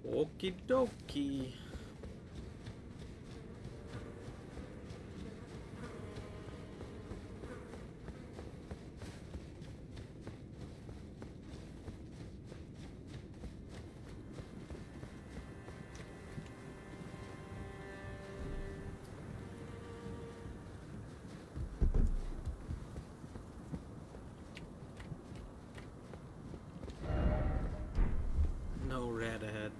Okie dokie. No rat ahead.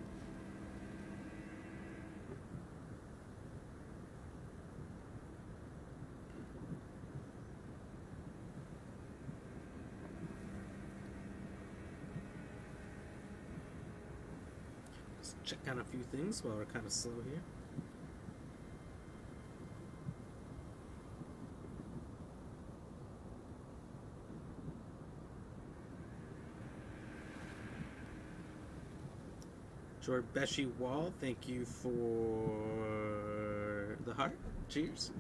Let's check on a few things while we're kind of slow here. Jorbeshi Wall, thank you for the heart. Cheers.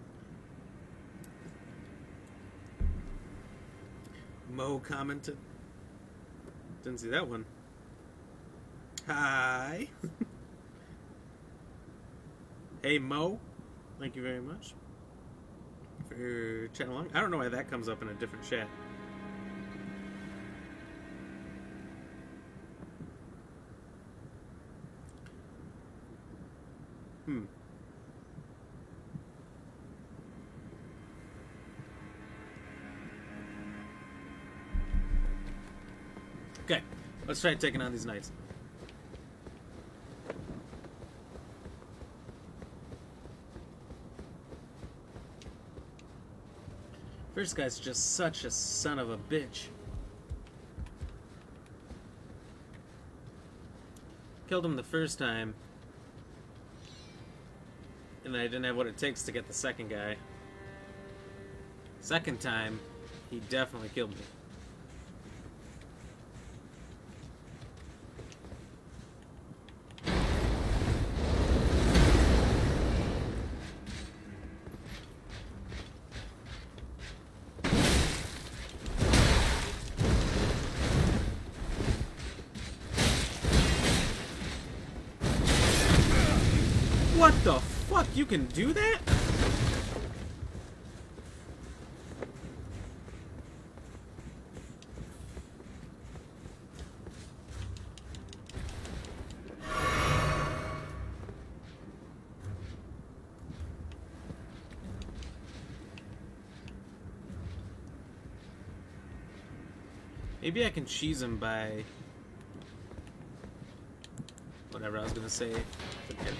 Mo commented. Didn't see that one. Hi. Hey Mo, thank you very much for chatting along. I don't know why that comes up in a different chat. Okay, let's try taking on these knights. First guy's just such a son of a bitch. Killed him the first time, and I didn't have what it takes to get the second guy. Second time, he definitely killed me. What the fuck? You can do that? Maybe I can cheese him by whatever I was gonna say. Forget it.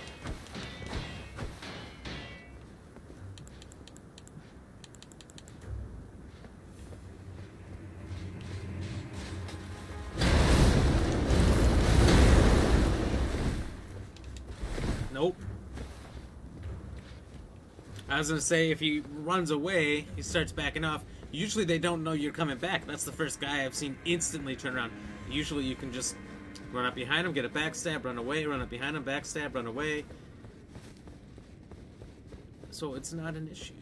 Nope. I was gonna say, if he runs away, he starts backing off. Usually they don't know you're coming back. That's the first guy I've seen instantly turn around. Usually you can just run up behind him, get a backstab, run away, run up behind him, backstab, run away. So it's not an issue.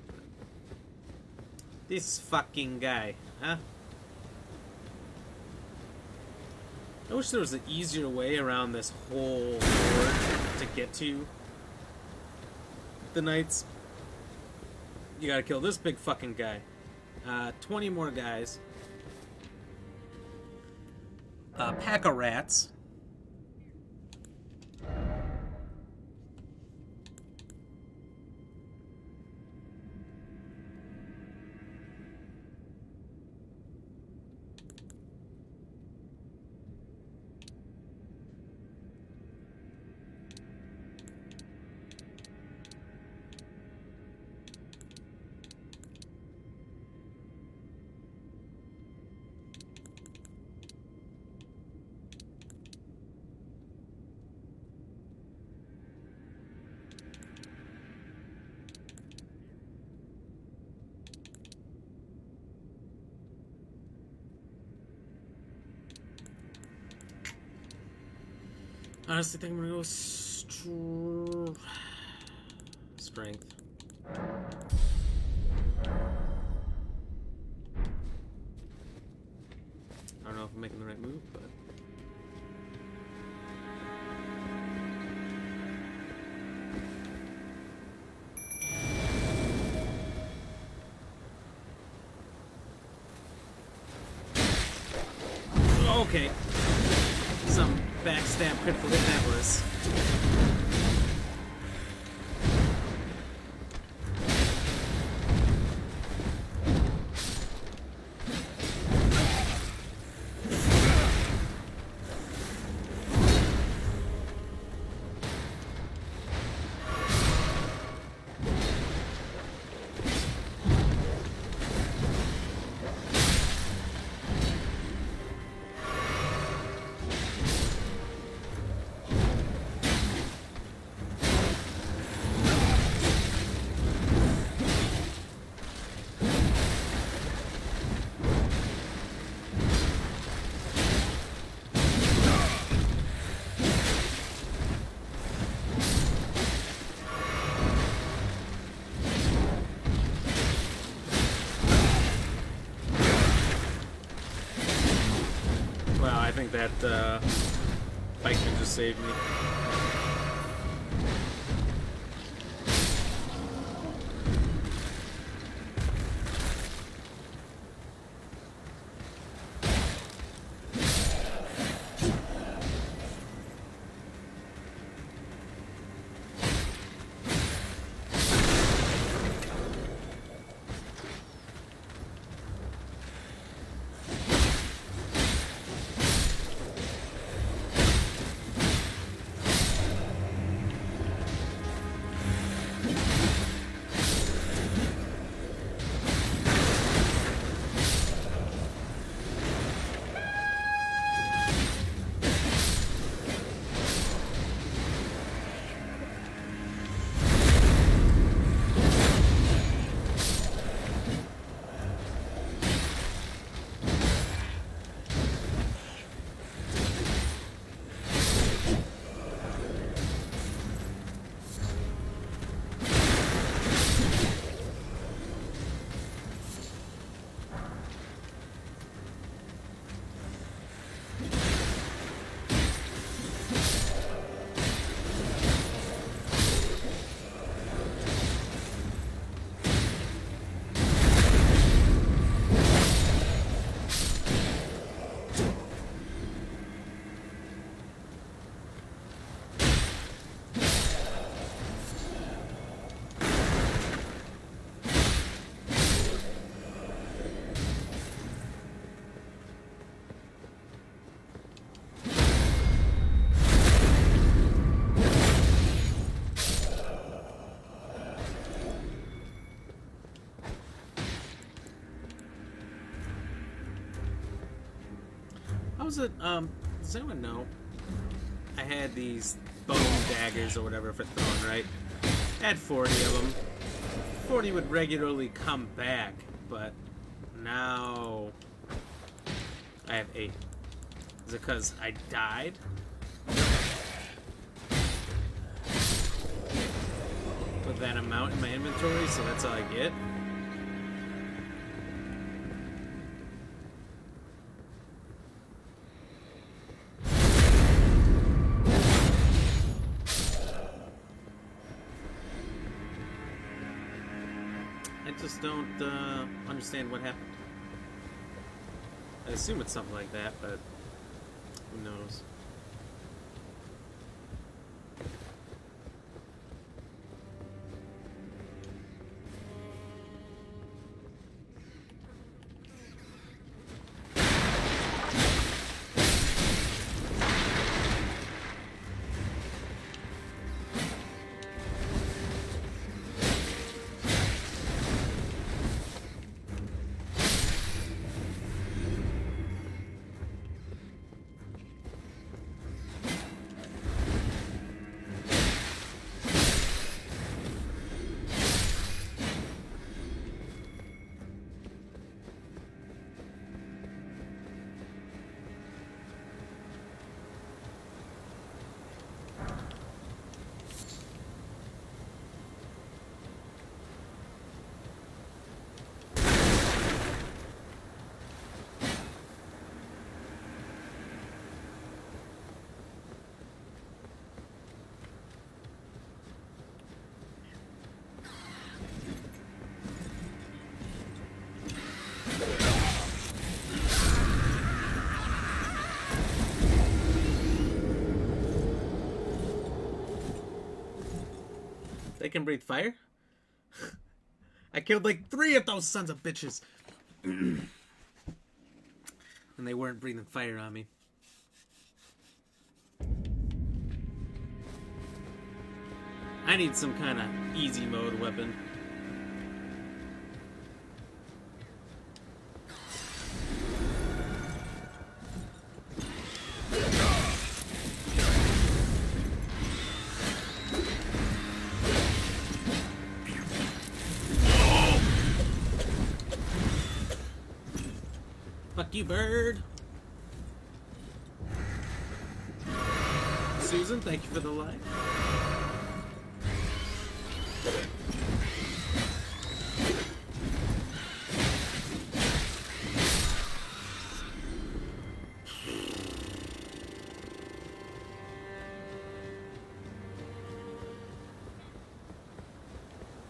This fucking guy, huh? I wish there was an easier way around this whole board to get to the knights. You gotta kill this big fucking guy. 20 more guys. Pack of rats. Honestly, I think I'm gonna go strength. I don't know if I'm making the right move, but okay. Some backstab critical hit that was. I think that bikeman just saved me. How was it, does anyone know? I had these bone daggers or whatever for throwing, right? I had 40 of them. before he would regularly come back, but now I have 8. Is it because I died? With that amount in my inventory, so that's all I get? I just don't understand what happened. I assume it's something like that, but who knows? They can breathe fire? I killed like 3 of those sons of bitches. And they weren't breathing fire on me. I need some kind of easy mode weapon. Fuck you, bird. Susan, thank you for the like.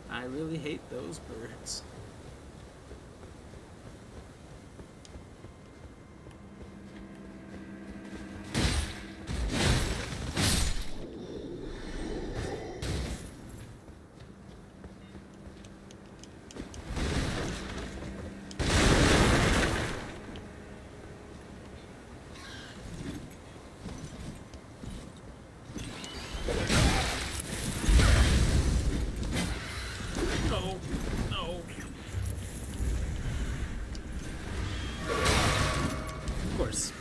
I really hate those birds. No, no. Of course.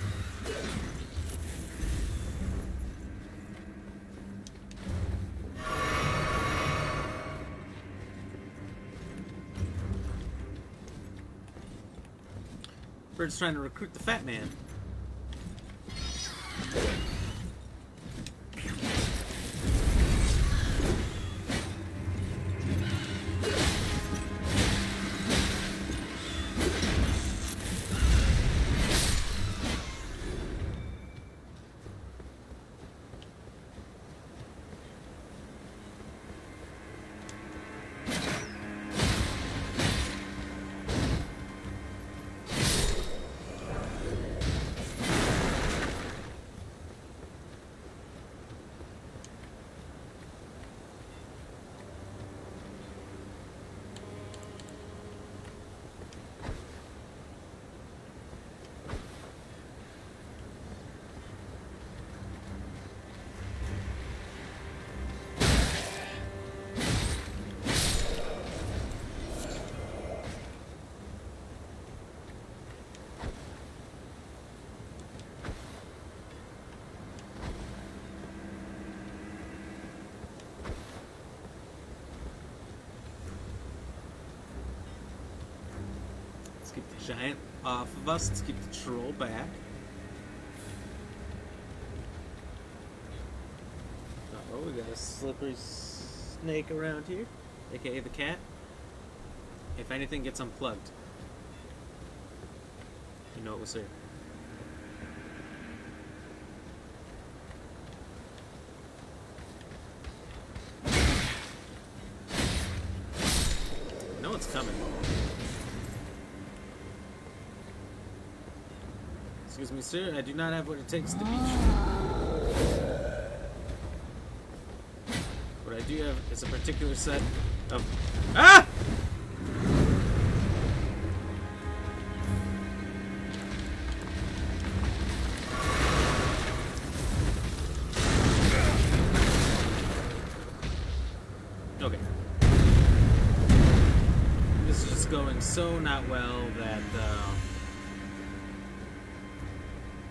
Bird's trying to recruit the fat man. Let's keep the giant off of us. Let's keep the troll back. Uh-oh, we got a slippery snake around here, aka the cat. If anything gets unplugged, you know it was her. No, it's coming. Excuse me, sir. I do not have what it takes to beat you. What I do have is a particular set of... Ah! Okay. This is just going so not well that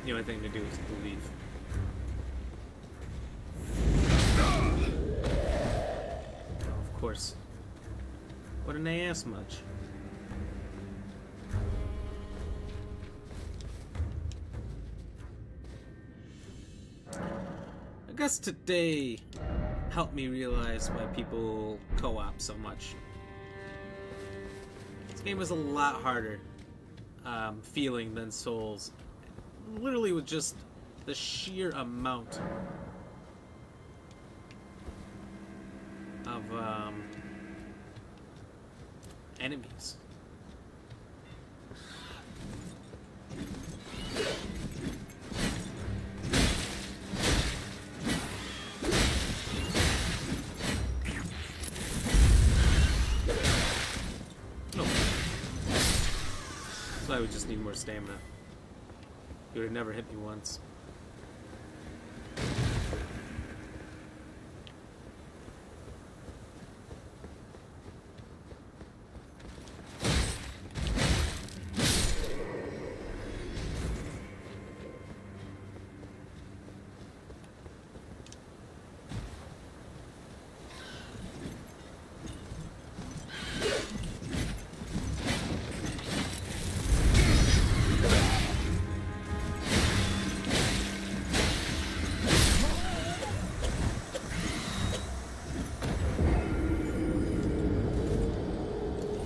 the only thing to do is to leave. Oh, of course. What an ass much. I guess today helped me realize why people co-op so much. This game was a lot harder feeling than Souls. Literally with just the sheer amount of enemies. So I would just need more stamina. You would have never hit me once.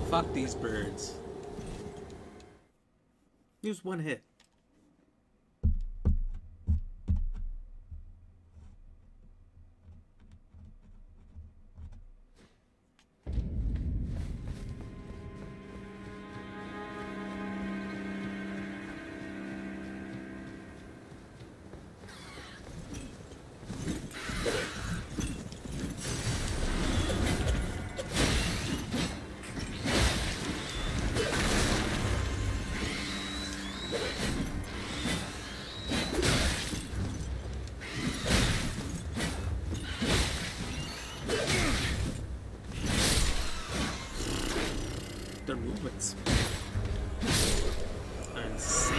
Fuck these birds. Use one hit. Their movements are insane.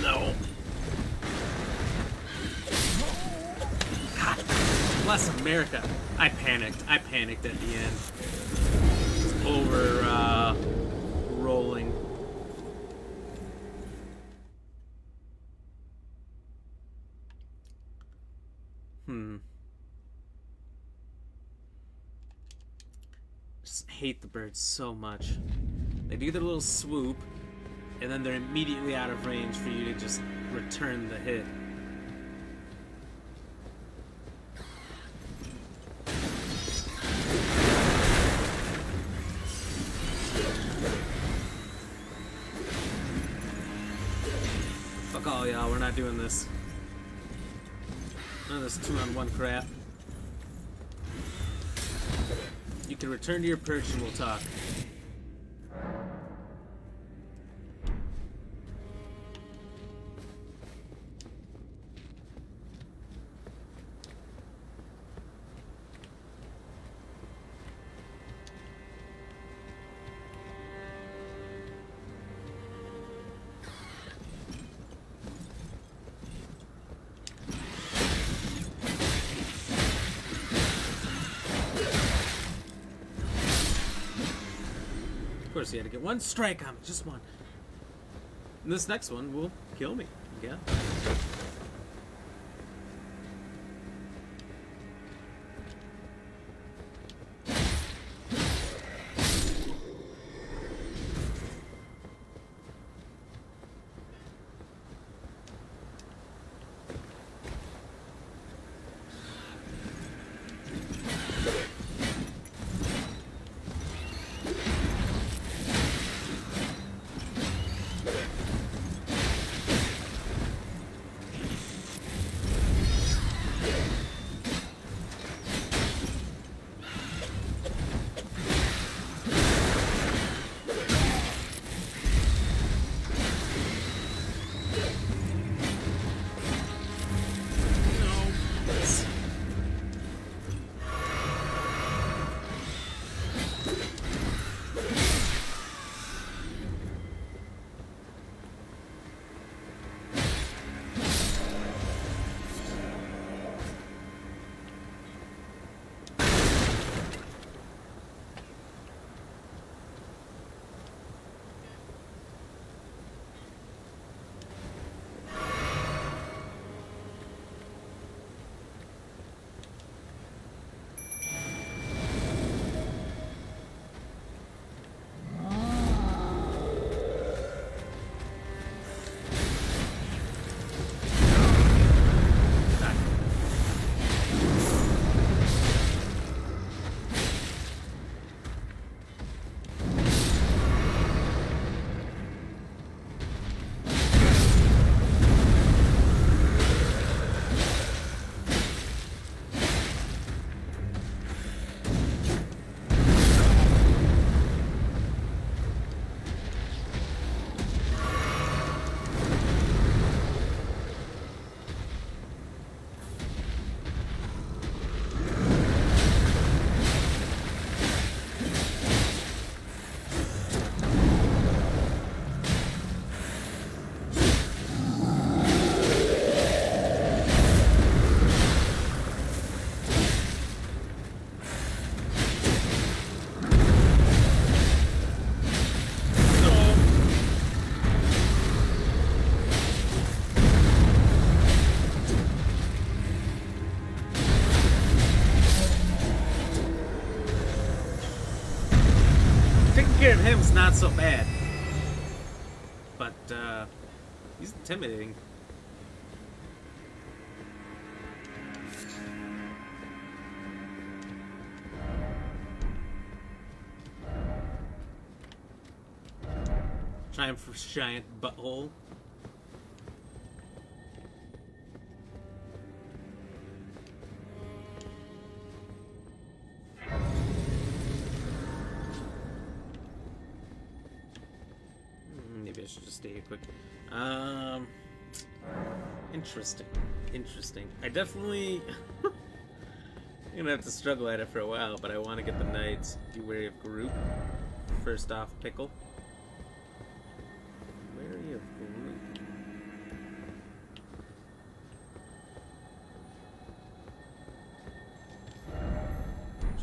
No. God bless America. I panicked. I panicked at the end. It's over, rolling. Just hate the birds so much. They do their little swoop, and then they're immediately out of range for you to just return the hit. Fuck all y'all, we're not doing this. None of this 2-on-1 crap. You can return to your perch and we'll talk. Of course, he had to get one strike on me, just one. And this next one will kill me. Yeah. Taking him is not so bad. But, he's intimidating. Trying for giant butthole. Maybe I should just stay here quick. Interesting. I definitely I'm gonna have to struggle at it for a while, but I want to get the knights. Be wary of group. First off, pickle. Wary of group.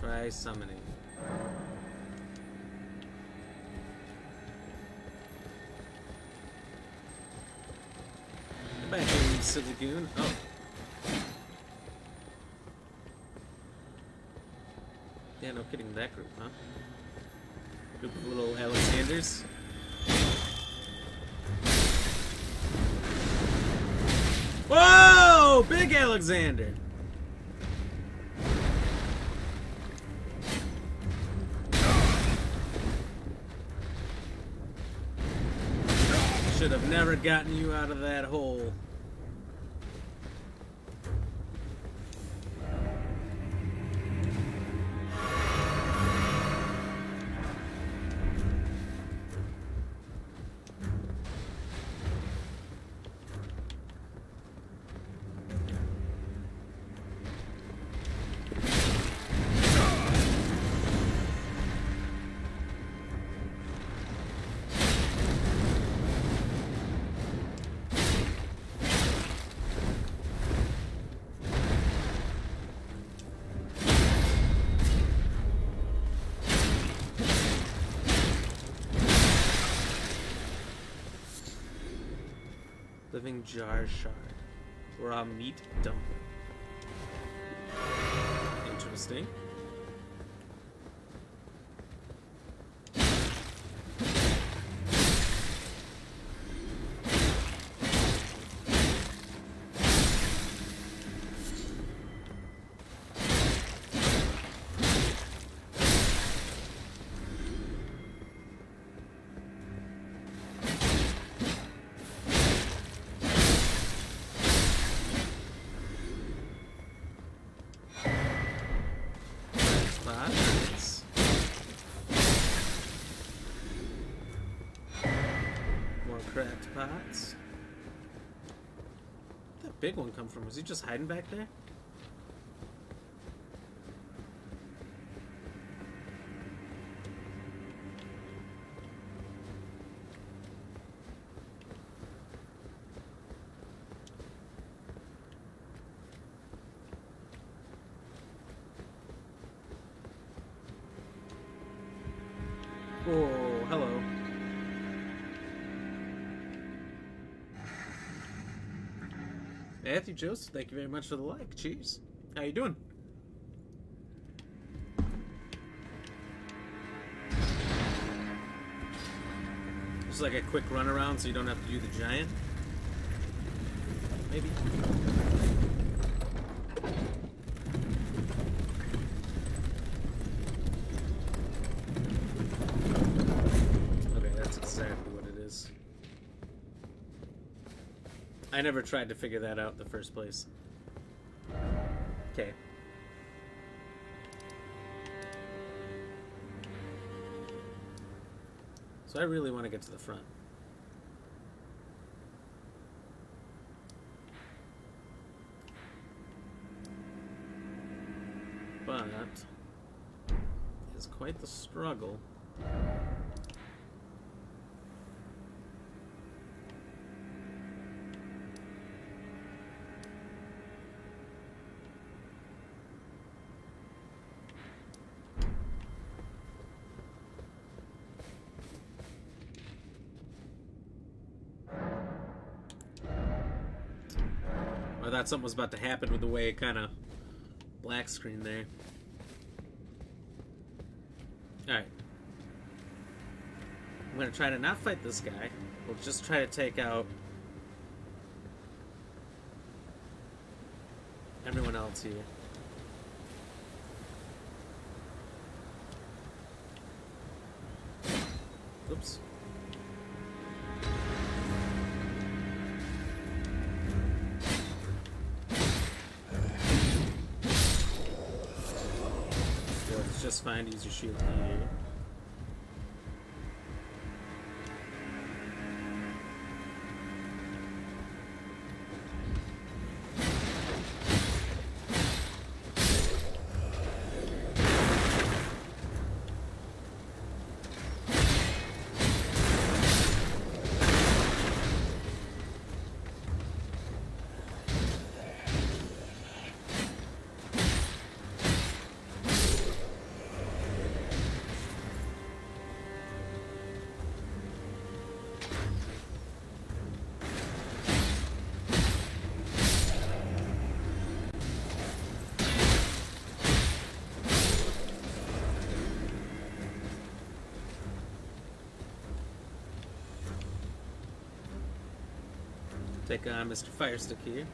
Try summoning. Back in Silly Goon. Oh. Yeah, no kidding, that group, huh? Group of little Alexanders. Whoa! Big Alexander! Should have never gotten you out of that hole. Living jar shard. Raw meat dump. Interesting. Cracked pots. Where'd that big one come from? Was he just hiding back there? Oh, hello. Matthew Joseph, thank you very much for the like. Cheers. How you doing? Just like a quick run around so you don't have to do the giant. Maybe. Okay, that's exactly what it is. I never tried to figure that out in the first place. Okay. So I really want to get to the front. But it's quite the struggle. I thought something was about to happen with the way it kind of black screen there. Alright. I'm going to try to not fight this guy. We'll just try to take out everyone else here. Oops. Just fine to use your shield here. Take on Mr. Firestick here.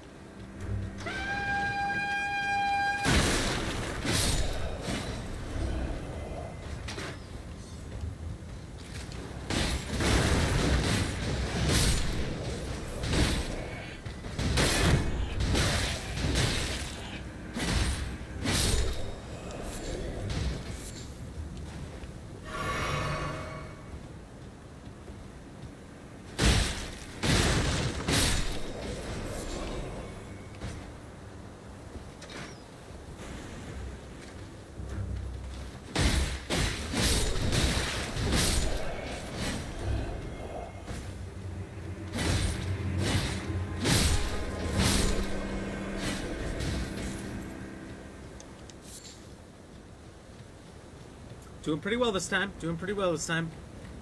Doing pretty well this time. Doing pretty well this time.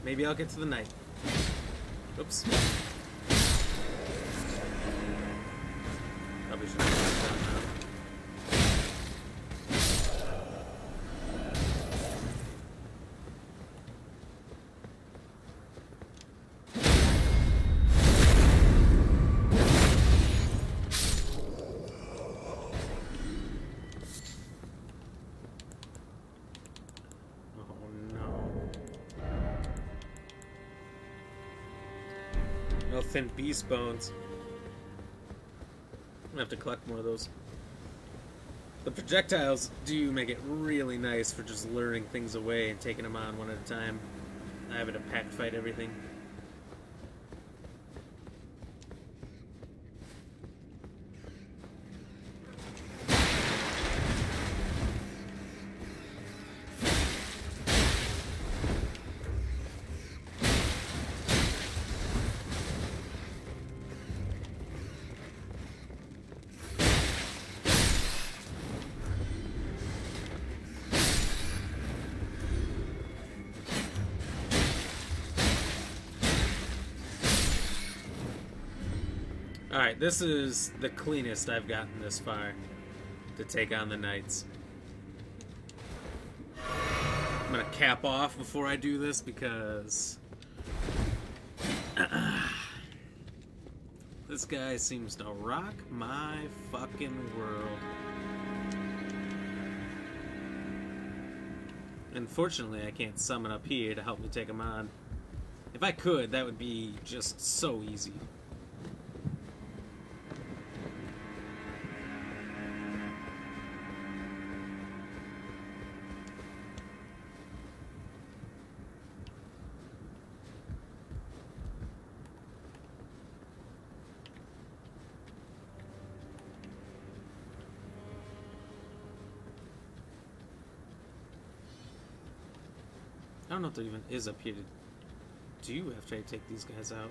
Maybe I'll get to the knight. Oops. thin beast bones. I'm gonna have to collect more of those. The projectiles do make it really nice for just luring things away and taking them on one at a time. I have it to pack fight everything. Alright, this is the cleanest I've gotten this far to take on the knights. I'm gonna cap off before I do this because this guy seems to rock my fucking world. Unfortunately, I can't summon up here to help me take him on. If I could, that would be just so easy. I don't know if there even is up here to do after I take these guys out.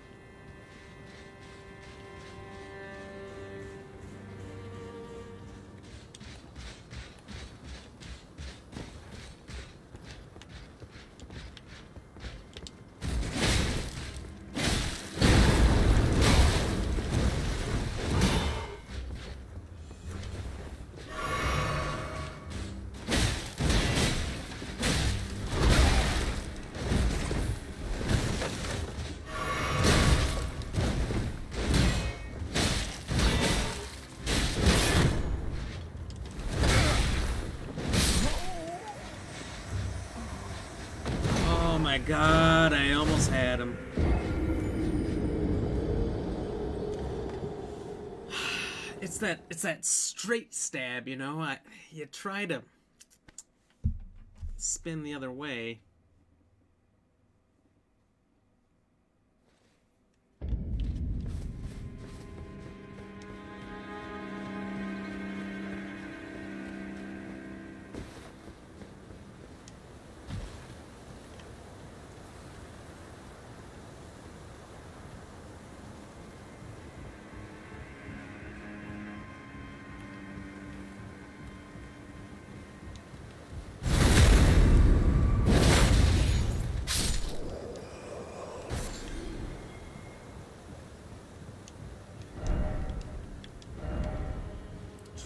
Oh my god, I almost had him. It's that straight stab, you know? You try to spin the other way.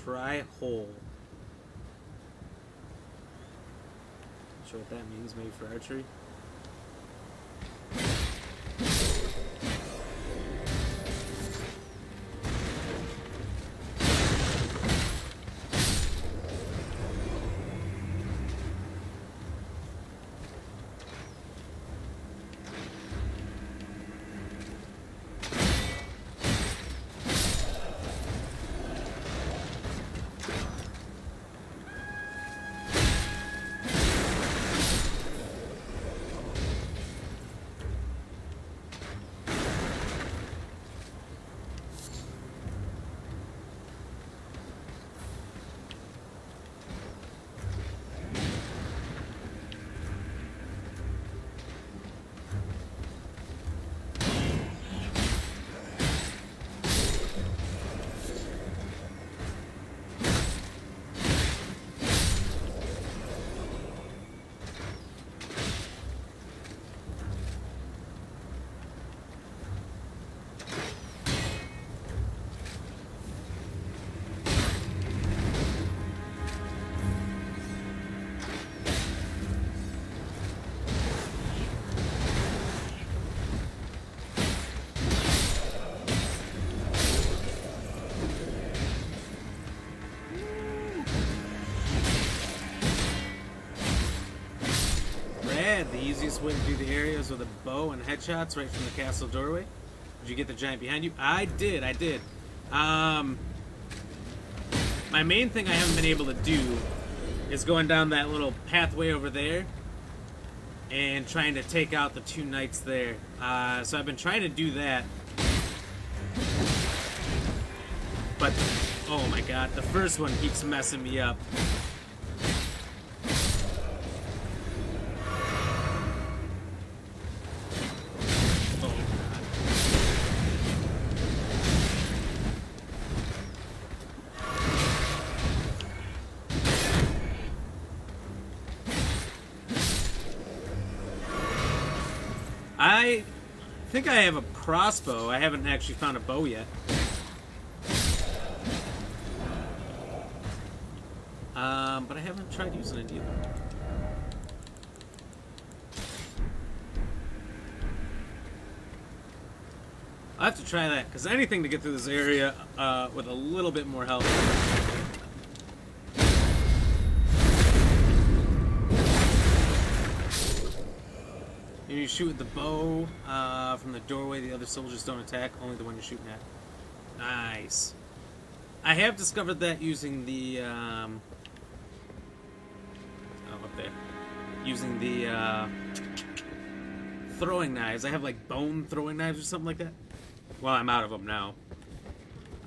Try hole. Not sure what that means, maybe for archery. The easiest way to do the areas with a bow and headshots right from the castle doorway. Did you get the giant behind you? I did. My main thing I haven't been able to do is going down that little pathway over there and trying to take out the 2 knights there. So I've been trying to do that. But, oh my god, the first one keeps messing me up. I think I have a crossbow. I haven't actually found a bow yet. But I haven't tried using it either. I'll have to try that, because anything to get through this area with a little bit more help. You shoot with the bow from the doorway. The other soldiers don't attack, only the one you're shooting at. Nice. I have discovered that using the up there, using the throwing knives. I have like bone throwing knives or something like that. Well, I'm out of them now.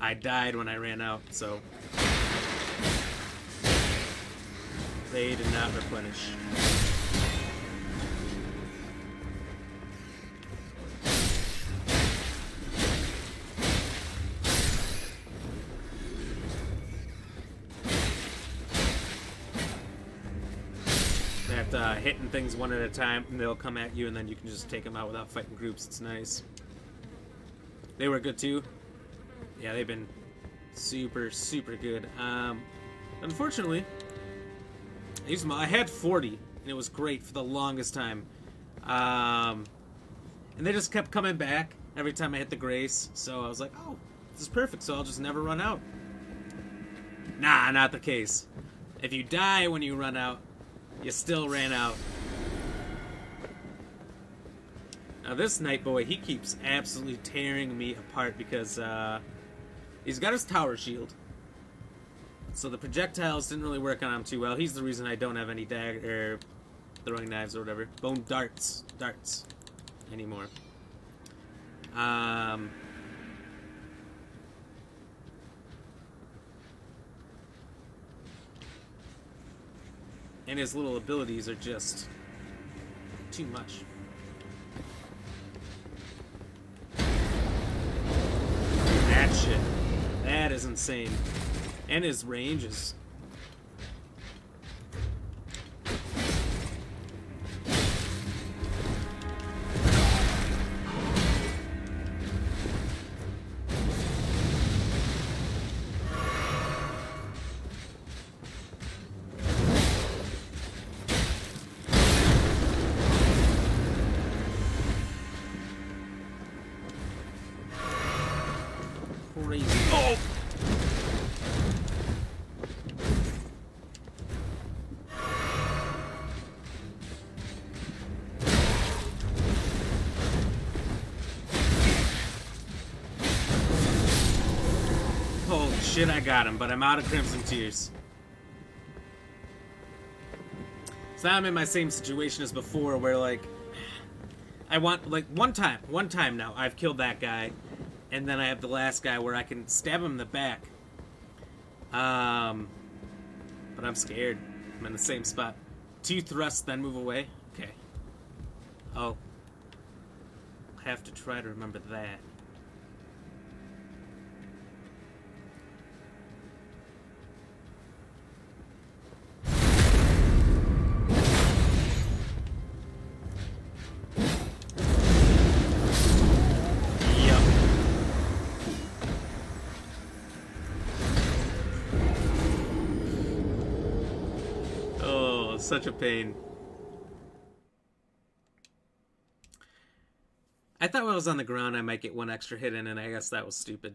I died when I ran out, so they did not replenish. Hitting things one at a time, and they'll come at you, and then you can just take them out without fighting groups. It's nice. They were good too. Yeah, they've been super, super good. Unfortunately, I used them. I had 40, and it was great for the longest time. And they just kept coming back every time I hit the grace. So I was like, oh, this is perfect. So I'll just never run out. Nah, not the case. If you die when you run out, you still ran out. Now this Night Boy, he keeps absolutely tearing me apart because he's got his tower shield. So the projectiles didn't really work on him too well. He's the reason I don't have any dagger, throwing knives or whatever. Bone darts anymore. And his little abilities are just too much. That shit. That is insane. And his range is... crazy. Oh! Holy shit, I got him, but I'm out of Crimson Tears. So now I'm in my same situation as before, where, like, I want, like, one time now, I've killed that guy, and then I have the last guy where I can stab him in the back. But I'm scared. I'm in the same spot. 2 thrusts, then move away? Okay. I'll have to try to remember that. Such a pain. I thought when I was on the ground I might get 1 extra hit in, and I guess that was stupid.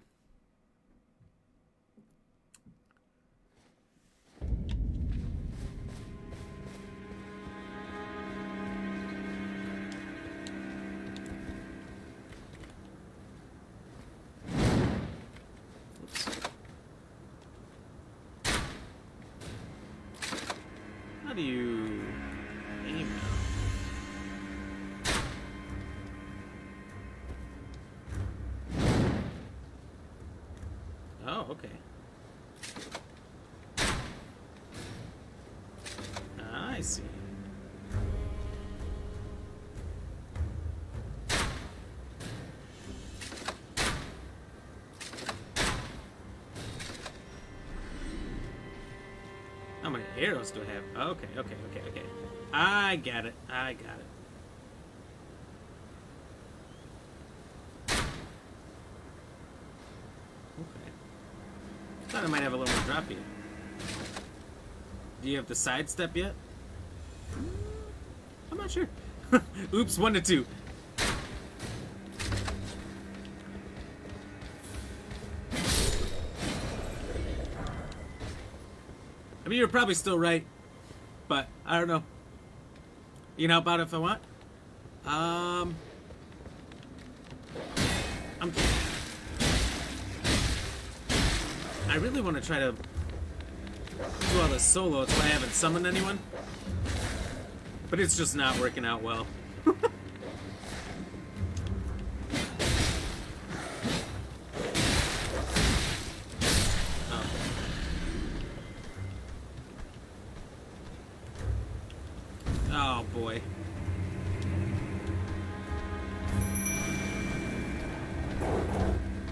do you aim now? Oh, okay. I see. How many arrows do I have? Okay. I got it. Okay. Thought I might have a little more drop here. Do you have the sidestep yet? I'm not sure. Oops, 1 to 2. I mean, you're probably still right, but I don't know. You can help out if I want. I really want to try to do all this solo. It's why I haven't summoned anyone. But it's just not working out well. Oh boy.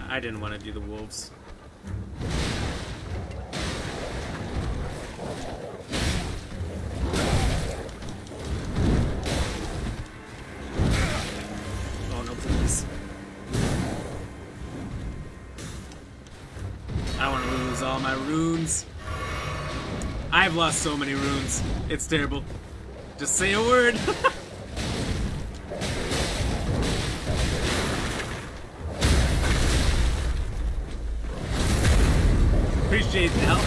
I didn't want to do the wolves. Oh no, please. I want to lose all my runes. I've lost so many runes. It's terrible. Just say a word. Appreciate the help.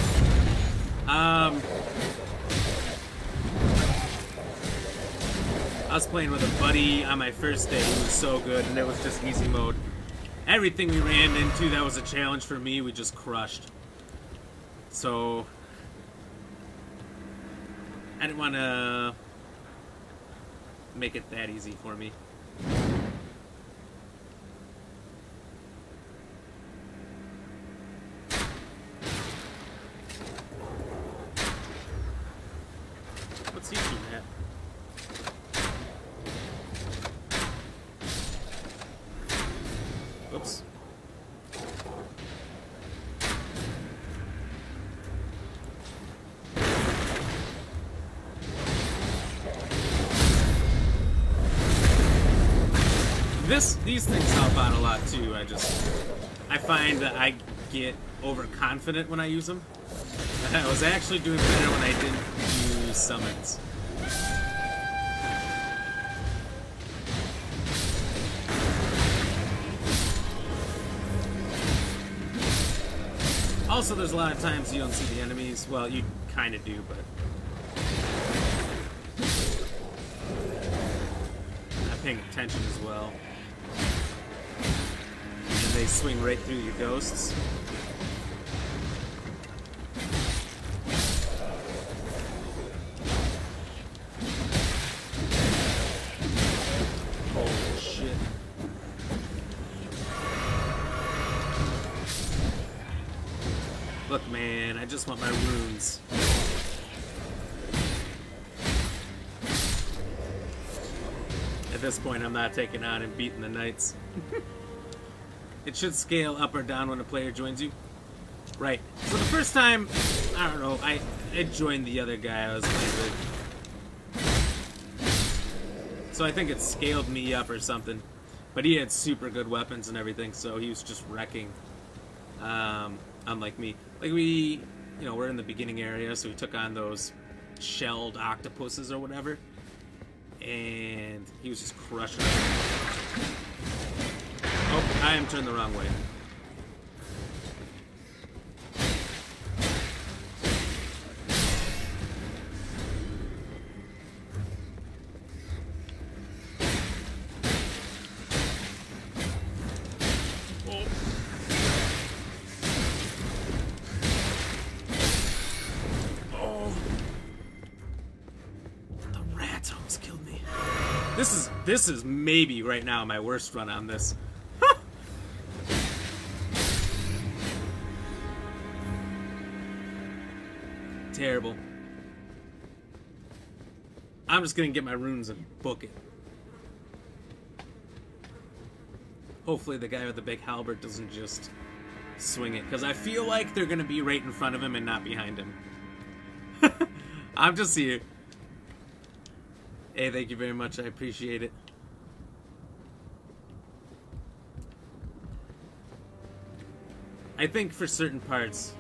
I was playing with a buddy on my first day. He was so good, and it was just easy mode. Everything we ran into that was a challenge for me, we just crushed. So I didn't want to make it that easy for me. What's he shooting at? Oops. These things help out a lot too. I find that I get overconfident when I use them. I was actually doing better when I didn't use summons. Also, there's a lot of times you don't see the enemies. Well, you kind of do, but not paying attention as well. And they swing right through your ghosts. Holy shit. Look, man, I just want my runes. At this point, I'm not taking on and beating the knights. It should scale up or down when a player joins you. Right. So the first time, I don't know, I joined the other guy I was playing with. So I think it scaled me up or something. But he had super good weapons and everything, so he was just wrecking. Unlike me. Like we're in the beginning area, so we took on those shelled octopuses or whatever. And he was just crushing it. Oh, I am turned the wrong way. This is maybe right now my worst run on this. Terrible. I'm just gonna get my runes and book it. Hopefully the guy with the big halberd doesn't just swing it, because I feel like they're gonna be right in front of him and not behind him. I'm just here. Hey, thank you very much. I appreciate it. I think for certain parts,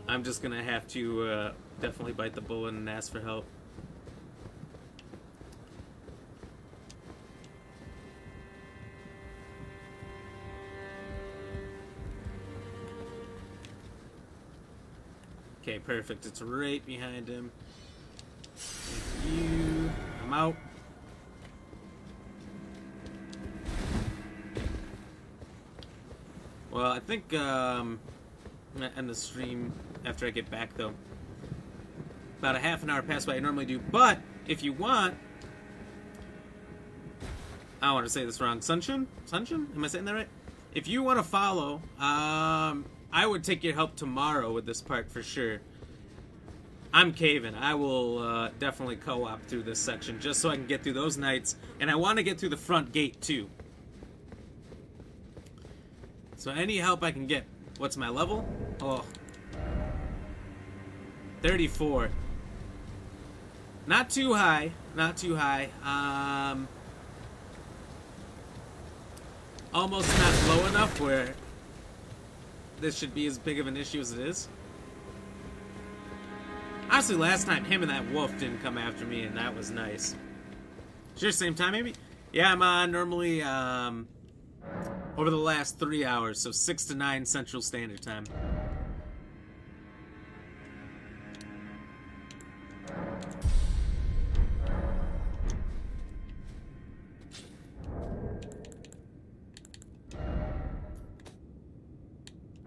I'm just gonna have to definitely bite the bullet and ask for help. Okay, perfect. It's right behind him. Thank you. I'm out. Well, I think I'm gonna end the stream after I get back, though. About a half an hour past what I normally do. But if you want, I don't want to say this wrong. Sunshine? Am I saying that right? If you want to follow, I would take your help tomorrow with this part for sure. I'm caving. I will definitely co-op through this section just so I can get through those nights. And I want to get through the front gate too. So any help I can get. What's my level? Oh. 34. Not too high. Not too high. Almost not low enough where this should be as big of an issue as it is. Honestly, last time him and that wolf didn't come after me, and that was nice. Sure, same time maybe? Yeah, I'm on normally over the last 3 hours, so 6 to 9 Central Standard Time.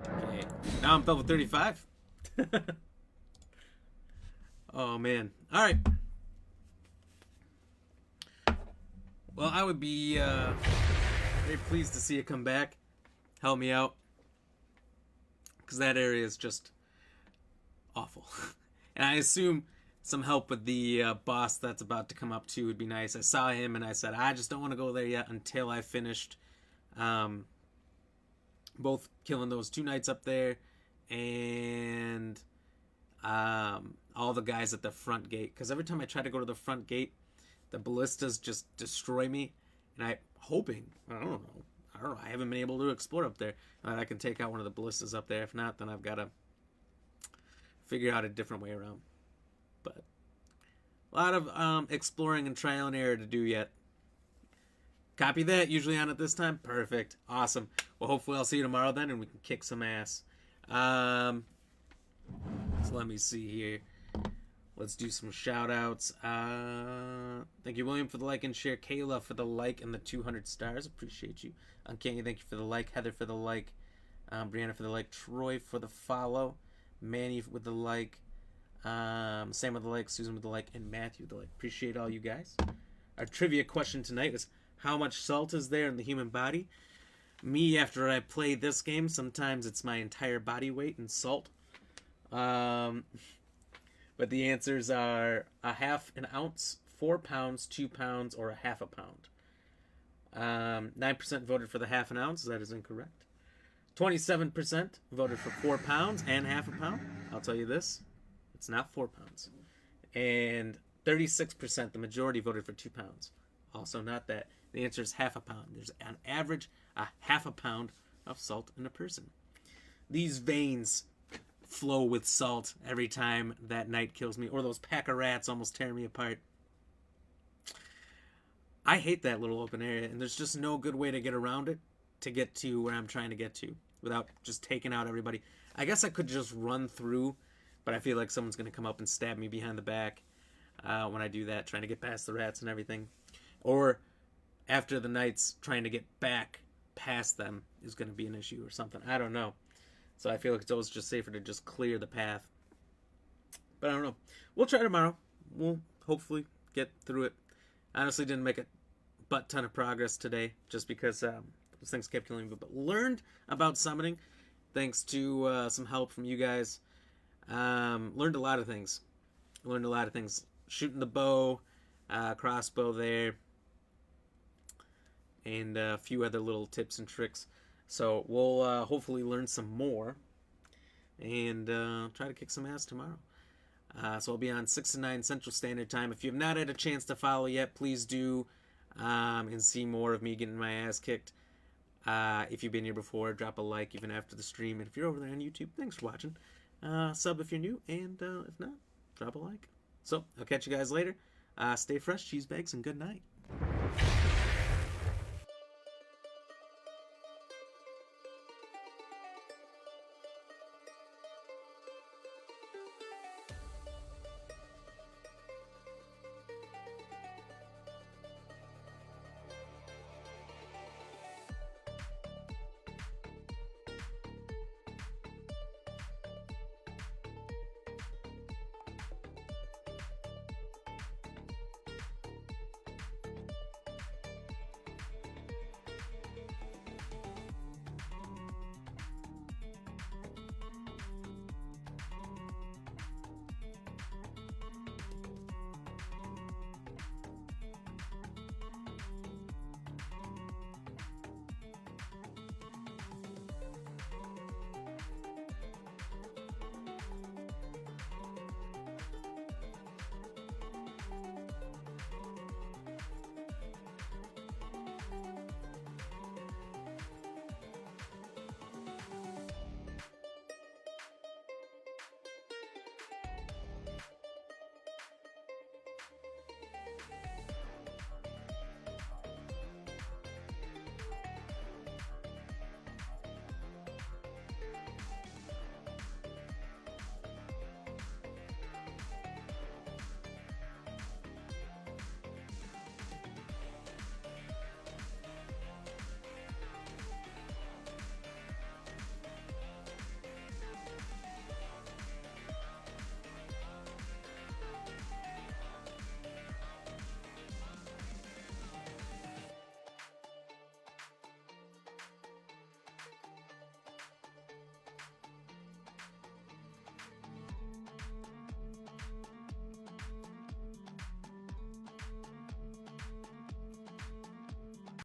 Okay, now I'm level 35. Oh, man. All right. Well, I would be very pleased to see you come back. Help me out. Because that area is just awful. And I assume some help with the boss that's about to come up too would be nice. I saw him and I said, I just don't want to go there yet until I finished both killing those 2 knights up there and all the guys at the front gate, because every time I try to go to the front gate, the ballistas just destroy me, and I'm hoping, I don't know, I haven't been able to explore up there, that I can take out one of the ballistas up there. If not, then I've got to figure out a different way around. But a lot of exploring and trial and error to do yet. Copy that, usually on at this time. Perfect. Awesome. Well, hopefully I'll see you tomorrow then, and we can kick some ass. So let me see here. Let's do some shout outs. Thank you, William, for the like and share. Kayla for the like and the 200 stars. Appreciate you. Uncanny, thank you for the like. Heather for the like. Brianna for the like. Troy for the follow. Manny with the like. Sam with the like. Susan with the like. And Matthew with the like. Appreciate all you guys. Our trivia question tonight is, how much salt is there in the human body? Me, after I play this game, sometimes it's my entire body weight in salt. But the answers are a half an ounce, 4 pounds, 2 pounds, or a half a pound. 9% voted for the half an ounce. That is incorrect. 27% voted for 4 pounds and half a pound. I'll tell you this, it's not 4 pounds. And 36%, the majority, voted for 2 pounds. Also not that. The answer is half a pound. There's on average a half a pound of salt in a person. These veins flow with salt every time that knight kills me, or those pack of rats almost tear me apart. I hate that little open area, and there's just no good way to get around it to get to where I'm trying to get to without just taking out everybody. I guess I could just run through, but I feel like someone's going to come up and stab me behind the back when I do that, trying to get past the rats and everything. Or after the knights, trying to get back past them is going to be an issue or something. I don't know. So I feel like it's always just safer to just clear the path. But I don't know. We'll try tomorrow. We'll hopefully get through it. I honestly didn't make a butt ton of progress today, just because those things kept killing me. But learned about summoning, thanks to some help from you guys. Learned a lot of things. Shooting the bow, crossbow there, and a few other little tips and tricks. So we'll hopefully learn some more and try to kick some ass tomorrow. So I'll be on 6 to 9 Central Standard Time. If you have not had a chance to follow yet, please do, and see more of me getting my ass kicked. If you've been here before, drop a like even after the stream. And if you're over there on YouTube, thanks for watching. Sub if you're new, and if not, drop a like. So I'll catch you guys later. Stay fresh, cheese bags, and good night.